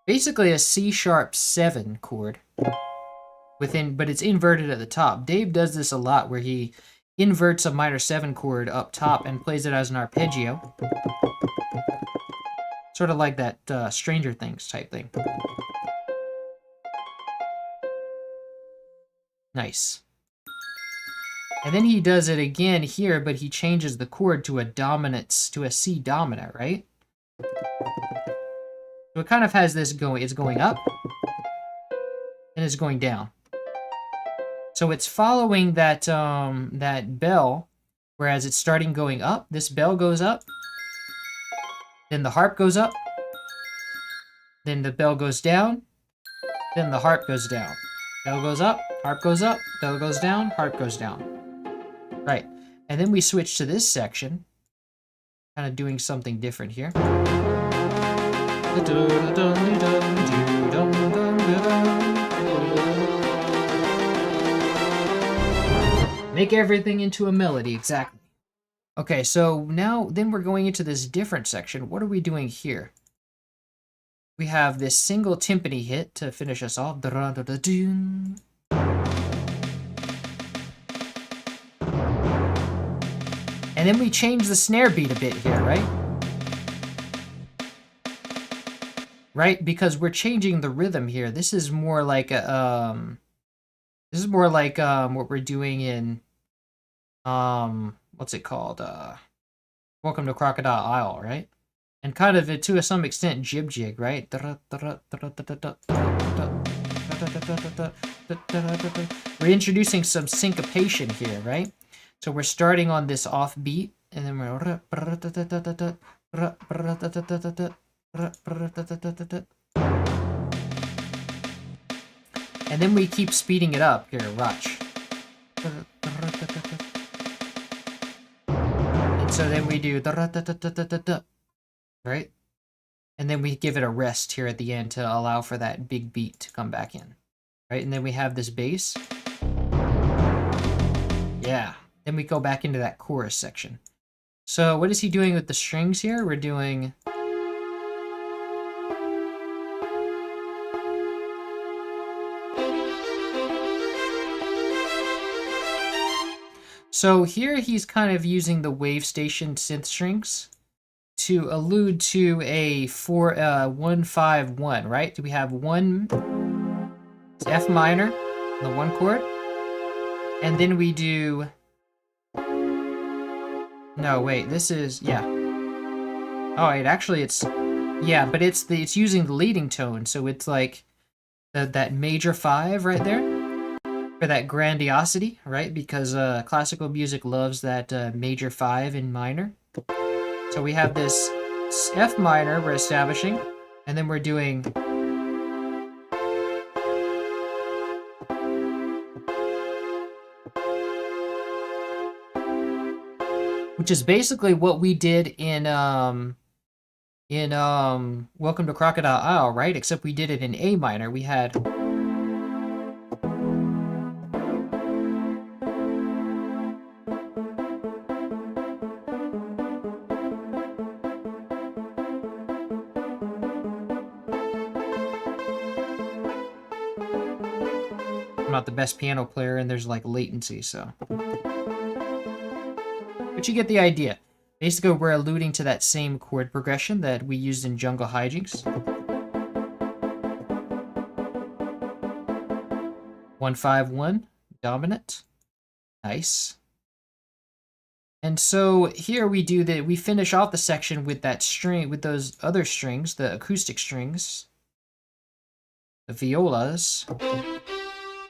Basically a C sharp 7 chord but it's inverted at the top. Dave does this a lot where he inverts a minor 7 chord up top and plays it as an arpeggio. Sort of like that Stranger Things type thing. Nice. And then he does it again here, but he changes the chord to a C dominant, right? So it kind of has this going, it's going up, and it's going down. So it's following that that bell, whereas it's starting going up, this bell goes up, then the harp goes up, then the bell goes down, then the harp goes down. Bell goes up, harp goes up, bell goes down, harp goes down. Right, and then we switch to this section, kind of doing something different here. Make everything into a melody, exactly. Okay, so then we're going into this different section. What are we doing here? We have this single timpani hit to finish us off. And then we change the snare beat a bit here, right? Right, because we're changing the rhythm here. This is more like a, what we're doing in what's it called? Welcome to Crocodile Isle, right? And kind of to some extent jib jig, right? We're introducing some syncopation here, right? So we're starting on this off beat, and then we're and then we keep speeding it up here, watch. And so then we do right? And then we give it a rest here at the end to allow for that big beat to come back in. Right? And then we have this bass. Yeah. Then we go back into that chorus section. So what is he doing with the strings here? We're doing... So here he's kind of using the wave station synth strings to allude to a 1-5-1, right? Do we have one F minor, the one chord, and then we do. No, wait. This is Oh, wait. Actually, it's but it's using the leading tone, so it's like that major 5 right there. For that grandiosity, right? Because classical music loves that major 5 in minor. So we have this F minor we're establishing, and then we're doing... Which is basically what we did in Welcome to Crocodile Isle, right? Except we did it in A minor. We had... Not the best piano player, and there's like latency, so but you get the idea. Basically we're alluding to that same chord progression that we used in Jungle Hijinks. 1-5-1 dominant. Nice. And so here we do that. We finish off the section with that string, with those other strings, the acoustic strings, the violas.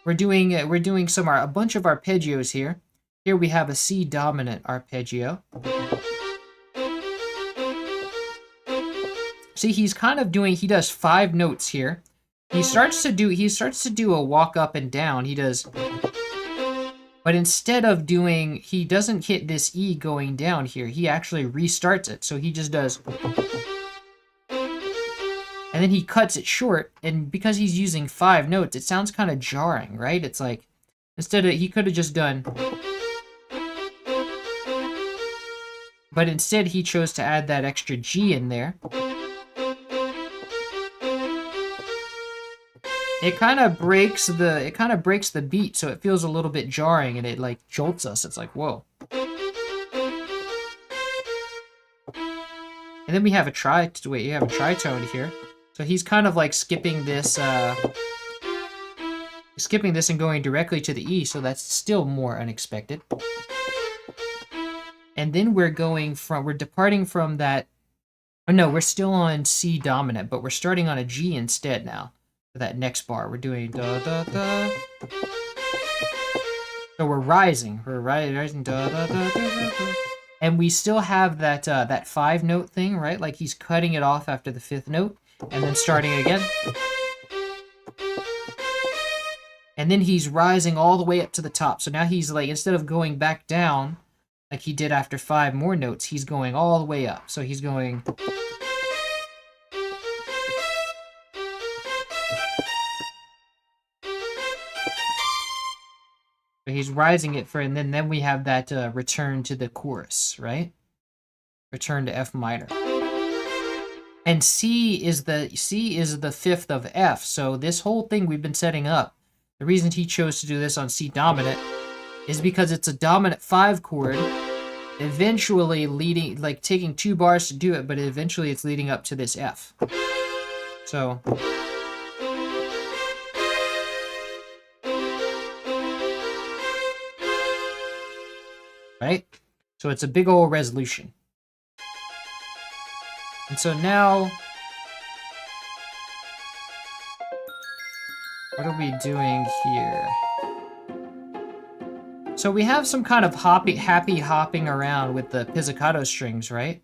We're doing a bunch of arpeggios here. Here we have a C dominant arpeggio. See, he's kind of doing, he does 5 notes here. He starts to do a walk up and down. He does, but instead of doing, he doesn't hit this E going down here. He actually restarts it. So he just does, and then he cuts it short, and because he's using 5 notes, it sounds kind of jarring, right? It's like, instead of, he could have just done, but instead he chose to add that extra G in there. it kind of breaks the beat, so it feels a little bit jarring, and it like jolts us. It's like, whoa. And then we have a tritone here. So he's kind of like skipping this and going directly to the E, so that's still more unexpected. And then we're departing from that. Oh no, we're still on C dominant, but we're starting on a G instead now. For that next bar, we're doing da da da. So we're rising. We're rising da da da da da. And we still have that that 5-note thing, right? Like he's cutting it off after the 5th note and then starting again. And then he's rising all the way up to the top. So now he's like, instead of going back down like he did after 5 more notes, he's going all the way up. So he's going. So he's rising it for, and then we have that return to the chorus, right? Return to F minor. And C is the 5th of F. So this whole thing we've been setting up, the reason he chose to do this on C dominant is because it's a dominant 5 chord, eventually leading, like taking 2 bars to do it, but eventually it's leading up to this F. So. Right? So it's a big old resolution. And so now, what are we doing here? So we have some kind of happy hopping around with the pizzicato strings, right?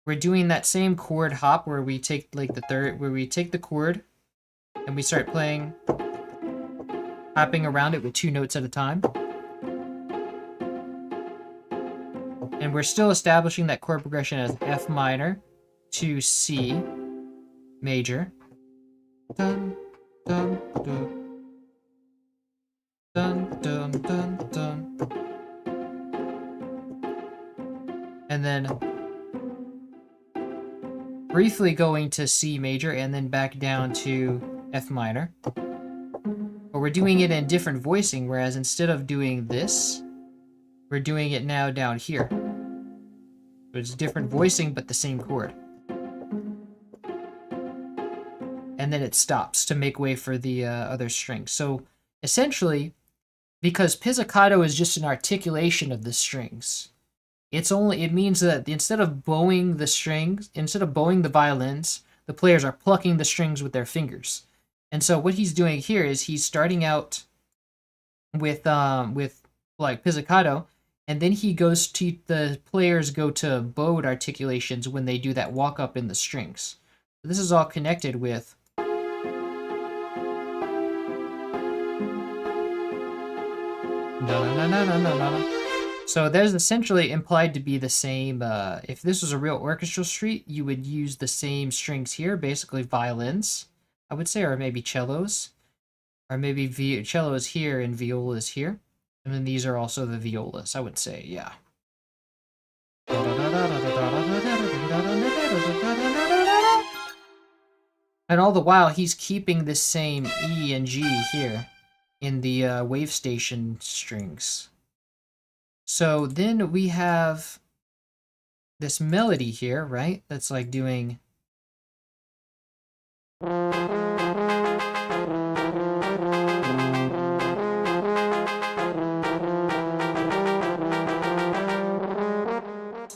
We're doing that same chord hop where we take like where we take the chord and we start playing, hopping around it with 2 notes at a time. And we're still establishing that chord progression as F minor to C major. Dun, dun, dun. Dun, dun, dun, dun. And then briefly going to C major and then back down to F minor. But we're doing it in different voicing, whereas instead of doing this, we're doing it now down here. So it's different voicing, but the same chord. And then it stops to make way for the other string. So essentially, because pizzicato is just an articulation of the strings, it means that instead of bowing the violins, the players are plucking the strings with their fingers. And so what he's doing here is he's starting out with like pizzicato, and then the players go to bowed articulations when they do that walk up in the strings. So this is all connected with So there's essentially implied to be the same, if this was a real orchestral street, you would use the same strings here, basically violins, I would say, or maybe cellos, or maybe cello is here and viola is here. And then these are also the violas, I would say, yeah. And all the while, he's keeping this same E and G here in the wave station strings. So then we have this melody here, right? That's like doing...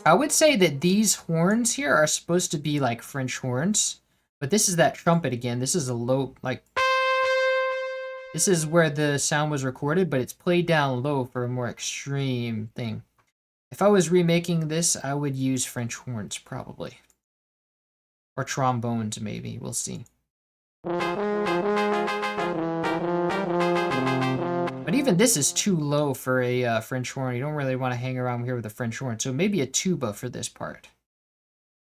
I would say that these horns here are supposed to be like French horns, but this is that trumpet again. This is a low, like, this is where the sound was recorded, but it's played down low for a more extreme thing. If I was remaking this, I would use French horns probably, or trombones maybe. We'll see. But even this is too low for a French horn. You don't really want to hang around here with a French horn. So maybe a tuba for this part.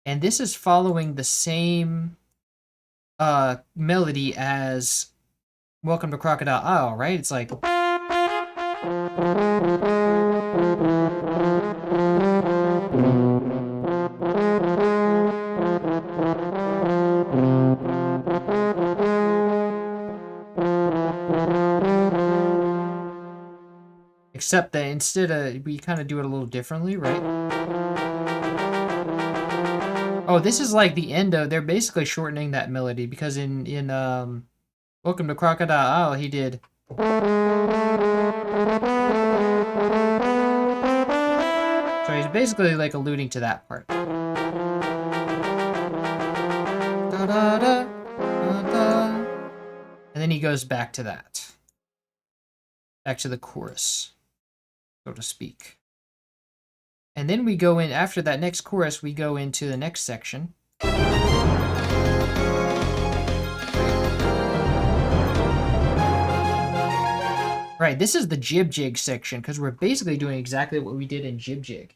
And this is following the same melody as Welcome to Crocodile Isle, right? It's like... except that instead of, we kind of do it a little differently, right? Oh, this is like the end of, they're basically shortening that melody because in Welcome to Crocodile Isle, he did. So he's basically like alluding to that part. Da, da, da, da, da. And then he goes back to that. Back to the chorus, so to speak. And then we go in, after that next chorus, we go into the next section. Right, this is the Jib Jig section, because we're basically doing exactly what we did in Jib Jig.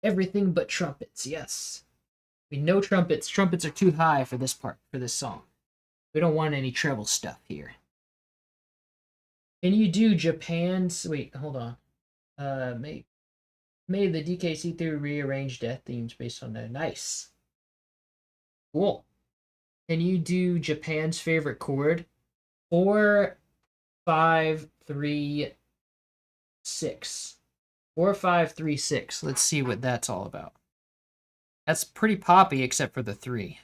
Everything but trumpets, yes. We know trumpets. Trumpets are too high for this part, for this song. We don't want any treble stuff here. Can you do Japan's... Wait, hold on. Made the DKC3 rearrange death themes based on that. Nice. Cool. Can you do Japan's favorite chord? 4, 5, 3, 6. 4, 5, 3, 6. Let's see what that's all about. That's pretty poppy, except for the 3.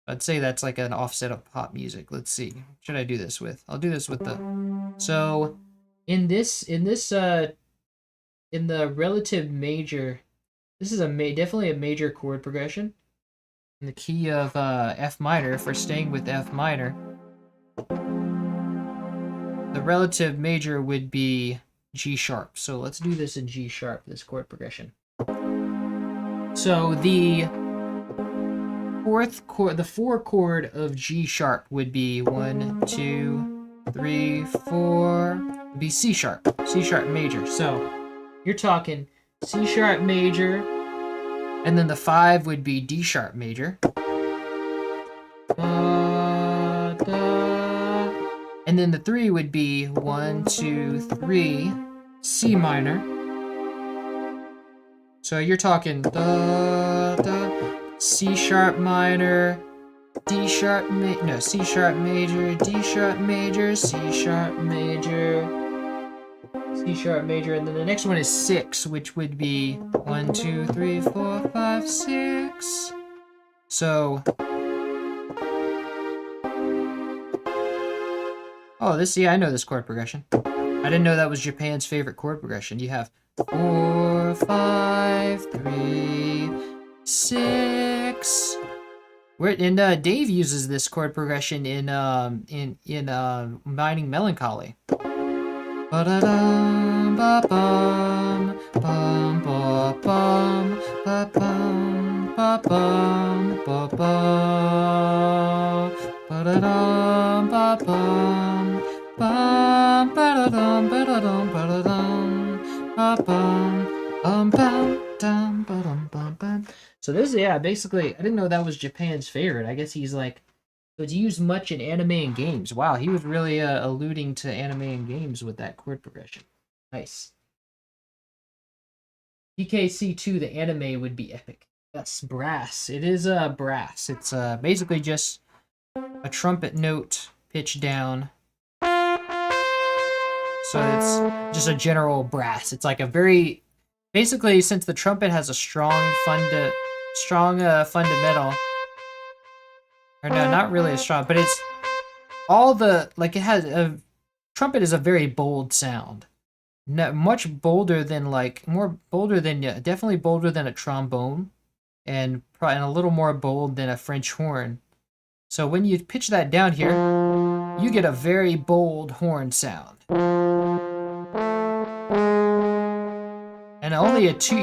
I'd say that's like an offset of pop music. Let's see. What should I do this with? I'll do this with the... So, in the relative major, this is definitely a major chord progression. In the key of F minor, if we're staying with F minor, the relative major would be G sharp. So let's do this in G sharp, this chord progression. So the 4 chord of G sharp would be 1, 2, 3, 4, would be C sharp major. So you're talking C sharp major, and then the 5 would be D sharp major. And then the 3 would be 1, 2, 3, C minor. So you're talking da, da, C sharp minor, D sharp no, C sharp major, D sharp major, C sharp major, C sharp major, and then the next one is 6, which would be 1, 2, 3, 4, 5, 6. So, oh, yeah, I know this chord progression. I didn't know that was Japan's favorite chord progression. You have 4, 5, 3, 6. And Dave uses this chord progression in Mining Melancholy. Ba-da-dum, ba-bum, bum, ba-bum, ba-bum, ba-bum, ba-bum, ba-da-dum, ba-bum, bum, ba-da-dum, ba-da-dum, ba-da-dum, ba-bum, bum, bum, dum, ba-dum, bum, bum. So this is, yeah, basically, I didn't know that was Japan's favorite. I guess he's like, so it's used much in anime and games. Wow, he was really alluding to anime and games with that chord progression. Nice. DKC2, the anime would be epic. Yes, brass. It is brass. It's basically just a trumpet note pitched down. So it's just a general brass. It's like a very, basically, since the trumpet has a strong fundamental. Or no, not really as strong, but it's all the, like, it has a trumpet is a very bold sound. Much bolder than, like, definitely bolder than a trombone, and probably a little more bold than a French horn. So when you pitch that down here, you get a very bold horn sound. And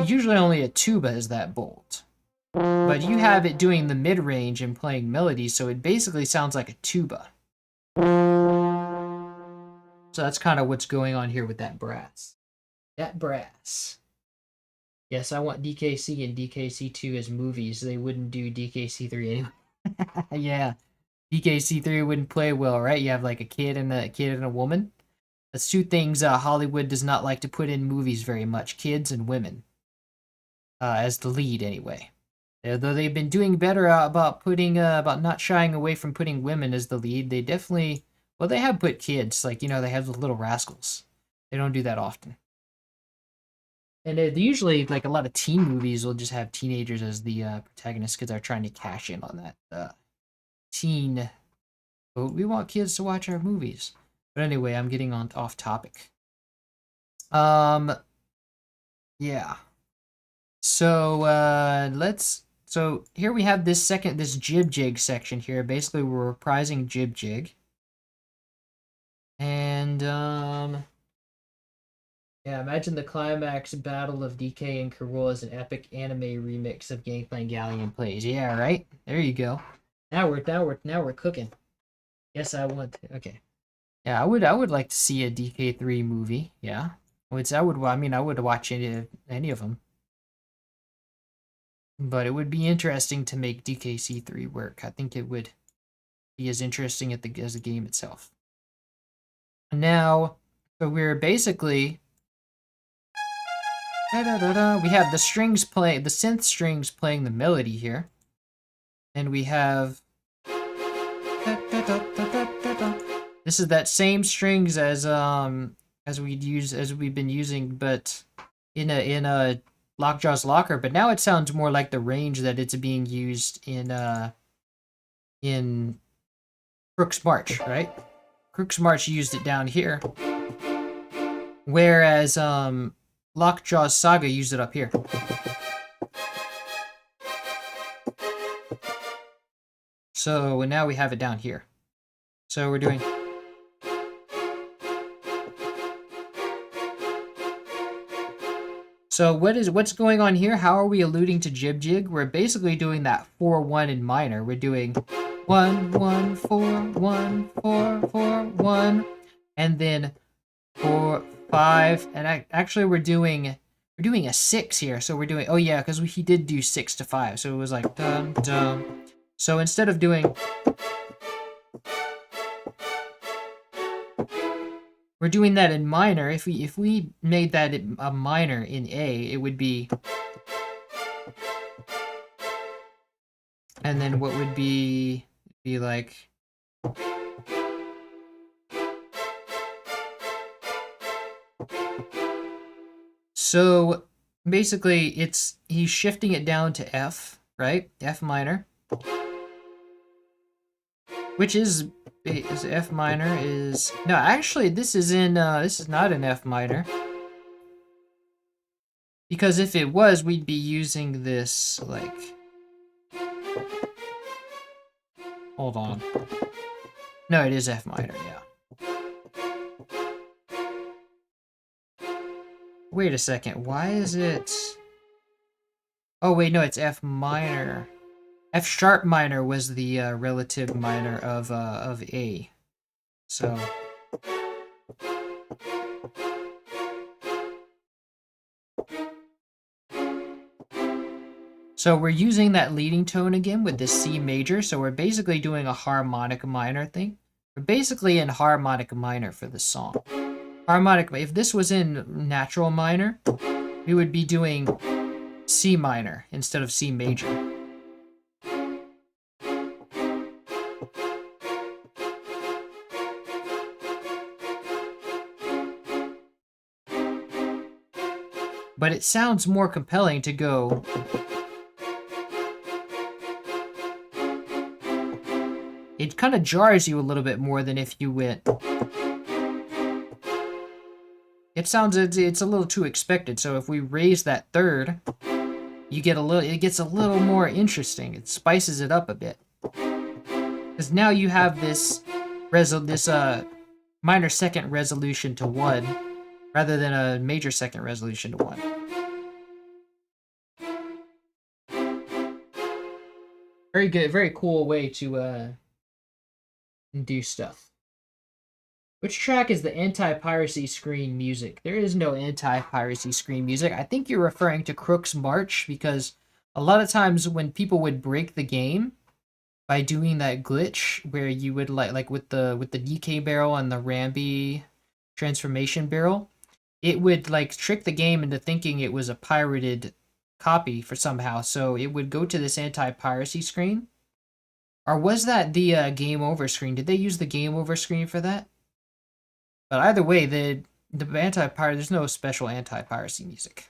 usually only a tuba is that bold. But you have it doing the mid-range and playing melodies, so it basically sounds like a tuba. So that's kind of what's going on here with that brass. That brass. Yes, I want DKC and DKC2 as movies. They wouldn't do DKC3 anyway. Yeah, DKC3 wouldn't play well, right? You have like a kid and a woman. That's 2 things Hollywood does not like to put in movies very much: kids and women, as the lead anyway. Though they've been doing better about not shying away from putting women as the lead, they definitely, well, they have put kids, like, they have the Little Rascals. They don't do that often. And usually, like a lot of teen movies, will just have teenagers as the protagonists because they're trying to cash in on that teen. But we want kids to watch our movies. But anyway, I'm getting on off topic. Um, yeah. So let's. So here we have this Jib Jig section here. Basically, we're reprising Jib Jig. And yeah, imagine the climax battle of DK and K. Rool as an epic anime remix of Gangplank Galleon plays. Yeah, right. There you go. Now we're cooking. Yes, I want to. Okay. Yeah, I would like to see a DK3 movie. Yeah, which I mean, I would watch any of them. But it would be interesting to make DKC3 work. I think it would be as interesting as the game itself. Now, so we're basically we have the synth strings playing the melody here, and we have this is that same strings as we've been using, but in a Lockjaw's Locker. But now it sounds more like the range that it's being used in Crook's March, right? Crook's March used it down here, whereas Lockjaw's Saga used it up here. So now we have it down here. So we're doing. So what's going on here? How are we alluding to Jib Jig? We're basically doing that 4-1 in minor. We're doing 1 1 4 1 4 4 1, and then 4 5, and actually we're doing a 6 here. So we're doing, oh yeah, because he did do 6 to 5, so it was like dum dum. So instead of doing, we're doing that in minor. If we made that a minor in A, it would be, and then what would be like, so basically he's shifting it down to F, right? F minor, which is F minor is, no, actually this is not an F minor, because if it was, we'd be using this, like, hold on, no, it is F minor, yeah. Wait a second, why is it, oh wait, no, it's F minor. F sharp minor was the relative minor of A. So we're using that leading tone again with this C major. So we're basically doing a harmonic minor thing. We're basically in harmonic minor for the song. Harmonic. If this was in natural minor, we would be doing C minor instead of C major. But it sounds more compelling to go. It kind of jars you a little bit more than if you went. It's a little too expected. So if we raise that third, it gets a little more interesting. It spices it up a bit. Because now you have this minor second resolution to 1 rather than a major second resolution to 1. Very good, very cool way to do stuff. Which track is the anti-piracy screen music? There is no anti-piracy screen music. I think you're referring to Crook's March, because a lot of times when people would break the game by doing that glitch where you would like with the DK barrel and the Rambi transformation barrel, it would like trick the game into thinking it was a pirated copy for somehow. So it would go to this anti-piracy screen. Or was that the game over screen? Did they use the game over screen for that? But either way, the anti-pirate, there's no special anti-piracy music.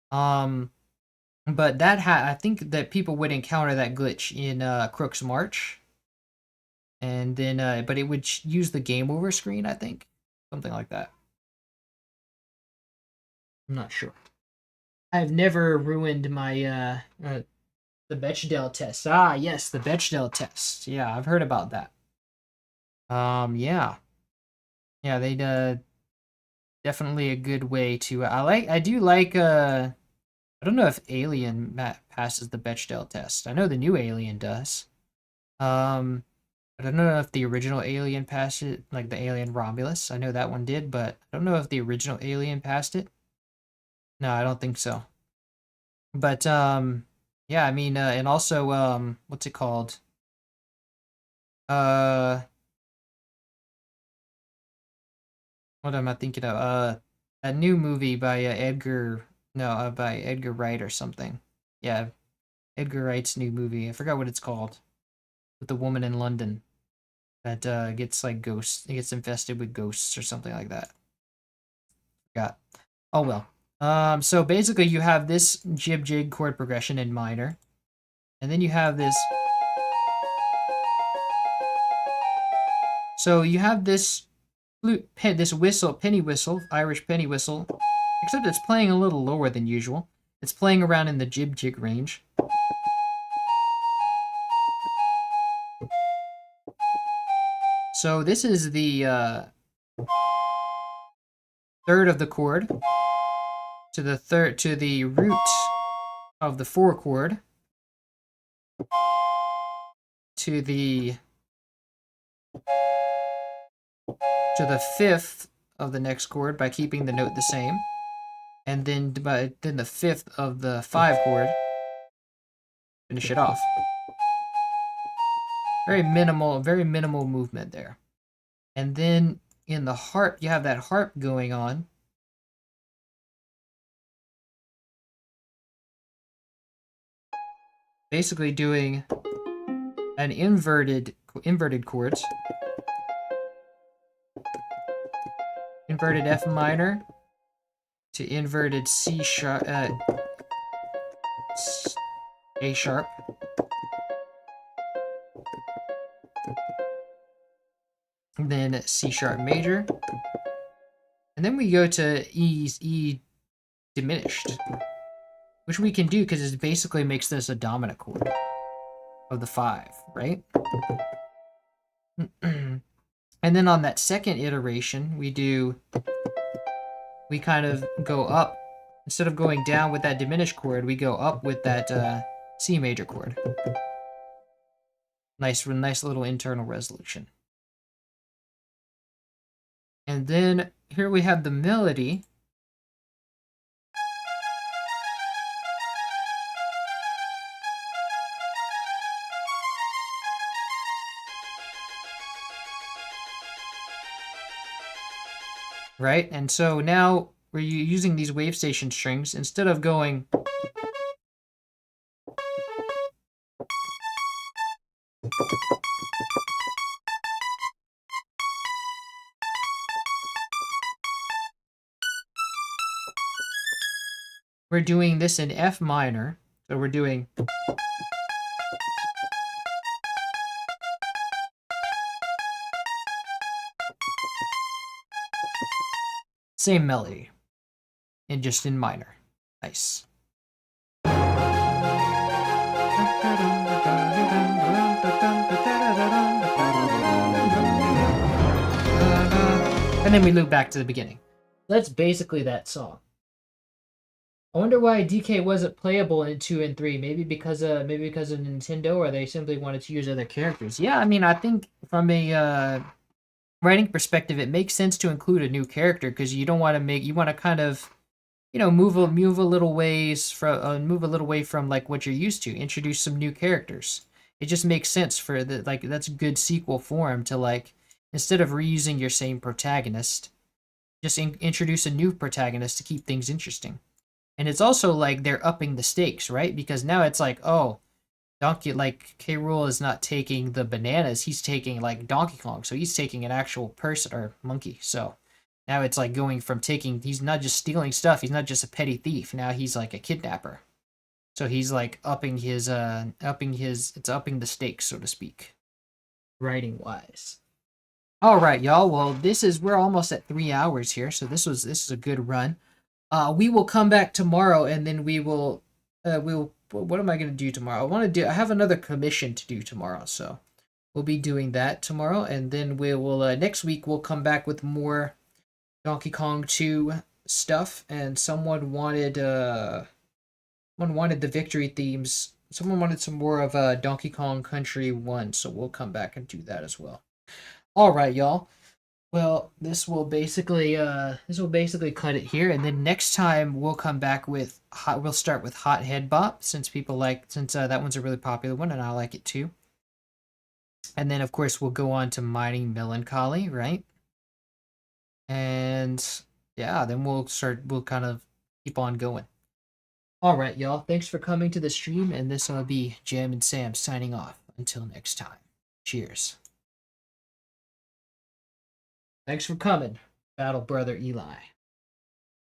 But I think that people would encounter that glitch in Crook's March, and then but it would use the game over screen, I think, something like that. I'm not sure. I've never ruined my the Bechdel test. Ah, yes, the Bechdel test. Yeah, I've heard about that. Yeah, yeah, they definitely a good way to. I do like. I don't know if Alien passes the Bechdel test. I know the new Alien does. Um, but I don't know if the original Alien passed it, like the Alien Romulus. I know that one did, but I don't know if the original Alien passed it. No, I don't think so. But yeah, I mean, and also what's it called? Uh, what am I thinking of? A new movie by Edgar, no, by Edgar Wright or something. Yeah, Edgar Wright's new movie. I forgot what it's called. With the woman in London that gets like ghosts, it gets infested with ghosts or something like that. Forgot. Oh well. So basically you have this jib jig chord progression in minor, and then you have this. So you have this flute, this whistle, penny whistle, Irish penny whistle, except it's playing a little lower than usual. It's playing around in the jib jig range. So this is the third of the chord to the root of the 4 chord to the 5th of the next chord by keeping the note the same, and then the 5th of the 5 chord. Finish it off. Very minimal movement there. And then in the harp, you have that harp going on. Basically doing an inverted chords. Inverted F minor to inverted C sharp, A sharp. And then C sharp major. And then we go to E diminished, which we can do because it basically makes this a dominant chord of the 5, right? And then on that second iteration, we kind of go up. Instead of going down with that diminished chord, we go up with that C major chord. Nice little internal resolution. And then here we have the melody. Right? And so now we're using these wave station strings instead of going we're doing this in F minor. So we're doing same melody, and just in minor. Nice. And then we loop back to the beginning. That's basically that song. I wonder why DK wasn't playable in 2 and 3. Maybe because of Nintendo, or they simply wanted to use other characters. Yeah, I mean, I think from a writing perspective, it makes sense to include a new character because you don't want to you want to kind of, move a little ways from move a little way from like what you're used to. Introduce some new characters. It just makes sense for that's good sequel form to like instead of reusing your same protagonist, just introduce a new protagonist to keep things interesting. And it's also like they're upping the stakes, right? Because now it's like, oh, Donkey, like K. Rool is not taking the bananas, he's taking like Donkey Kong, so he's taking an actual person or monkey. So Now it's like going from he's not just stealing stuff, he's not just a petty thief. Now he's like a kidnapper. So he's like upping the stakes, so to speak, writing wise. All right, y'all. Well, we're almost at 3 hours here, so this is a good run. We will come back tomorrow, and then we'll what am I gonna do tomorrow? I have another commission to do tomorrow, so we'll be doing that tomorrow, and then we will next week we'll come back with more Donkey Kong 2 stuff, and someone wanted the victory themes. Someone wanted some more of Donkey Kong Country 1, so we'll come back and do that as well. All right, y'all. Well, this will basically cut it here, and then next time we'll come back with we'll start with Hot Head Bop, since that one's a really popular one and I like it too. And then of course we'll go on to Mighty Melancholy, right? And yeah, then we'll kind of keep on going. All right, y'all. Thanks for coming to the stream, and this will be Jam and Sam signing off. Until next time. Cheers. Thanks for coming, Battle Brother Eli.